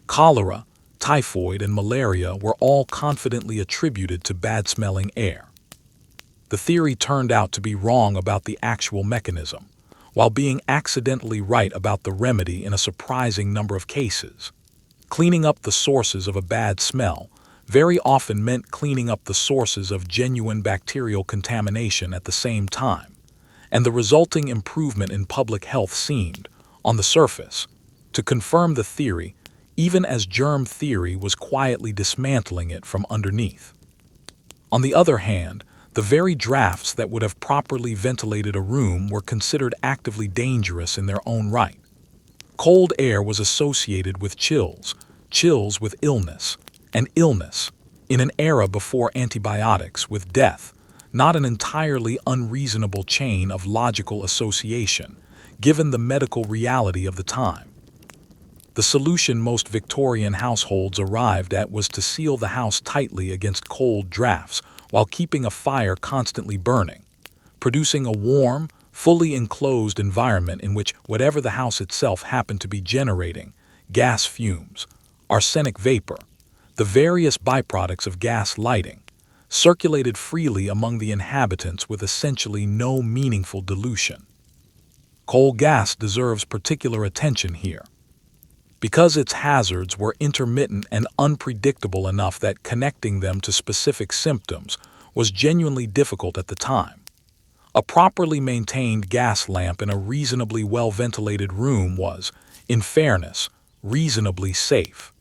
[SPEAKER 1] Cholera, typhoid, and malaria were all confidently attributed to bad-smelling air. The theory turned out to be wrong about the actual mechanism, while being accidentally right about the remedy in a surprising number of cases. Cleaning up the sources of a bad smell very often meant cleaning up the sources of genuine bacterial contamination at the same time, and the resulting improvement in public health seemed, on the surface, to confirm the theory, even as germ theory was quietly dismantling it from underneath. On the other hand, the very drafts that would have properly ventilated a room were considered actively dangerous in their own right. Cold air was associated with chills, chills with illness, and illness, in an era before antibiotics, with death, not an entirely unreasonable chain of logical association, given the medical reality of the time. The solution most Victorian households arrived at was to seal the house tightly against cold drafts while keeping a fire constantly burning, producing a warm, fully enclosed environment in which whatever the house itself happened to be generating, gas fumes, arsenic vapor, the various byproducts of gas lighting, circulated freely among the inhabitants with essentially no meaningful dilution. Coal gas deserves particular attention here, because its hazards were intermittent and unpredictable enough that connecting them to specific symptoms was genuinely difficult at the time. A properly maintained gas lamp in a reasonably well-ventilated room was, in fairness, reasonably safe.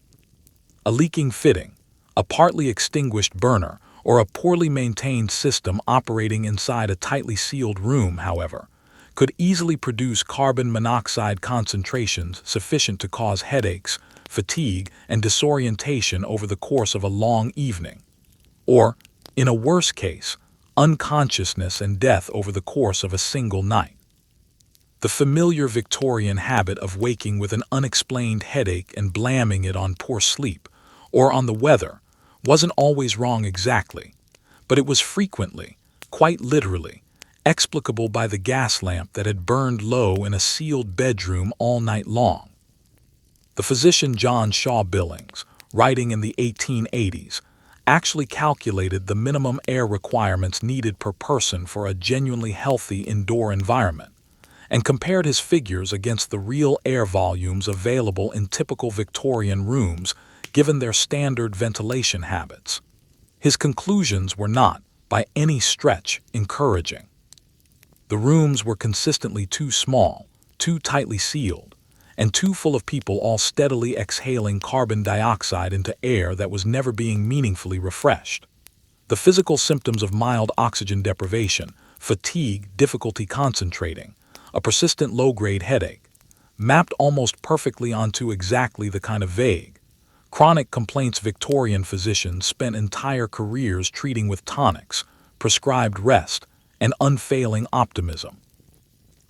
[SPEAKER 1] A leaking fitting, a partly extinguished burner, or a poorly maintained system operating inside a tightly sealed room, however, could easily produce carbon monoxide concentrations sufficient to cause headaches, fatigue, and disorientation over the course of a long evening, or, in a worse case, unconsciousness and death over the course of a single night. The familiar Victorian habit of waking with an unexplained headache and blaming it on poor sleep, or on the weather, wasn't always wrong exactly, but it was frequently, quite literally, explicable by the gas lamp that had burned low in a sealed bedroom all night long. The physician John Shaw Billings, writing in the 1880s, actually calculated the minimum air requirements needed per person for a genuinely healthy indoor environment, and compared his figures against the real air volumes available in typical Victorian rooms given their standard ventilation habits. His conclusions were not, by any stretch, encouraging. The rooms were consistently too small, too tightly sealed, and too full of people all steadily exhaling carbon dioxide into air that was never being meaningfully refreshed. The physical symptoms of mild oxygen deprivation, fatigue, difficulty concentrating, a persistent low-grade headache, mapped almost perfectly onto exactly the kind of vague, chronic complaints Victorian physicians spent entire careers treating with tonics, prescribed rest, and unfailing optimism.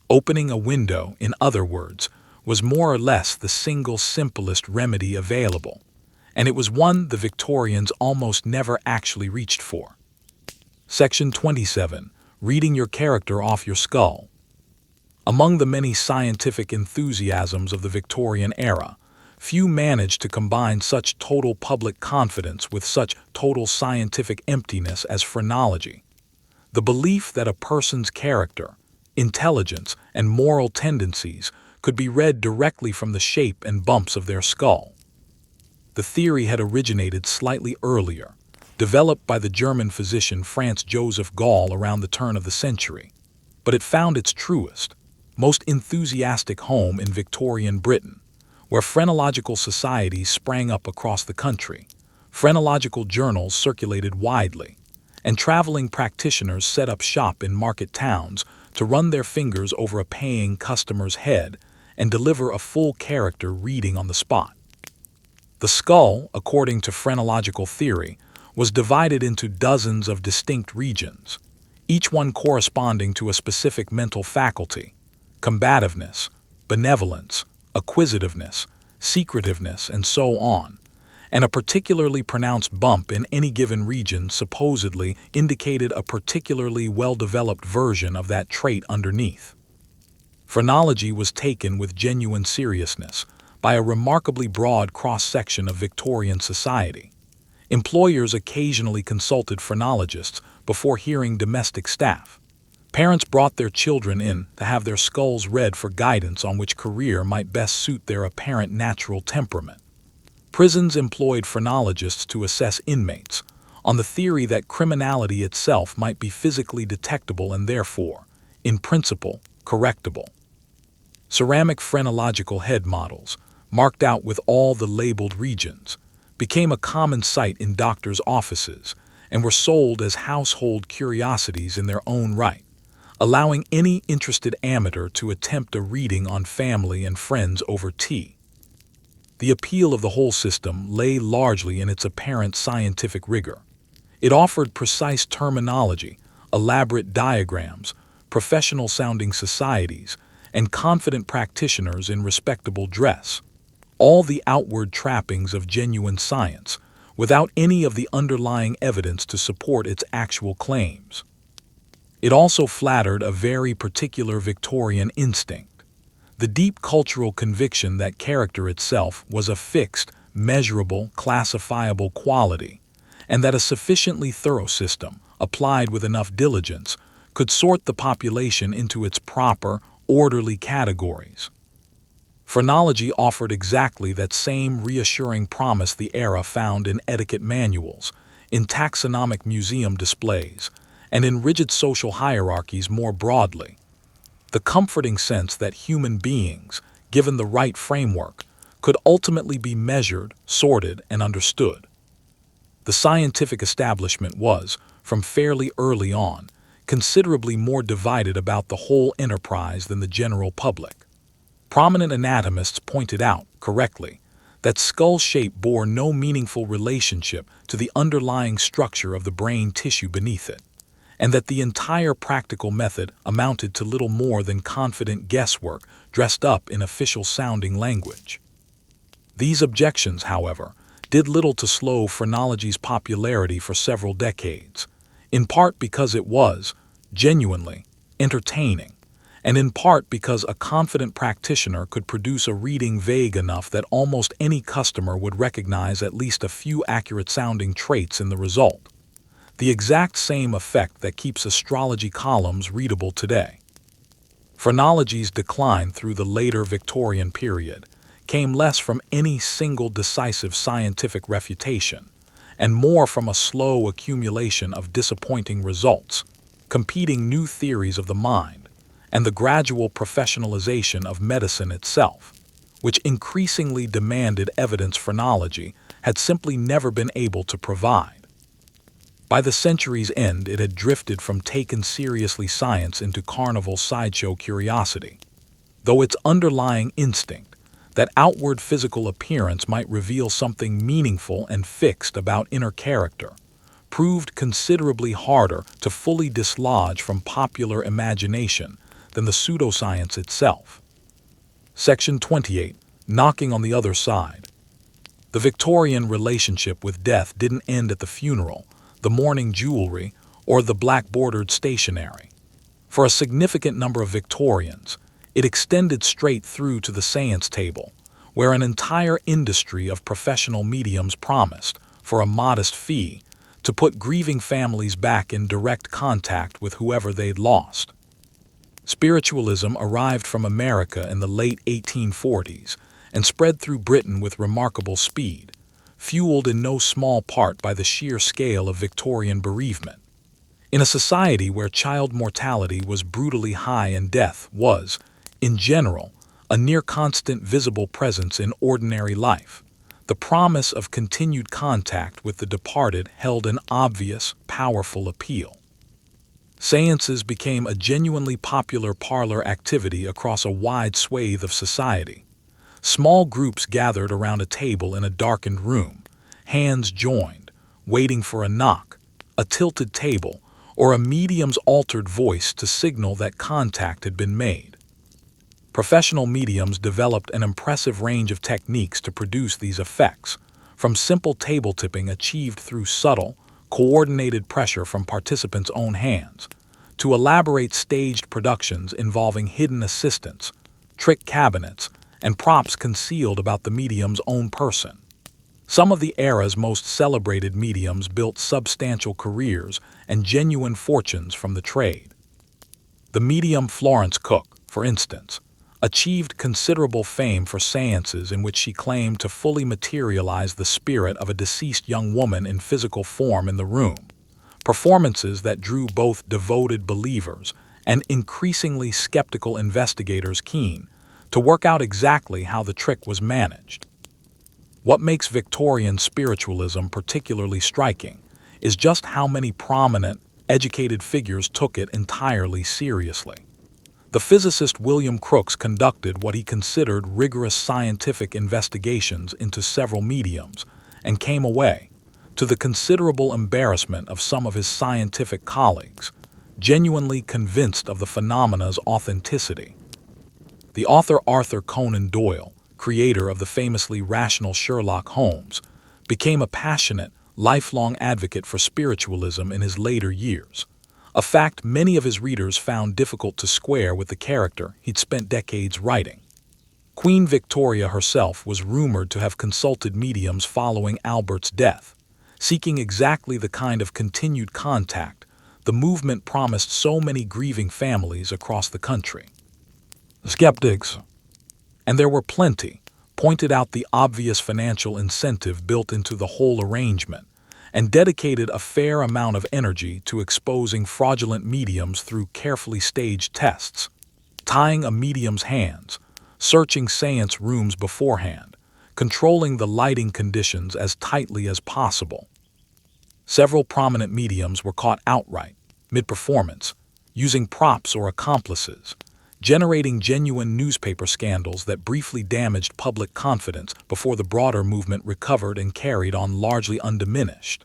[SPEAKER 1] Opening a window, in other words, was more or less the single simplest remedy available, and it was one the Victorians almost never actually reached for. Section 27. Reading your character off your skull. Among the many scientific enthusiasms of the Victorian era, few managed to combine such total public confidence with such total scientific emptiness as phrenology. The belief that a person's character, intelligence, and moral tendencies could be read directly from the shape and bumps of their skull. The theory had originated slightly earlier, developed by the German physician Franz Joseph Gall around the turn of the century, but it found its truest, most enthusiastic home in Victorian Britain, where phrenological societies sprang up across the country, phrenological journals circulated widely, and traveling practitioners set up shop in market towns to run their fingers over a paying customer's head and deliver a full character reading on the spot. The skull, according to phrenological theory, was divided into dozens of distinct regions, each one corresponding to a specific mental faculty: combativeness, benevolence, acquisitiveness, secretiveness, and so on, and a particularly pronounced bump in any given region supposedly indicated a particularly well-developed version of that trait underneath. Phrenology was taken with genuine seriousness by a remarkably broad cross-section of Victorian society. Employers occasionally consulted phrenologists before hearing domestic staff. Parents brought their children in to have their skulls read for guidance on which career might best suit their apparent natural temperament. Prisons employed phrenologists to assess inmates, on the theory that criminality itself might be physically detectable and therefore, in principle, correctable. Ceramic phrenological head models, marked out with all the labeled regions, became a common sight in doctors' offices and were sold as household curiosities in their own right, allowing any interested amateur to attempt a reading on family and friends over tea. The appeal of the whole system lay largely in its apparent scientific rigor. It offered precise terminology, elaborate diagrams, professional-sounding societies, and confident practitioners in respectable dress, all the outward trappings of genuine science, without any of the underlying evidence to support its actual claims. It also flattered a very particular Victorian instinct, the deep cultural conviction that character itself was a fixed, measurable, classifiable quality, and that a sufficiently thorough system, applied with enough diligence, could sort the population into its proper, orderly categories. Phrenology offered exactly that same reassuring promise the era found in etiquette manuals, in taxonomic museum displays, and in rigid social hierarchies more broadly. The comforting sense that human beings, given the right framework, could ultimately be measured, sorted, and understood. The scientific establishment was, from fairly early on, considerably more divided about the whole enterprise than the general public. Prominent anatomists pointed out, correctly, that skull shape bore no meaningful relationship to the underlying structure of the brain tissue beneath it, and that the entire practical method amounted to little more than confident guesswork dressed up in official-sounding language. These objections, however, did little to slow phrenology's popularity for several decades, in part because it was, genuinely, entertaining, and in part because a confident practitioner could produce a reading vague enough that almost any customer would recognize at least a few accurate-sounding traits in the result. The exact same effect that keeps astrology columns readable today. Phrenology's decline through the later Victorian period came less from any single decisive scientific refutation, and more from a slow accumulation of disappointing results, competing new theories of the mind, and the gradual professionalization of medicine itself, which increasingly demanded evidence phrenology had simply never been able to provide. By the century's end, it had drifted from taken seriously science into carnival sideshow curiosity, though its underlying instinct, that outward physical appearance might reveal something meaningful and fixed about inner character, proved considerably harder to fully dislodge from popular imagination than the pseudoscience itself. Section 28. Knocking on the other side. The Victorian relationship with death didn't end at the funeral, the mourning jewelry, or the black-bordered stationery. For a significant number of Victorians, it extended straight through to the seance table, where an entire industry of professional mediums promised, for a modest fee, to put grieving families back in direct contact with whoever they'd lost. Spiritualism arrived from America in the late 1840s and spread through Britain with remarkable speed, fueled in no small part by the sheer scale of Victorian bereavement. In a society where child mortality was brutally high and death was, in general, a near-constant visible presence in ordinary life, the promise of continued contact with the departed held an obvious, powerful appeal. Seances became a genuinely popular parlor activity across a wide swathe of society, Small groups gathered around a table in a darkened room, hands joined, waiting for a knock, a tilted table, or a medium's altered voice to signal that contact had been made. Professional mediums developed an impressive range of techniques to produce these effects, from simple table tipping achieved through subtle, coordinated pressure from participants' own hands, to elaborate staged productions involving hidden assistants, trick cabinets, and props concealed about the medium's own person. Some of the era's most celebrated mediums built substantial careers and genuine fortunes from the trade. The medium Florence Cook, for instance, achieved considerable fame for seances in which she claimed to fully materialize the spirit of a deceased young woman in physical form in the room, performances that drew both devoted believers and increasingly skeptical investigators keen to work out exactly how the trick was managed. What makes Victorian spiritualism particularly striking is just how many prominent, educated figures took it entirely seriously. The physicist William Crookes conducted what he considered rigorous scientific investigations into several mediums and came away, to the considerable embarrassment of some of his scientific colleagues, genuinely convinced of the phenomenona's authenticity. The author Arthur Conan Doyle, creator of the famously rational Sherlock Holmes, became a passionate, lifelong advocate for spiritualism in his later years, a fact many of his readers found difficult to square with the character he'd spent decades writing. Queen Victoria herself was rumored to have consulted mediums following Albert's death, seeking exactly the kind of continued contact the movement promised so many grieving families across the country. Skeptics, and there were plenty, pointed out the obvious financial incentive built into the whole arrangement, and dedicated a fair amount of energy to exposing fraudulent mediums through carefully staged tests, tying a medium's hands, searching seance rooms beforehand, controlling the lighting conditions as tightly as possible. Several prominent mediums were caught outright, mid-performance, using props or accomplices, generating genuine newspaper scandals that briefly damaged public confidence before the broader movement recovered and carried on largely undiminished.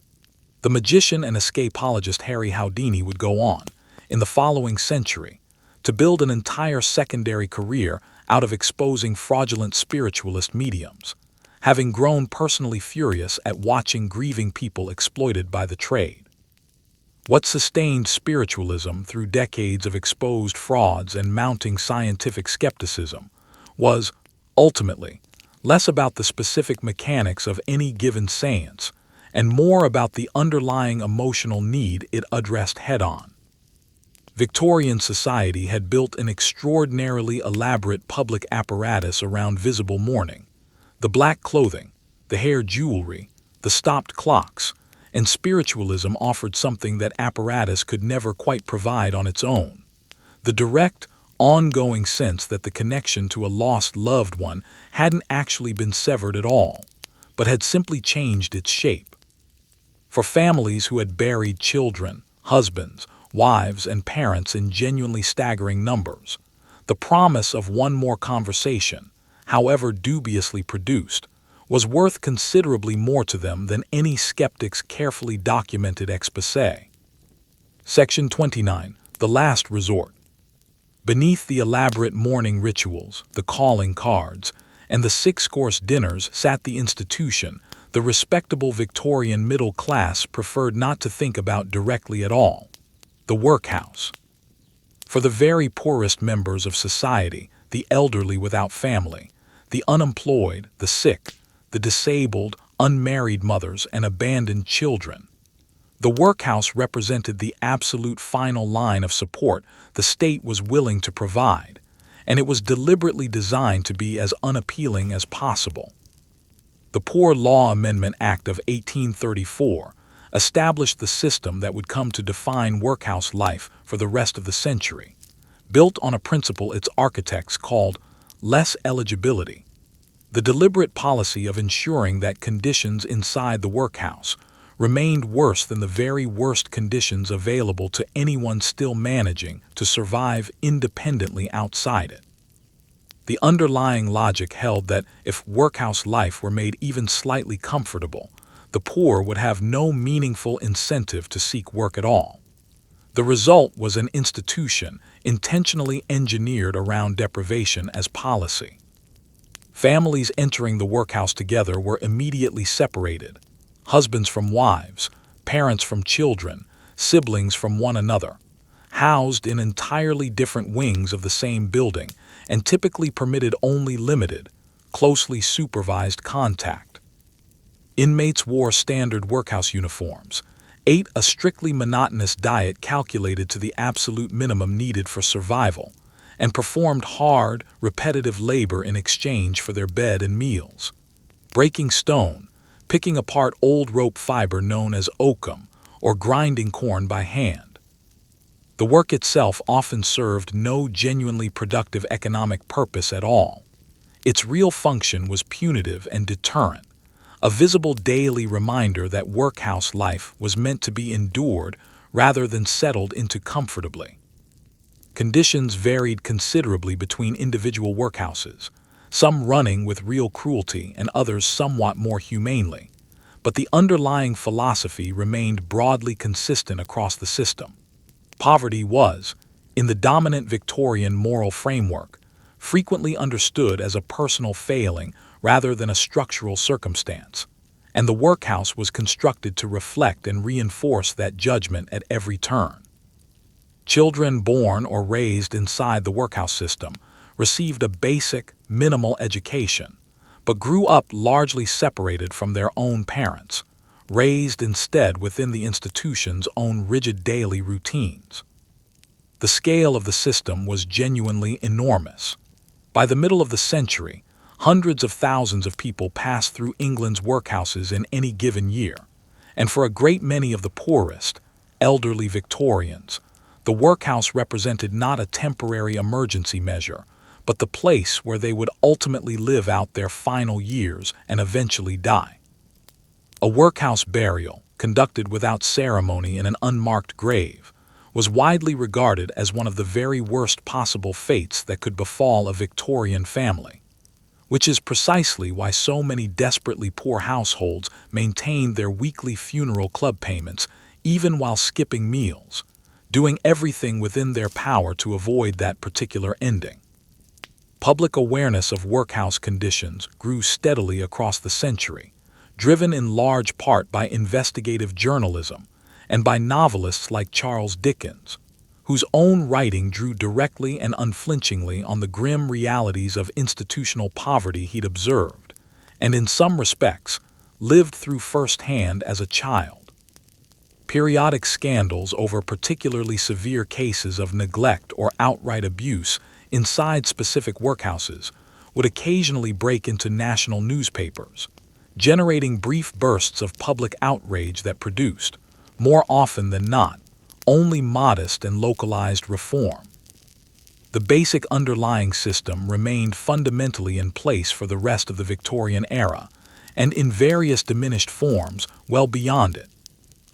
[SPEAKER 1] The magician and escapologist Harry Houdini would go on, in the following century, to build an entire secondary career out of exposing fraudulent spiritualist mediums, having grown personally furious at watching grieving people exploited by the trade. What sustained spiritualism through decades of exposed frauds and mounting scientific skepticism was, ultimately, less about the specific mechanics of any given seance and more about the underlying emotional need it addressed head-on. Victorian society had built an extraordinarily elaborate public apparatus around visible mourning, the black clothing, the hair jewelry, the stopped clocks, and spiritualism offered something that apparatus could never quite provide on its own: the direct, ongoing sense that the connection to a lost loved one hadn't actually been severed at all, but had simply changed its shape. For families who had buried children, husbands, wives, and parents in genuinely staggering numbers, the promise of one more conversation, however dubiously produced, was worth considerably more to them than any skeptic's carefully documented exposé. Section 29. The Last Resort. Beneath the elaborate mourning rituals, the calling cards, and the six-course dinners sat the institution the respectable Victorian middle class preferred not to think about directly at all: the workhouse. For the very poorest members of society, the elderly without family, the unemployed, the sick, the disabled, unmarried mothers, and abandoned children, the workhouse represented the absolute final line of support the state was willing to provide, and it was deliberately designed to be as unappealing as possible. The Poor Law Amendment Act of 1834 established the system that would come to define workhouse life for the rest of the century, built on a principle its architects called less eligibility, the deliberate policy of ensuring that conditions inside the workhouse remained worse than the very worst conditions available to anyone still managing to survive independently outside it. The underlying logic held that if workhouse life were made even slightly comfortable, the poor would have no meaningful incentive to seek work at all. The result was an institution intentionally engineered around deprivation as policy. Families entering the workhouse together were immediately separated, husbands from wives, parents from children, siblings from one another, housed in entirely different wings of the same building, and typically permitted only limited, closely supervised contact. Inmates wore standard workhouse uniforms, ate a strictly monotonous diet calculated to the absolute minimum needed for survival, and performed hard, repetitive labor in exchange for their bed and meals. Breaking stone, picking apart old rope fiber known as oakum, or grinding corn by hand. The work itself often served no genuinely productive economic purpose at all. Its real function was punitive and deterrent, a visible daily reminder that workhouse life was meant to be endured rather than settled into comfortably. Conditions varied considerably between individual workhouses, some running with real cruelty and others somewhat more humanely, but the underlying philosophy remained broadly consistent across the system. Poverty was, in the dominant Victorian moral framework, frequently understood as a personal failing rather than a structural circumstance, and the workhouse was constructed to reflect and reinforce that judgment at every turn. Children born or raised inside the workhouse system received a basic, minimal education, but grew up largely separated from their own parents, raised instead within the institution's own rigid daily routines. The scale of the system was genuinely enormous. By the middle of the century, hundreds of thousands of people passed through England's workhouses in any given year, and for a great many of the poorest, elderly Victorians, the workhouse represented not a temporary emergency measure, but the place where they would ultimately live out their final years and eventually die. A workhouse burial, conducted without ceremony in an unmarked grave, was widely regarded as one of the very worst possible fates that could befall a Victorian family, which is precisely why so many desperately poor households maintained their weekly funeral club payments even while skipping meals, doing everything within their power to avoid that particular ending. Public awareness of workhouse conditions grew steadily across the century, driven in large part by investigative journalism and by novelists like Charles Dickens, whose own writing drew directly and unflinchingly on the grim realities of institutional poverty he'd observed, and in some respects, lived through firsthand as a child. Periodic scandals over particularly severe cases of neglect or outright abuse inside specific workhouses would occasionally break into national newspapers, generating brief bursts of public outrage that produced, more often than not, only modest and localized reform. The basic underlying system remained fundamentally in place for the rest of the Victorian era, and in various diminished forms well beyond it.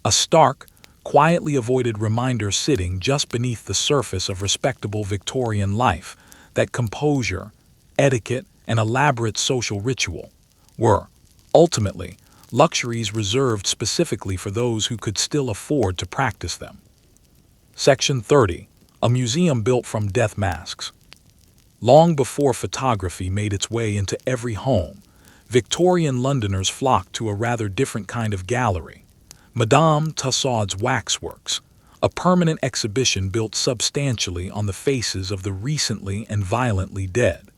[SPEAKER 1] A stark, quietly avoided reminder sitting just beneath the surface of respectable Victorian life that composure, etiquette, and elaborate social ritual were, ultimately, luxuries reserved specifically for those who could still afford to practice them. Section 30. A museum built from death masks. Long before photography made its way into every home, Victorian Londoners flocked to a rather different kind of gallery, Madame Tussauds Waxworks, a permanent exhibition built substantially on the faces of the recently and violently dead.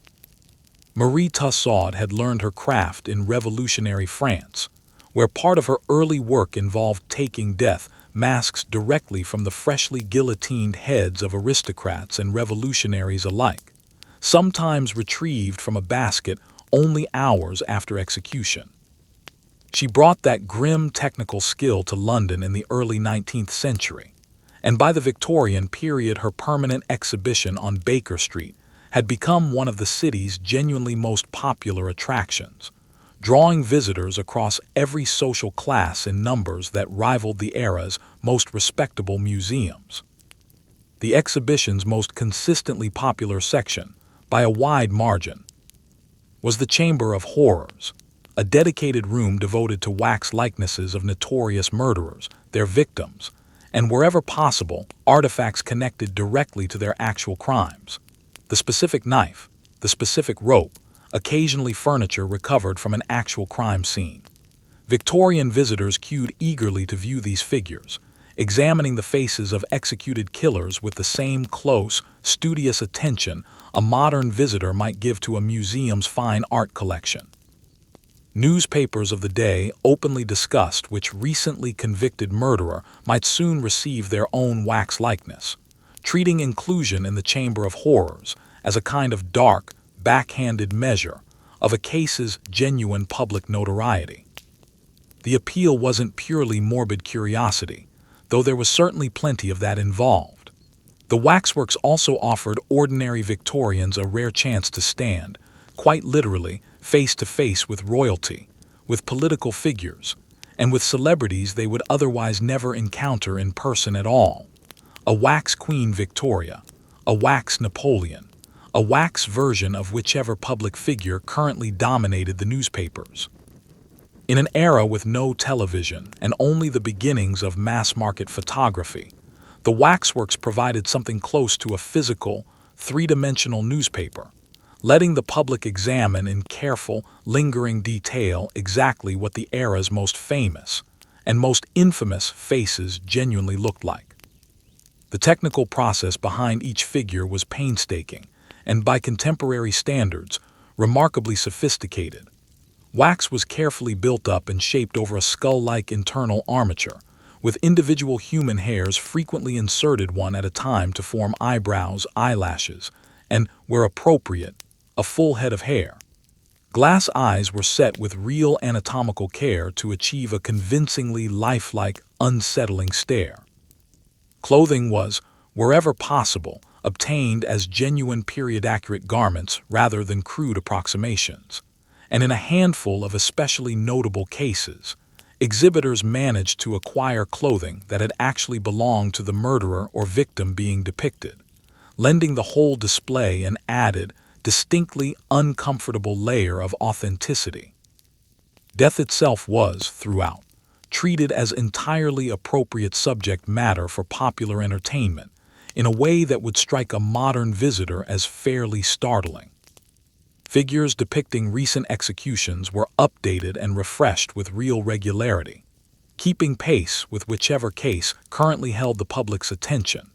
[SPEAKER 1] Marie Tussaud had learned her craft in revolutionary France, where part of her early work involved taking death masks directly from the freshly guillotined heads of aristocrats and revolutionaries alike, sometimes retrieved from a basket only hours after execution. She brought that grim technical skill to London in the early 19th century, and by the Victorian period her permanent exhibition on Baker Street had become one of the city's genuinely most popular attractions, drawing visitors across every social class in numbers that rivaled the era's most respectable museums. The exhibition's most consistently popular section, by a wide margin, was the Chamber of Horrors, a dedicated room devoted to wax likenesses of notorious murderers, their victims, and wherever possible, artifacts connected directly to their actual crimes. The specific knife, the specific rope, occasionally furniture recovered from an actual crime scene. Victorian visitors queued eagerly to view these figures, examining the faces of executed killers with the same close, studious attention a modern visitor might give to a museum's fine art collection. Newspapers of the day openly discussed which recently convicted murderer might soon receive their own wax likeness, treating inclusion in the Chamber of Horrors as a kind of dark, backhanded measure of a case's genuine public notoriety. The appeal wasn't purely morbid curiosity, though there was certainly plenty of that involved. The waxworks also offered ordinary Victorians a rare chance to stand, quite literally, face to face with royalty, with political figures, and with celebrities they would otherwise never encounter in person at all. A wax Queen Victoria, a wax Napoleon, a wax version of whichever public figure currently dominated the newspapers. In an era with no television and only the beginnings of mass-market photography, the waxworks provided something close to a physical, three-dimensional newspaper, letting the public examine in careful, lingering detail exactly what the era's most famous and most infamous faces genuinely looked like. The technical process behind each figure was painstaking and, by contemporary standards, remarkably sophisticated. Wax was carefully built up and shaped over a skull-like internal armature, with individual human hairs frequently inserted one at a time to form eyebrows, eyelashes, and, where appropriate, a full head of hair. Glass eyes were set with real anatomical care to achieve a convincingly lifelike, unsettling stare. Clothing was, wherever possible, obtained as genuine period-accurate garments rather than crude approximations. And in a handful of especially notable cases, exhibitors managed to acquire clothing that had actually belonged to the murderer or victim being depicted, lending the whole display an added, distinctly uncomfortable layer of authenticity. Death itself was, throughout, treated as entirely appropriate subject matter for popular entertainment in a way that would strike a modern visitor as fairly startling. Figures depicting recent executions were updated and refreshed with real regularity, keeping pace with whichever case currently held the public's attention,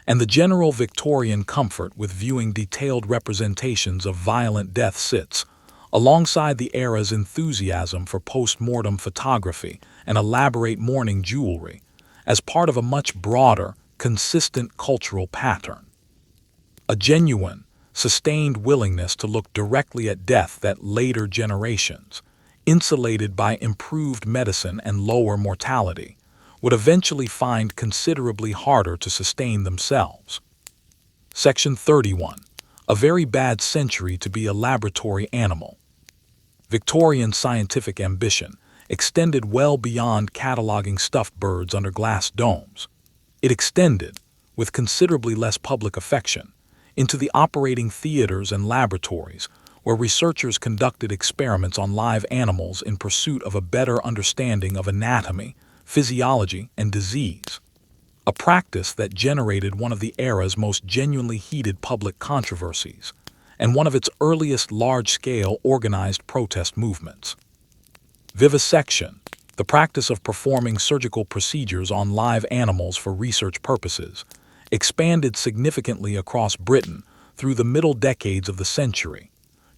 [SPEAKER 1] and the general Victorian comfort with viewing detailed representations of violent death sits, alongside the era's enthusiasm for post-mortem photography and elaborate mourning jewelry, as part of a much broader, consistent cultural pattern. A genuine, sustained willingness to look directly at death that later generations, insulated by improved medicine and lower mortality, would eventually find considerably harder to sustain themselves. Section 31. A very bad century to be a laboratory animal. Victorian scientific ambition extended well beyond cataloging stuffed birds under glass domes. It extended, with considerably less public affection, into the operating theaters and laboratories where researchers conducted experiments on live animals in pursuit of a better understanding of anatomy, physiology, and disease, a practice that generated one of the era's most genuinely heated public controversies and one of its earliest large-scale organized protest movements. Vivisection, the practice of performing surgical procedures on live animals for research purposes, expanded significantly across Britain through the middle decades of the century,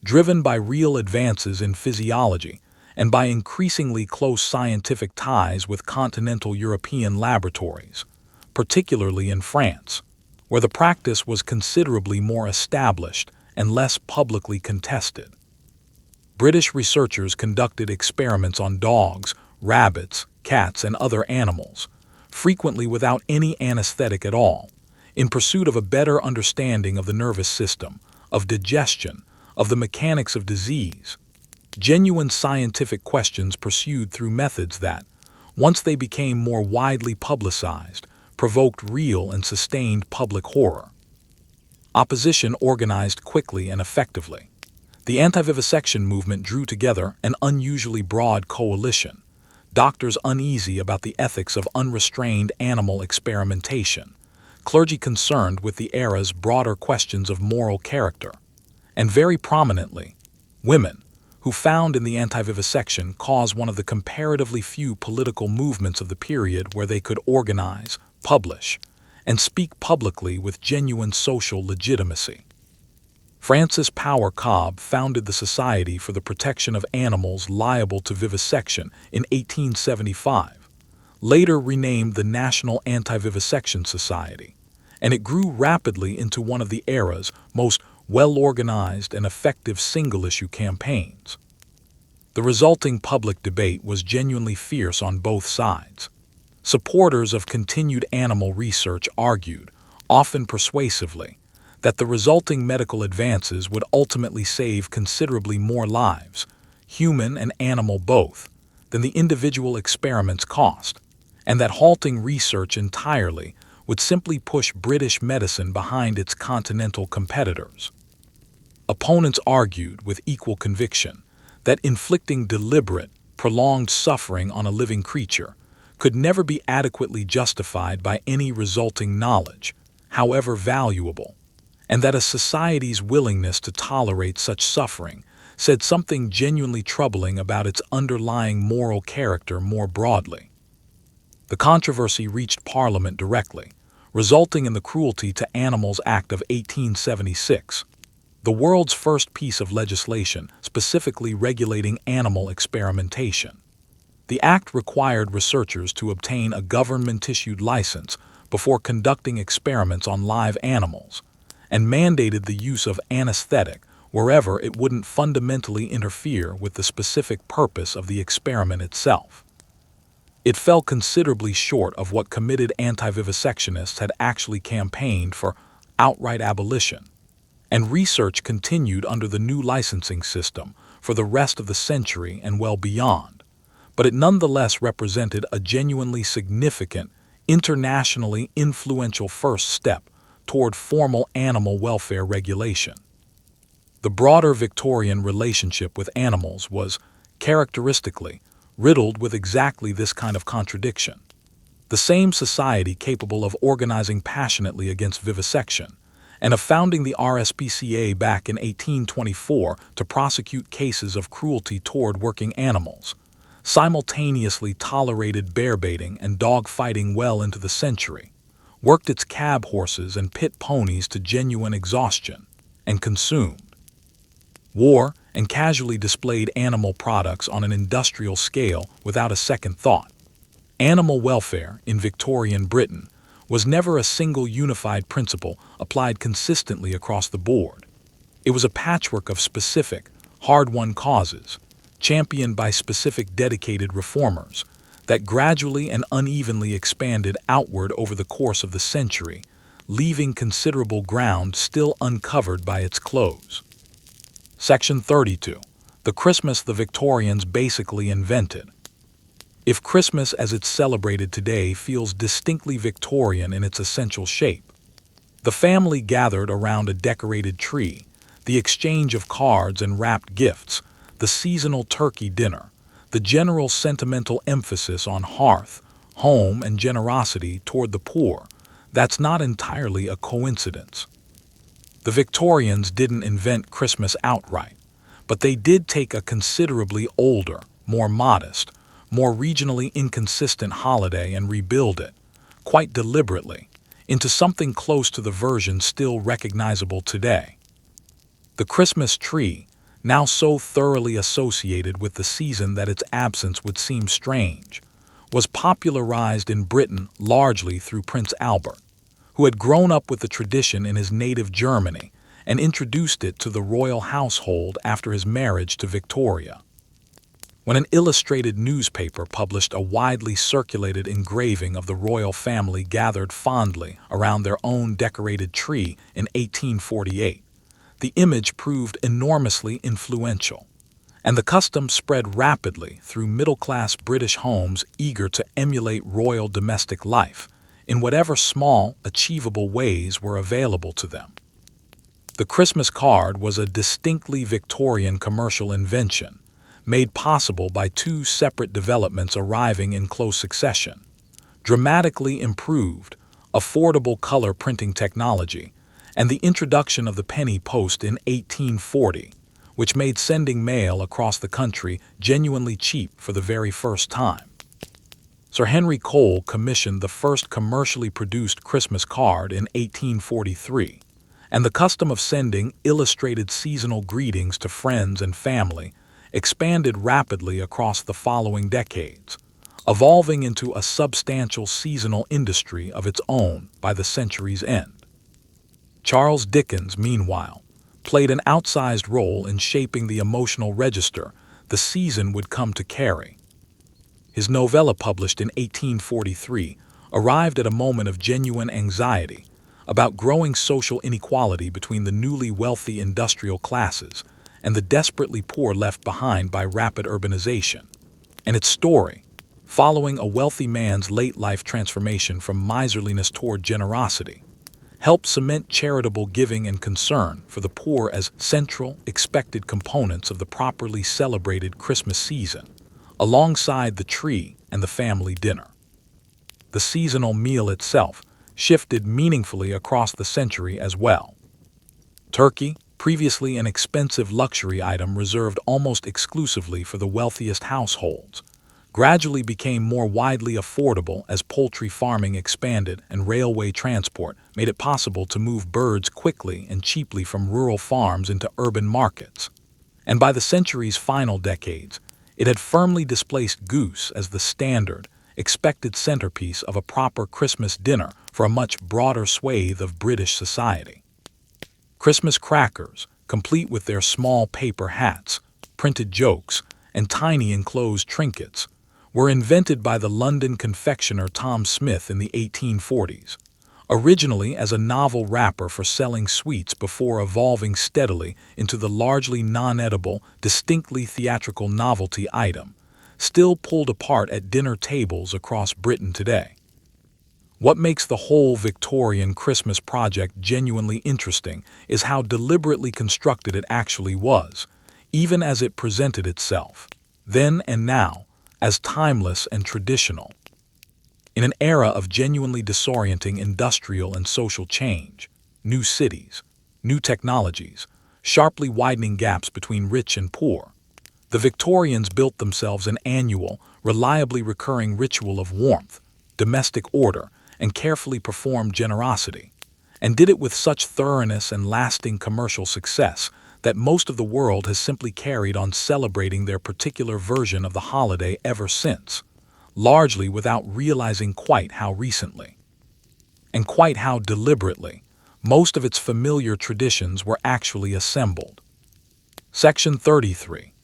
[SPEAKER 1] driven by real advances in physiology and by increasingly close scientific ties with continental European laboratories, particularly in France, where the practice was considerably more established and less publicly contested. British researchers conducted experiments on dogs, rabbits, cats, and other animals, frequently without any anesthetic at all, in pursuit of a better understanding of the nervous system, of digestion, of the mechanics of disease. Genuine scientific questions pursued through methods that, once they became more widely publicized, provoked real and sustained public horror. Opposition organized quickly and effectively. The anti-vivisection movement drew together an unusually broad coalition. Doctors uneasy about the ethics of unrestrained animal experimentation, clergy concerned with the era's broader questions of moral character, and very prominently, women, who found in the anti-vivisection cause one of the comparatively few political movements of the period where they could organize, publish, and speak publicly with genuine social legitimacy. Frances Power Cobbe founded the Society for the Protection of Animals Liable to Vivisection in 1875, later renamed the National Anti-Vivisection Society, and it grew rapidly into one of the era's most well-organized and effective single-issue campaigns. The resulting public debate was genuinely fierce on both sides. Supporters of continued animal research argued, often persuasively, that the resulting medical advances would ultimately save considerably more lives, human and animal both, than the individual experiments cost, and that halting research entirely would simply push British medicine behind its continental competitors. Opponents argued with equal conviction that inflicting deliberate, prolonged suffering on a living creature could never be adequately justified by any resulting knowledge, however valuable, and that a society's willingness to tolerate such suffering said something genuinely troubling about its underlying moral character more broadly. The controversy reached Parliament directly, resulting in the Cruelty to Animals Act of 1876, the world's first piece of legislation specifically regulating animal experimentation. The act required researchers to obtain a government-issued license before conducting experiments on live animals, and mandated the use of anesthetic wherever it wouldn't fundamentally interfere with the specific purpose of the experiment itself. It fell considerably short of what committed anti-vivisectionists had actually campaigned for outright abolition, and research continued under the new licensing system for the rest of the century and well beyond, but it nonetheless represented a genuinely significant, internationally influential first step toward formal animal welfare regulation. The broader Victorian relationship with animals was, characteristically, riddled with exactly this kind of contradiction. The same society capable of organizing passionately against vivisection, and of founding the RSPCA back in 1824 to prosecute cases of cruelty toward working animals, simultaneously tolerated bear-baiting and dog-fighting well into the century, worked its cab horses and pit ponies to genuine exhaustion, and consumed, wore, and casually displayed animal products on an industrial scale without a second thought. Animal welfare in Victorian Britain was never a single unified principle applied consistently across the board. It was a patchwork of specific, hard-won causes, championed by specific dedicated reformers, that gradually and unevenly expanded outward over the course of the century, leaving considerable ground still uncovered by its close. Section 32. The Christmas the Victorians basically invented. If Christmas as it's celebrated today feels distinctly Victorian in its essential shape, the family gathered around a decorated tree, the exchange of cards and wrapped gifts, the seasonal turkey dinner, the general sentimental emphasis on hearth, home, and generosity toward the poor, that's not entirely a coincidence. The Victorians didn't invent Christmas outright, but they did take a considerably older, more modest, more regionally inconsistent holiday and rebuild it, quite deliberately, into something close to the version still recognizable today. The Christmas tree, now so thoroughly associated with the season that its absence would seem strange, was popularized in Britain largely through Prince Albert, who had grown up with the tradition in his native Germany and introduced it to the royal household after his marriage to Victoria. When an illustrated newspaper published a widely circulated engraving of the royal family gathered fondly around their own decorated tree in 1848, the image proved enormously influential, and the custom spread rapidly through middle-class British homes eager to emulate royal domestic life in whatever small, achievable ways were available to them. The Christmas card was a distinctly Victorian commercial invention, made possible by two separate developments arriving in close succession: dramatically improved, affordable color printing technology, and the introduction of the penny post in 1840, which made sending mail across the country genuinely cheap for the very first time. Sir Henry Cole commissioned the first commercially produced Christmas card in 1843, and the custom of sending illustrated seasonal greetings to friends and family expanded rapidly across the following decades, evolving into a substantial seasonal industry of its own by the century's end. Charles Dickens, meanwhile, played an outsized role in shaping the emotional register the season would come to carry. His novella, published in 1843, arrived at a moment of genuine anxiety about growing social inequality between the newly wealthy industrial classes and the desperately poor left behind by rapid urbanization. And its story, following a wealthy man's late-life transformation from miserliness toward generosity, helped cement charitable giving and concern for the poor as central, expected components of the properly celebrated Christmas season, alongside the tree and the family dinner. The seasonal meal itself shifted meaningfully across the century as well. Turkey, previously an expensive luxury item reserved almost exclusively for the wealthiest households, gradually became more widely affordable as poultry farming expanded and railway transport made it possible to move birds quickly and cheaply from rural farms into urban markets. And by the century's final decades, it had firmly displaced goose as the standard, expected centerpiece of a proper Christmas dinner for a much broader swathe of British society. Christmas crackers, complete with their small paper hats, printed jokes, and tiny enclosed trinkets, were invented by the London confectioner Tom Smith in the 1840s, originally as a novel wrapper for selling sweets before evolving steadily into the largely non-edible, distinctly theatrical novelty item, still pulled apart at dinner tables across Britain today. What makes the whole Victorian Christmas project genuinely interesting is how deliberately constructed it actually was, even as it presented itself, then and now, as timeless and traditional. In an era of genuinely disorienting industrial and social change, new cities, new technologies, sharply widening gaps between rich and poor, the Victorians built themselves an annual, reliably recurring ritual of warmth, domestic order, and carefully performed generosity, and did it with such thoroughness and lasting commercial success that most of the world has simply carried on celebrating their particular version of the holiday ever since, largely without realizing quite how recently, and quite how deliberately, most of its familiar traditions were actually assembled. Section 33.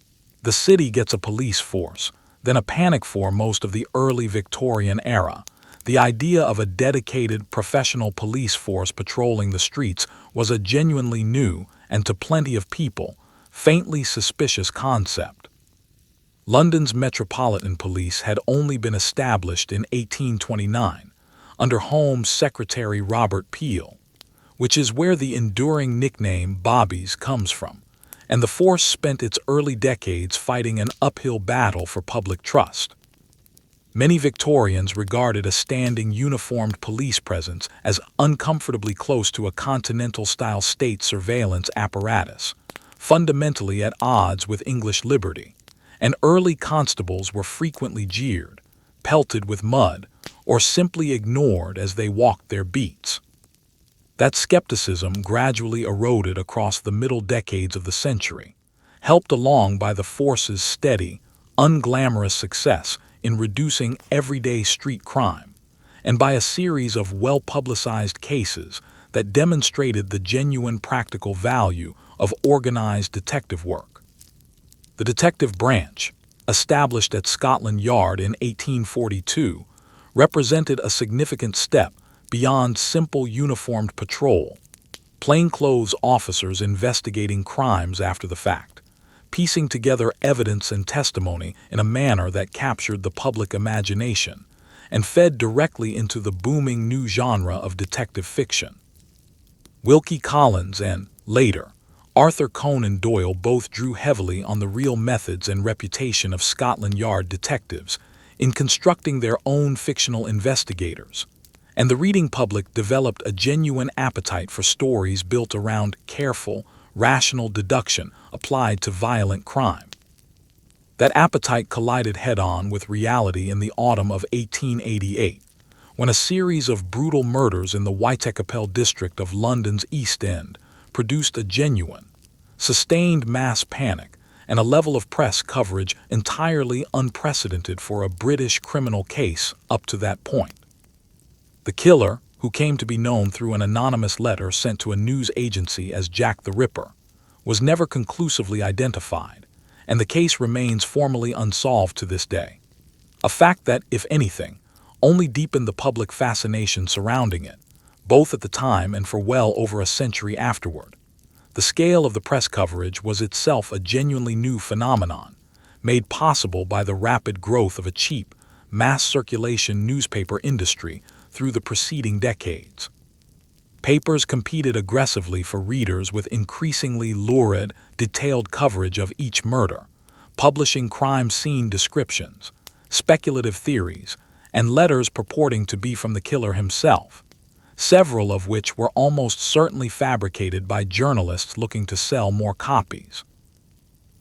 [SPEAKER 1] The city gets a police force, then a panic for most of the early Victorian era. The idea of a dedicated professional police force patrolling the streets was a genuinely new, and to plenty of people, faintly suspicious concept. London's Metropolitan Police had only been established in 1829, under Home Secretary Robert Peel, which is where the enduring nickname Bobbies comes from, and the force spent its early decades fighting an uphill battle for public trust. Many Victorians regarded a standing uniformed police presence as uncomfortably close to a continental-style state surveillance apparatus, fundamentally at odds with English liberty, and early constables were frequently jeered, pelted with mud, or simply ignored as they walked their beats. That skepticism gradually eroded across the middle decades of the century, helped along by the force's steady, unglamorous success in reducing everyday street crime, and by a series of well-publicized cases that demonstrated the genuine practical value of organized detective work. The detective branch, established at Scotland Yard in 1842, represented a significant step beyond simple uniformed patrol, plainclothes officers investigating crimes after the fact, piecing together evidence and testimony in a manner that captured the public imagination and fed directly into the booming new genre of detective fiction. Wilkie Collins and, later, Arthur Conan Doyle both drew heavily on the real methods and reputation of Scotland Yard detectives in constructing their own fictional investigators, and the reading public developed a genuine appetite for stories built around careful, rational deduction applied to violent crime. That appetite collided head-on with reality in the autumn of 1888, when a series of brutal murders in the Whitechapel district of London's East End produced a genuine, sustained mass panic and a level of press coverage entirely unprecedented for a British criminal case up to that point. The killer, who came to be known through an anonymous letter sent to a news agency as Jack the Ripper, was never conclusively identified, and the case remains formally unsolved to this day. A fact that, if anything, only deepened the public fascination surrounding it, both at the time and for well over a century afterward. The scale of the press coverage was itself a genuinely new phenomenon, made possible by the rapid growth of a cheap, mass-circulation newspaper industry through the preceding decades. Papers competed aggressively for readers with increasingly lurid, detailed coverage of each murder, publishing crime scene descriptions, speculative theories, and letters purporting to be from the killer himself, several of which were almost certainly fabricated by journalists looking to sell more copies.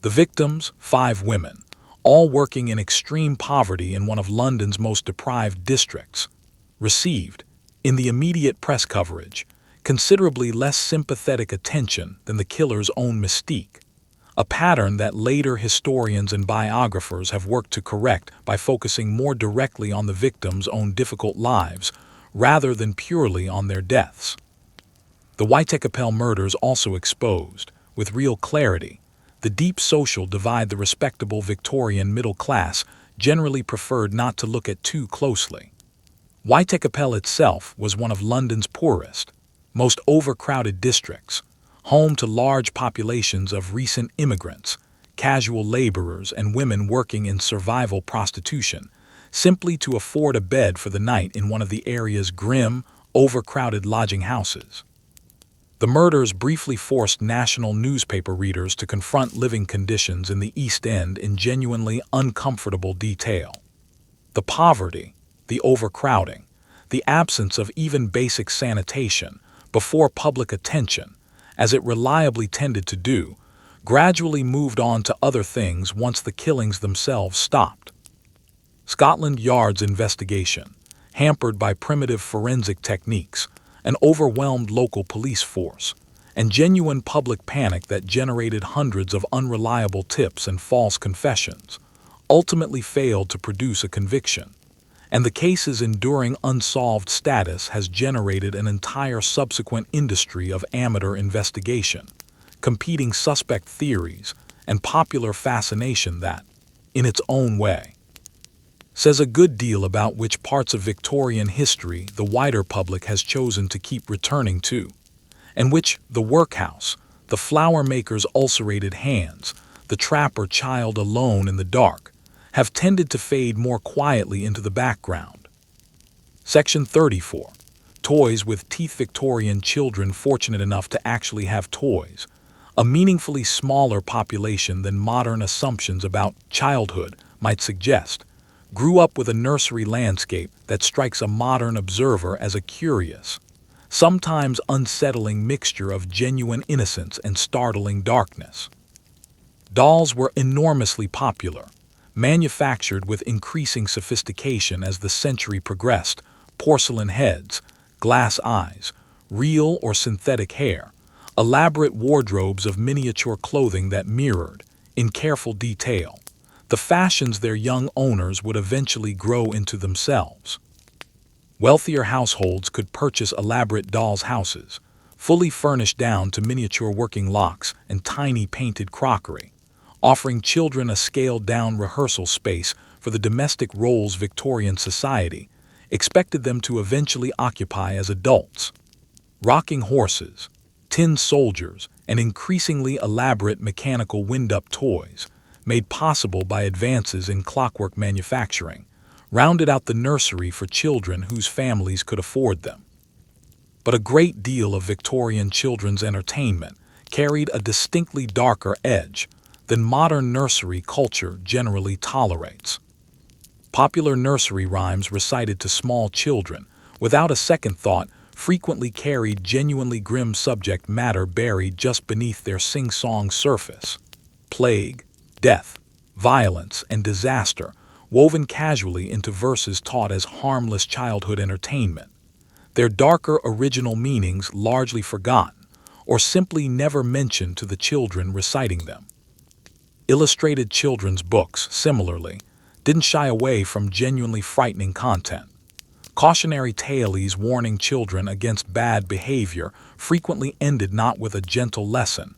[SPEAKER 1] The victims, 5 women, all working in extreme poverty in one of London's most deprived districts, received, in the immediate press coverage, considerably less sympathetic attention than the killer's own mystique, a pattern that later historians and biographers have worked to correct by focusing more directly on the victims' own difficult lives rather than purely on their deaths. The Whitechapel murders also exposed, with real clarity, the deep social divide the respectable Victorian middle class generally preferred not to look at too closely. Whitechapel itself was one of London's poorest, most overcrowded districts, home to large populations of recent immigrants, casual laborers, and women working in survival prostitution, simply to afford a bed for the night in one of the area's grim, overcrowded lodging houses. The murders briefly forced national newspaper readers to confront living conditions in the East End in genuinely uncomfortable detail. The poverty, the overcrowding, the absence of even basic sanitation before public attention, as it reliably tended to do, gradually moved on to other things once the killings themselves stopped. Scotland Yard's investigation, hampered by primitive forensic techniques, an overwhelmed local police force, and genuine public panic that generated hundreds of unreliable tips and false confessions, ultimately failed to produce a conviction, and the case's enduring unsolved status has generated an entire subsequent industry of amateur investigation, competing suspect theories, and popular fascination that, in its own way, says a good deal about which parts of Victorian history the wider public has chosen to keep returning to, and which the workhouse, the flower maker's ulcerated hands, the trapper child alone in the dark, have tended to fade more quietly into the background. Section 34. Toys with teeth. Victorian children fortunate enough to actually have toys, a meaningfully smaller population than modern assumptions about childhood might suggest, grew up with a nursery landscape that strikes a modern observer as a curious, sometimes unsettling mixture of genuine innocence and startling darkness. Dolls were enormously popular, manufactured with increasing sophistication as the century progressed, porcelain heads, glass eyes, real or synthetic hair, elaborate wardrobes of miniature clothing that mirrored, in careful detail, the fashions their young owners would eventually grow into themselves. Wealthier households could purchase elaborate dolls' houses, fully furnished down to miniature working locks and tiny painted crockery, offering children a scaled-down rehearsal space for the domestic roles Victorian society expected them to eventually occupy as adults. Rocking horses, tin soldiers, and increasingly elaborate mechanical wind-up toys, made possible by advances in clockwork manufacturing, rounded out the nursery for children whose families could afford them. But a great deal of Victorian children's entertainment carried a distinctly darker edge than modern nursery culture generally tolerates. Popular nursery rhymes recited to small children, without a second thought, frequently carried genuinely grim subject matter buried just beneath their sing-song surface. Plague, death, violence, and disaster woven casually into verses taught as harmless childhood entertainment, their darker original meanings largely forgotten or simply never mentioned to the children reciting them. Illustrated children's books, similarly, didn't shy away from genuinely frightening content. Cautionary tales warning children against bad behavior frequently ended not with a gentle lesson,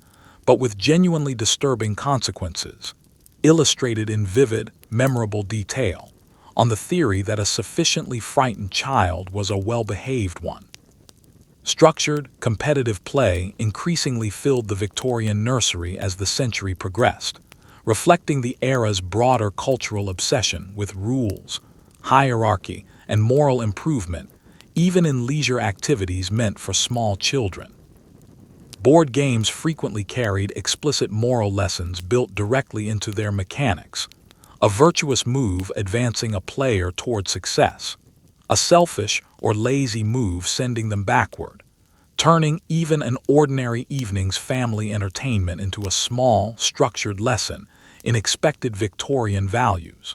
[SPEAKER 1] but with genuinely disturbing consequences, illustrated in vivid, memorable detail, on the theory that a sufficiently frightened child was a well-behaved one. Structured, competitive play increasingly filled the Victorian nursery as the century progressed, reflecting the era's broader cultural obsession with rules, hierarchy, and moral improvement, even in leisure activities meant for small children. Board games frequently carried explicit moral lessons built directly into their mechanics, a virtuous move advancing a player toward success, a selfish or lazy move sending them backward, turning even an ordinary evening's family entertainment into a small, structured lesson in expected Victorian values.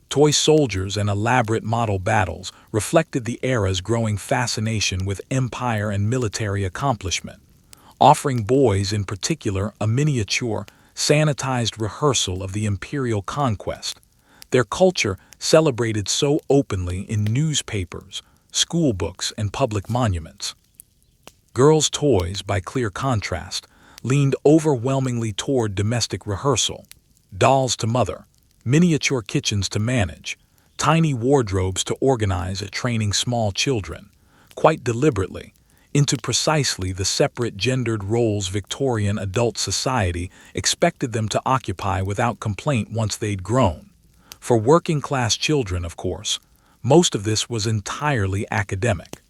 [SPEAKER 1] Toy soldiers and elaborate model battles reflected the era's growing fascination with empire and military accomplishment, offering boys in particular a miniature, sanitized rehearsal of the imperial conquest, their culture celebrated so openly in newspapers, school books, and public monuments. Girls' toys, by clear contrast, leaned overwhelmingly toward domestic rehearsal, dolls to mother, miniature kitchens to manage, tiny wardrobes to organize at training small children, quite deliberately, into precisely the separate gendered roles Victorian adult society expected them to occupy without complaint once they'd grown. For working-class children, of course, most of this was entirely academic.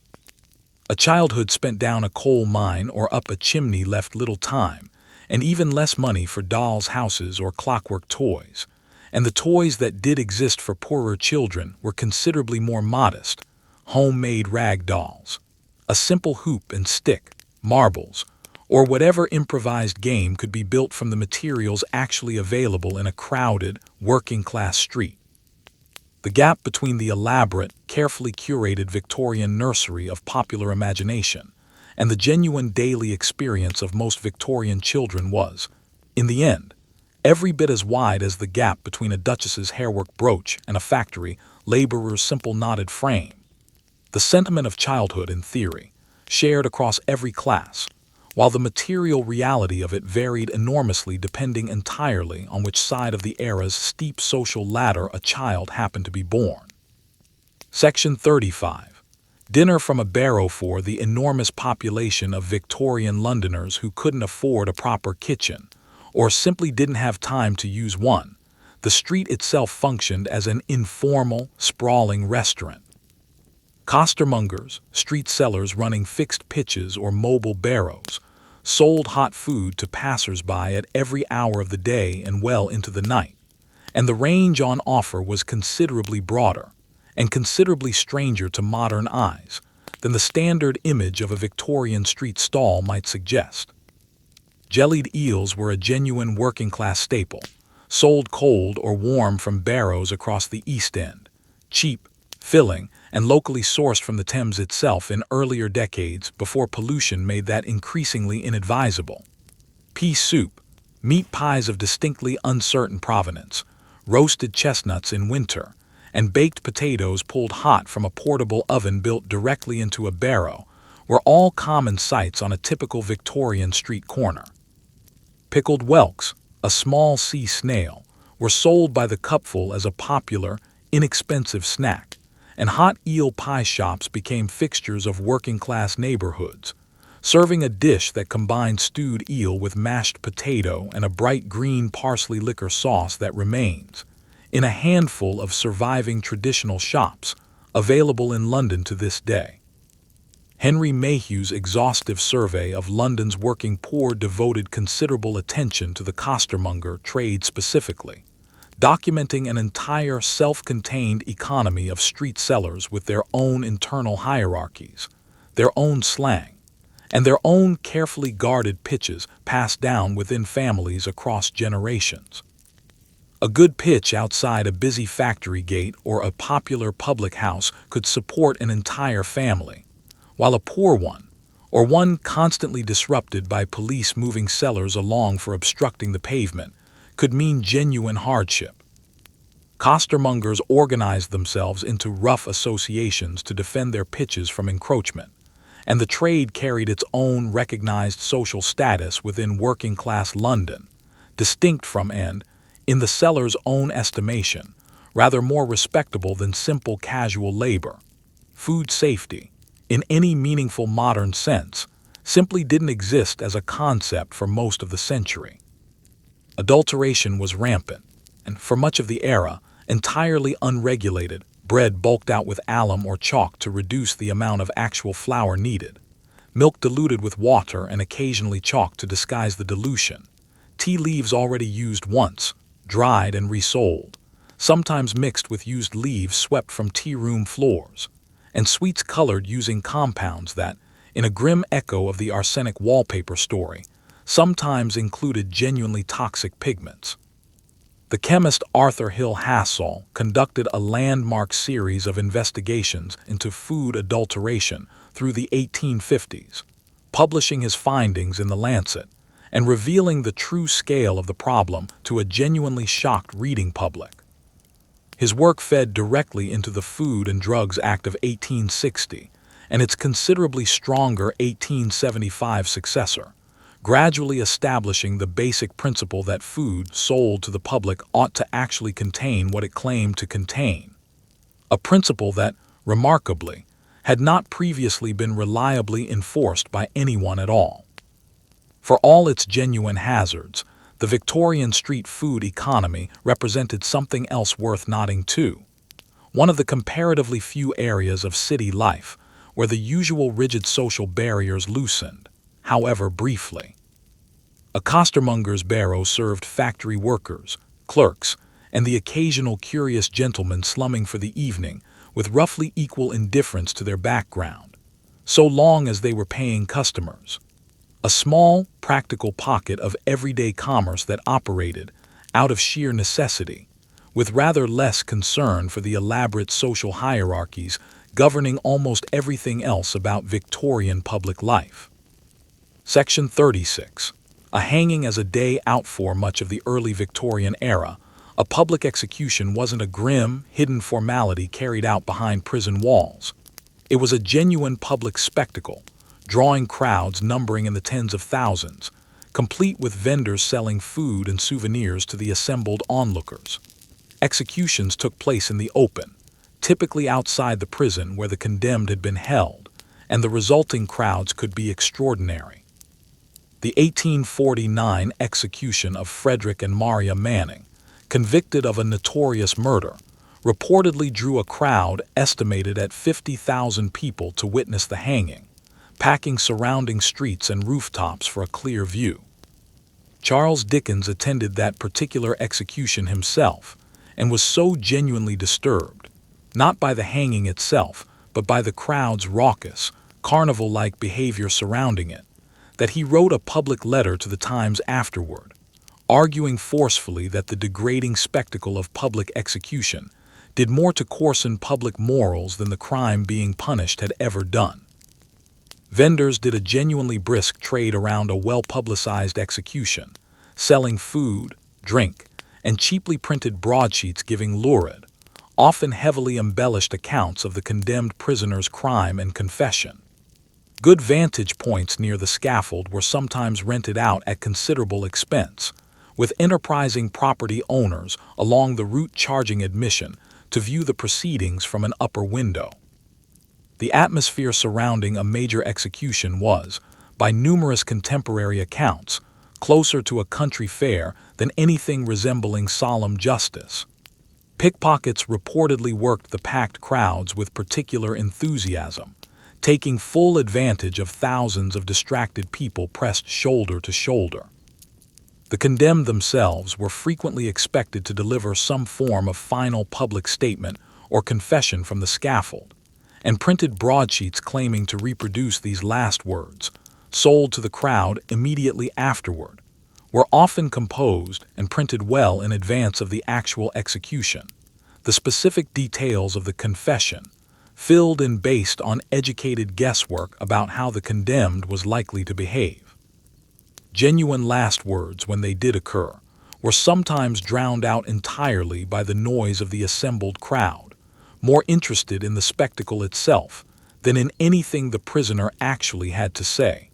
[SPEAKER 1] A childhood spent down a coal mine or up a chimney left little time, and even less money for dolls' houses or clockwork toys, and the toys that did exist for poorer children were considerably more modest, homemade rag dolls, a simple hoop and stick, marbles, or whatever improvised game could be built from the materials actually available in a crowded, working-class street. The gap between the elaborate, carefully curated Victorian nursery of popular imagination and the genuine daily experience of most Victorian children was, in the end, every bit as wide as the gap between a duchess's hairwork brooch and a factory laborer's simple knotted frame. The sentiment of childhood, in theory, shared across every class, while the material reality of it varied enormously depending entirely on which side of the era's steep social ladder a child happened to be born. Section 35. Dinner from a barrow. For the enormous population of Victorian Londoners who couldn't afford a proper kitchen, or simply didn't have time to use one, the street itself functioned as an informal, sprawling restaurant. Costermongers, street sellers running fixed pitches or mobile barrows, sold hot food to passers-by at every hour of the day and well into the night, and the range on offer was considerably broader and considerably stranger to modern eyes than the standard image of a Victorian street stall might suggest. Jellied eels were a genuine working-class staple, sold cold or warm from barrows across the East End, cheap, filling, and locally sourced from the Thames itself in earlier decades before pollution made that increasingly inadvisable. Pea soup, meat pies of distinctly uncertain provenance, roasted chestnuts in winter, and baked potatoes pulled hot from a portable oven built directly into a barrow were all common sights on a typical Victorian street corner. Pickled whelks, a small sea snail, were sold by the cupful as a popular, inexpensive snack, and hot eel pie shops became fixtures of working-class neighborhoods, serving a dish that combined stewed eel with mashed potato and a bright green parsley liquor sauce that remains, in a handful of surviving traditional shops, available in London to this day. Henry Mayhew's exhaustive survey of London's working poor devoted considerable attention to the costermonger trade specifically, documenting an entire self-contained economy of street sellers with their own internal hierarchies, their own slang, and their own carefully guarded pitches passed down within families across generations. A good pitch outside a busy factory gate or a popular public house could support an entire family, while a poor one, or one constantly disrupted by police moving sellers along for obstructing the pavement, could mean genuine hardship. Costermongers organized themselves into rough associations to defend their pitches from encroachment, and the trade carried its own recognized social status within working-class London, distinct from and, in the seller's own estimation, rather more respectable than simple casual labor. Food safety, in any meaningful modern sense, simply didn't exist as a concept for most of the century. Adulteration was rampant, and for much of the era, entirely unregulated. Bread bulked out with alum or chalk to reduce the amount of actual flour needed, milk diluted with water and occasionally chalk to disguise the dilution, tea leaves already used once, dried and resold, sometimes mixed with used leaves swept from tea room floors, and sweets colored using compounds that, in a grim echo of the arsenic wallpaper story, sometimes included genuinely toxic pigments. The chemist Arthur Hill Hassall conducted a landmark series of investigations into food adulteration through the 1850s, publishing his findings in The Lancet and revealing the true scale of the problem to a genuinely shocked reading public. His work fed directly into the Food and Drugs Act of 1860 and its considerably stronger 1875 successor, gradually establishing the basic principle that food sold to the public ought to actually contain what it claimed to contain, a principle that, remarkably, had not previously been reliably enforced by anyone at all. For all its genuine hazards, the Victorian street food economy represented something else worth nodding to, one of the comparatively few areas of city life where the usual rigid social barriers loosened, however briefly. A costermonger's barrow served factory workers, clerks, and the occasional curious gentleman slumming for the evening with roughly equal indifference to their background, so long as they were paying customers. A small, practical pocket of everyday commerce that operated, out of sheer necessity, with rather less concern for the elaborate social hierarchies governing almost everything else about Victorian public life. Section 36. A hanging as a day out. For much of the early Victorian era, a public execution wasn't a grim, hidden formality carried out behind prison walls. It was a genuine public spectacle, drawing crowds numbering in the tens of thousands, complete with vendors selling food and souvenirs to the assembled onlookers. Executions took place in the open, typically outside the prison where the condemned had been held, and the resulting crowds could be extraordinary. The 1849 execution of Frederick and Maria Manning, convicted of a notorious murder, reportedly drew a crowd estimated at 50,000 people to witness the hanging, packing surrounding streets and rooftops for a clear view. Charles Dickens attended that particular execution himself and was so genuinely disturbed, not by the hanging itself, but by the crowd's raucous, carnival-like behavior surrounding it, that he wrote a public letter to the Times afterward, arguing forcefully that the degrading spectacle of public execution did more to coarsen public morals than the crime being punished had ever done. Vendors did a genuinely brisk trade around a well-publicized execution, selling food, drink, and cheaply printed broadsheets giving lurid, often heavily embellished accounts of the condemned prisoner's crime and confession. Good vantage points near the scaffold were sometimes rented out at considerable expense, with enterprising property owners along the route charging admission to view the proceedings from an upper window. The atmosphere surrounding a major execution was, by numerous contemporary accounts, closer to a country fair than anything resembling solemn justice. Pickpockets reportedly worked the packed crowds with particular enthusiasm, taking full advantage of thousands of distracted people pressed shoulder to shoulder. The condemned themselves were frequently expected to deliver some form of final public statement or confession from the scaffold, and printed broadsheets claiming to reproduce these last words, sold to the crowd immediately afterward, were often composed and printed well in advance of the actual execution. The specific details of the confession, filled in based on educated guesswork about how the condemned was likely to behave. Genuine last words, when they did occur, were sometimes drowned out entirely by the noise of the assembled crowd, more interested in the spectacle itself than in anything the prisoner actually had to say.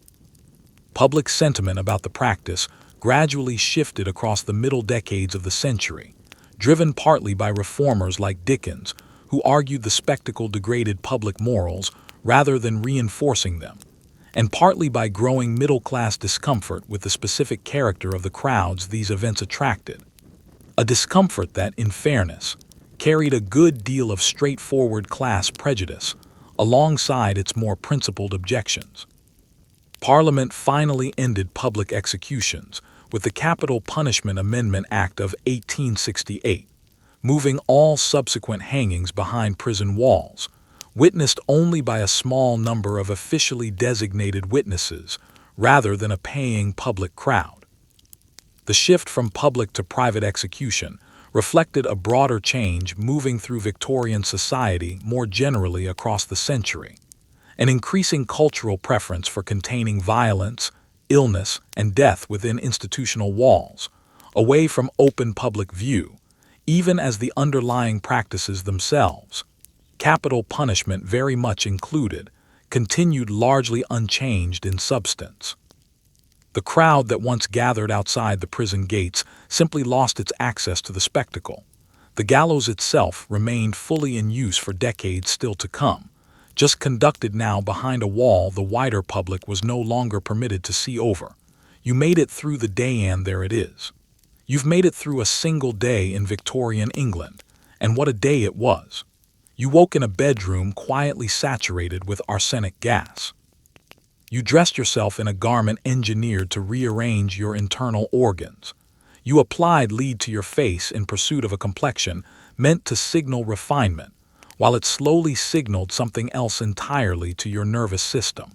[SPEAKER 1] Public sentiment about the practice gradually shifted across the middle decades of the century, driven partly by reformers like Dickens, who argued the spectacle degraded public morals rather than reinforcing them, and partly by growing middle-class discomfort with the specific character of the crowds these events attracted. A discomfort that, in fairness, carried a good deal of straightforward class prejudice alongside its more principled objections. Parliament finally ended public executions with the Capital Punishment Amendment Act of 1868, moving all subsequent hangings behind prison walls, witnessed only by a small number of officially designated witnesses rather than a paying public crowd. The shift from public to private execution reflected a broader change moving through Victorian society more generally across the century, an increasing cultural preference for containing violence, illness, and death within institutional walls, away from open public view, even as the underlying practices themselves, capital punishment very much included, continued largely unchanged in substance. The crowd that once gathered outside the prison gates simply lost its access to the spectacle. The gallows itself remained fully in use for decades still to come, just conducted now behind a wall the wider public was no longer permitted to see over. You made it through the day, and there it is. You've made it through a single day in Victorian England, and what a day it was. You woke in a bedroom quietly saturated with arsenic gas. You dressed yourself in a garment engineered to rearrange your internal organs. You applied lead to your face in pursuit of a complexion meant to signal refinement, while it slowly signaled something else entirely to your nervous system.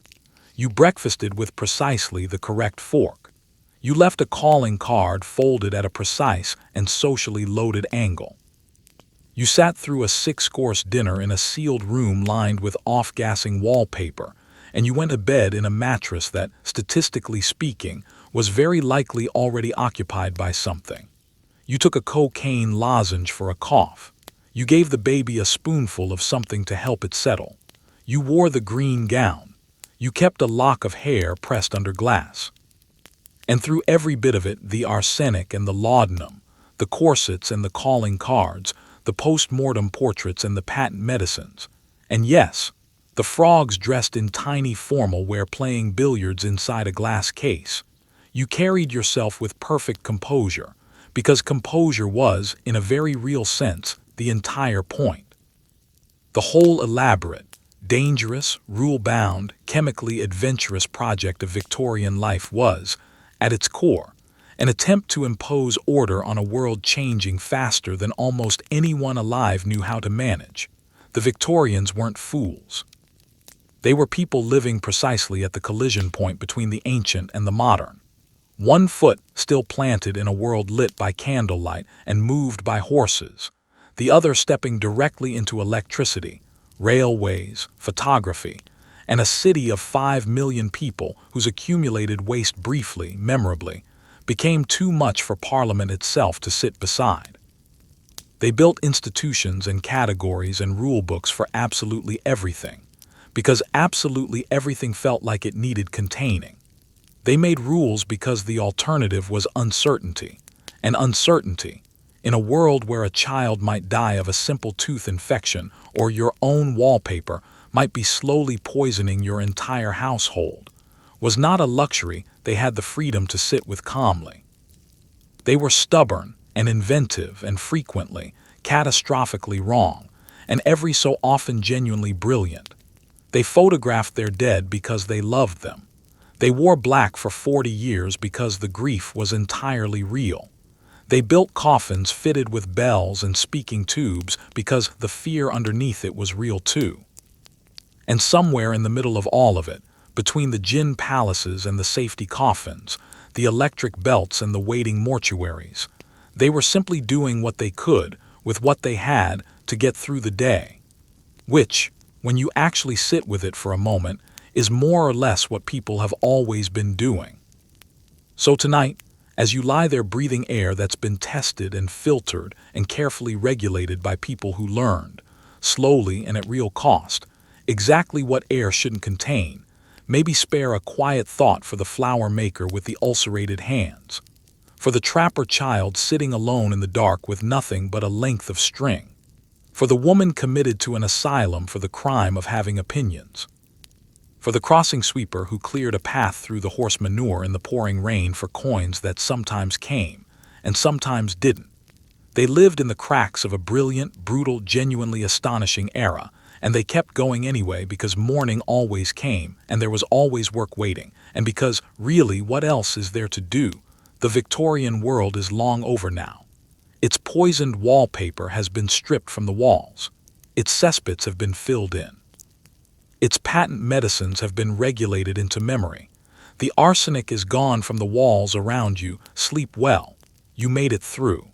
[SPEAKER 1] You breakfasted with precisely the correct fork. You left a calling card folded at a precise and socially loaded angle. You sat through a 6-course dinner in a sealed room lined with off-gassing wallpaper, and you went to bed in a mattress that, statistically speaking, was very likely already occupied by something. You took a cocaine lozenge for a cough. You gave the baby a spoonful of something to help it settle. You wore the green gown. You kept a lock of hair pressed under glass. And through every bit of it, the arsenic and the laudanum, the corsets and the calling cards, the post-mortem portraits and the patent medicines, and yes, the frogs dressed in tiny formal wear playing billiards inside a glass case. You carried yourself with perfect composure, because composure was, in a very real sense, the entire point. The whole elaborate, dangerous, rule-bound, chemically adventurous project of Victorian life was, at its core, an attempt to impose order on a world changing faster than almost anyone alive knew how to manage. The Victorians weren't fools. They were people living precisely at the collision point between the ancient and the modern. One foot still planted in a world lit by candlelight and moved by horses, the other stepping directly into electricity, railways, photography, and a city of 5 million people whose accumulated waste briefly, memorably, became too much for Parliament itself to sit beside. They built institutions and categories and rule books for absolutely everything, because absolutely everything felt like it needed containing. They made rules because the alternative was uncertainty, and uncertainty, in a world where a child might die of a simple tooth infection or your own wallpaper might be slowly poisoning your entire household, was not a luxury they had the freedom to sit with calmly. They were stubborn and inventive and frequently, catastrophically wrong, and every so often genuinely brilliant. They photographed their dead because they loved them. They wore black for 40 years because the grief was entirely real. They built coffins fitted with bells and speaking tubes because the fear underneath it was real too. And somewhere in the middle of all of it, between the gin palaces and the safety coffins, the electric belts and the waiting mortuaries, they were simply doing what they could with what they had to get through the day, which, when you actually sit with it for a moment, is more or less what people have always been doing. So tonight, as you lie there breathing air that's been tested and filtered and carefully regulated by people who learned, slowly and at real cost, exactly what air shouldn't contain, maybe spare a quiet thought for the flower maker with the ulcerated hands, for the trapper child sitting alone in the dark with nothing but a length of string, for the woman committed to an asylum for the crime of having opinions, for the crossing sweeper who cleared a path through the horse manure in the pouring rain for coins that sometimes came and sometimes didn't. They lived in the cracks of a brilliant, brutal, genuinely astonishing era, and they kept going anyway because morning always came and there was always work waiting, and because, really, what else is there to do? The Victorian world is long over now. Its poisoned wallpaper has been stripped from the walls. Its cesspits have been filled in. Its patent medicines have been regulated into memory. The arsenic is gone from the walls around you. Sleep well. You made it through.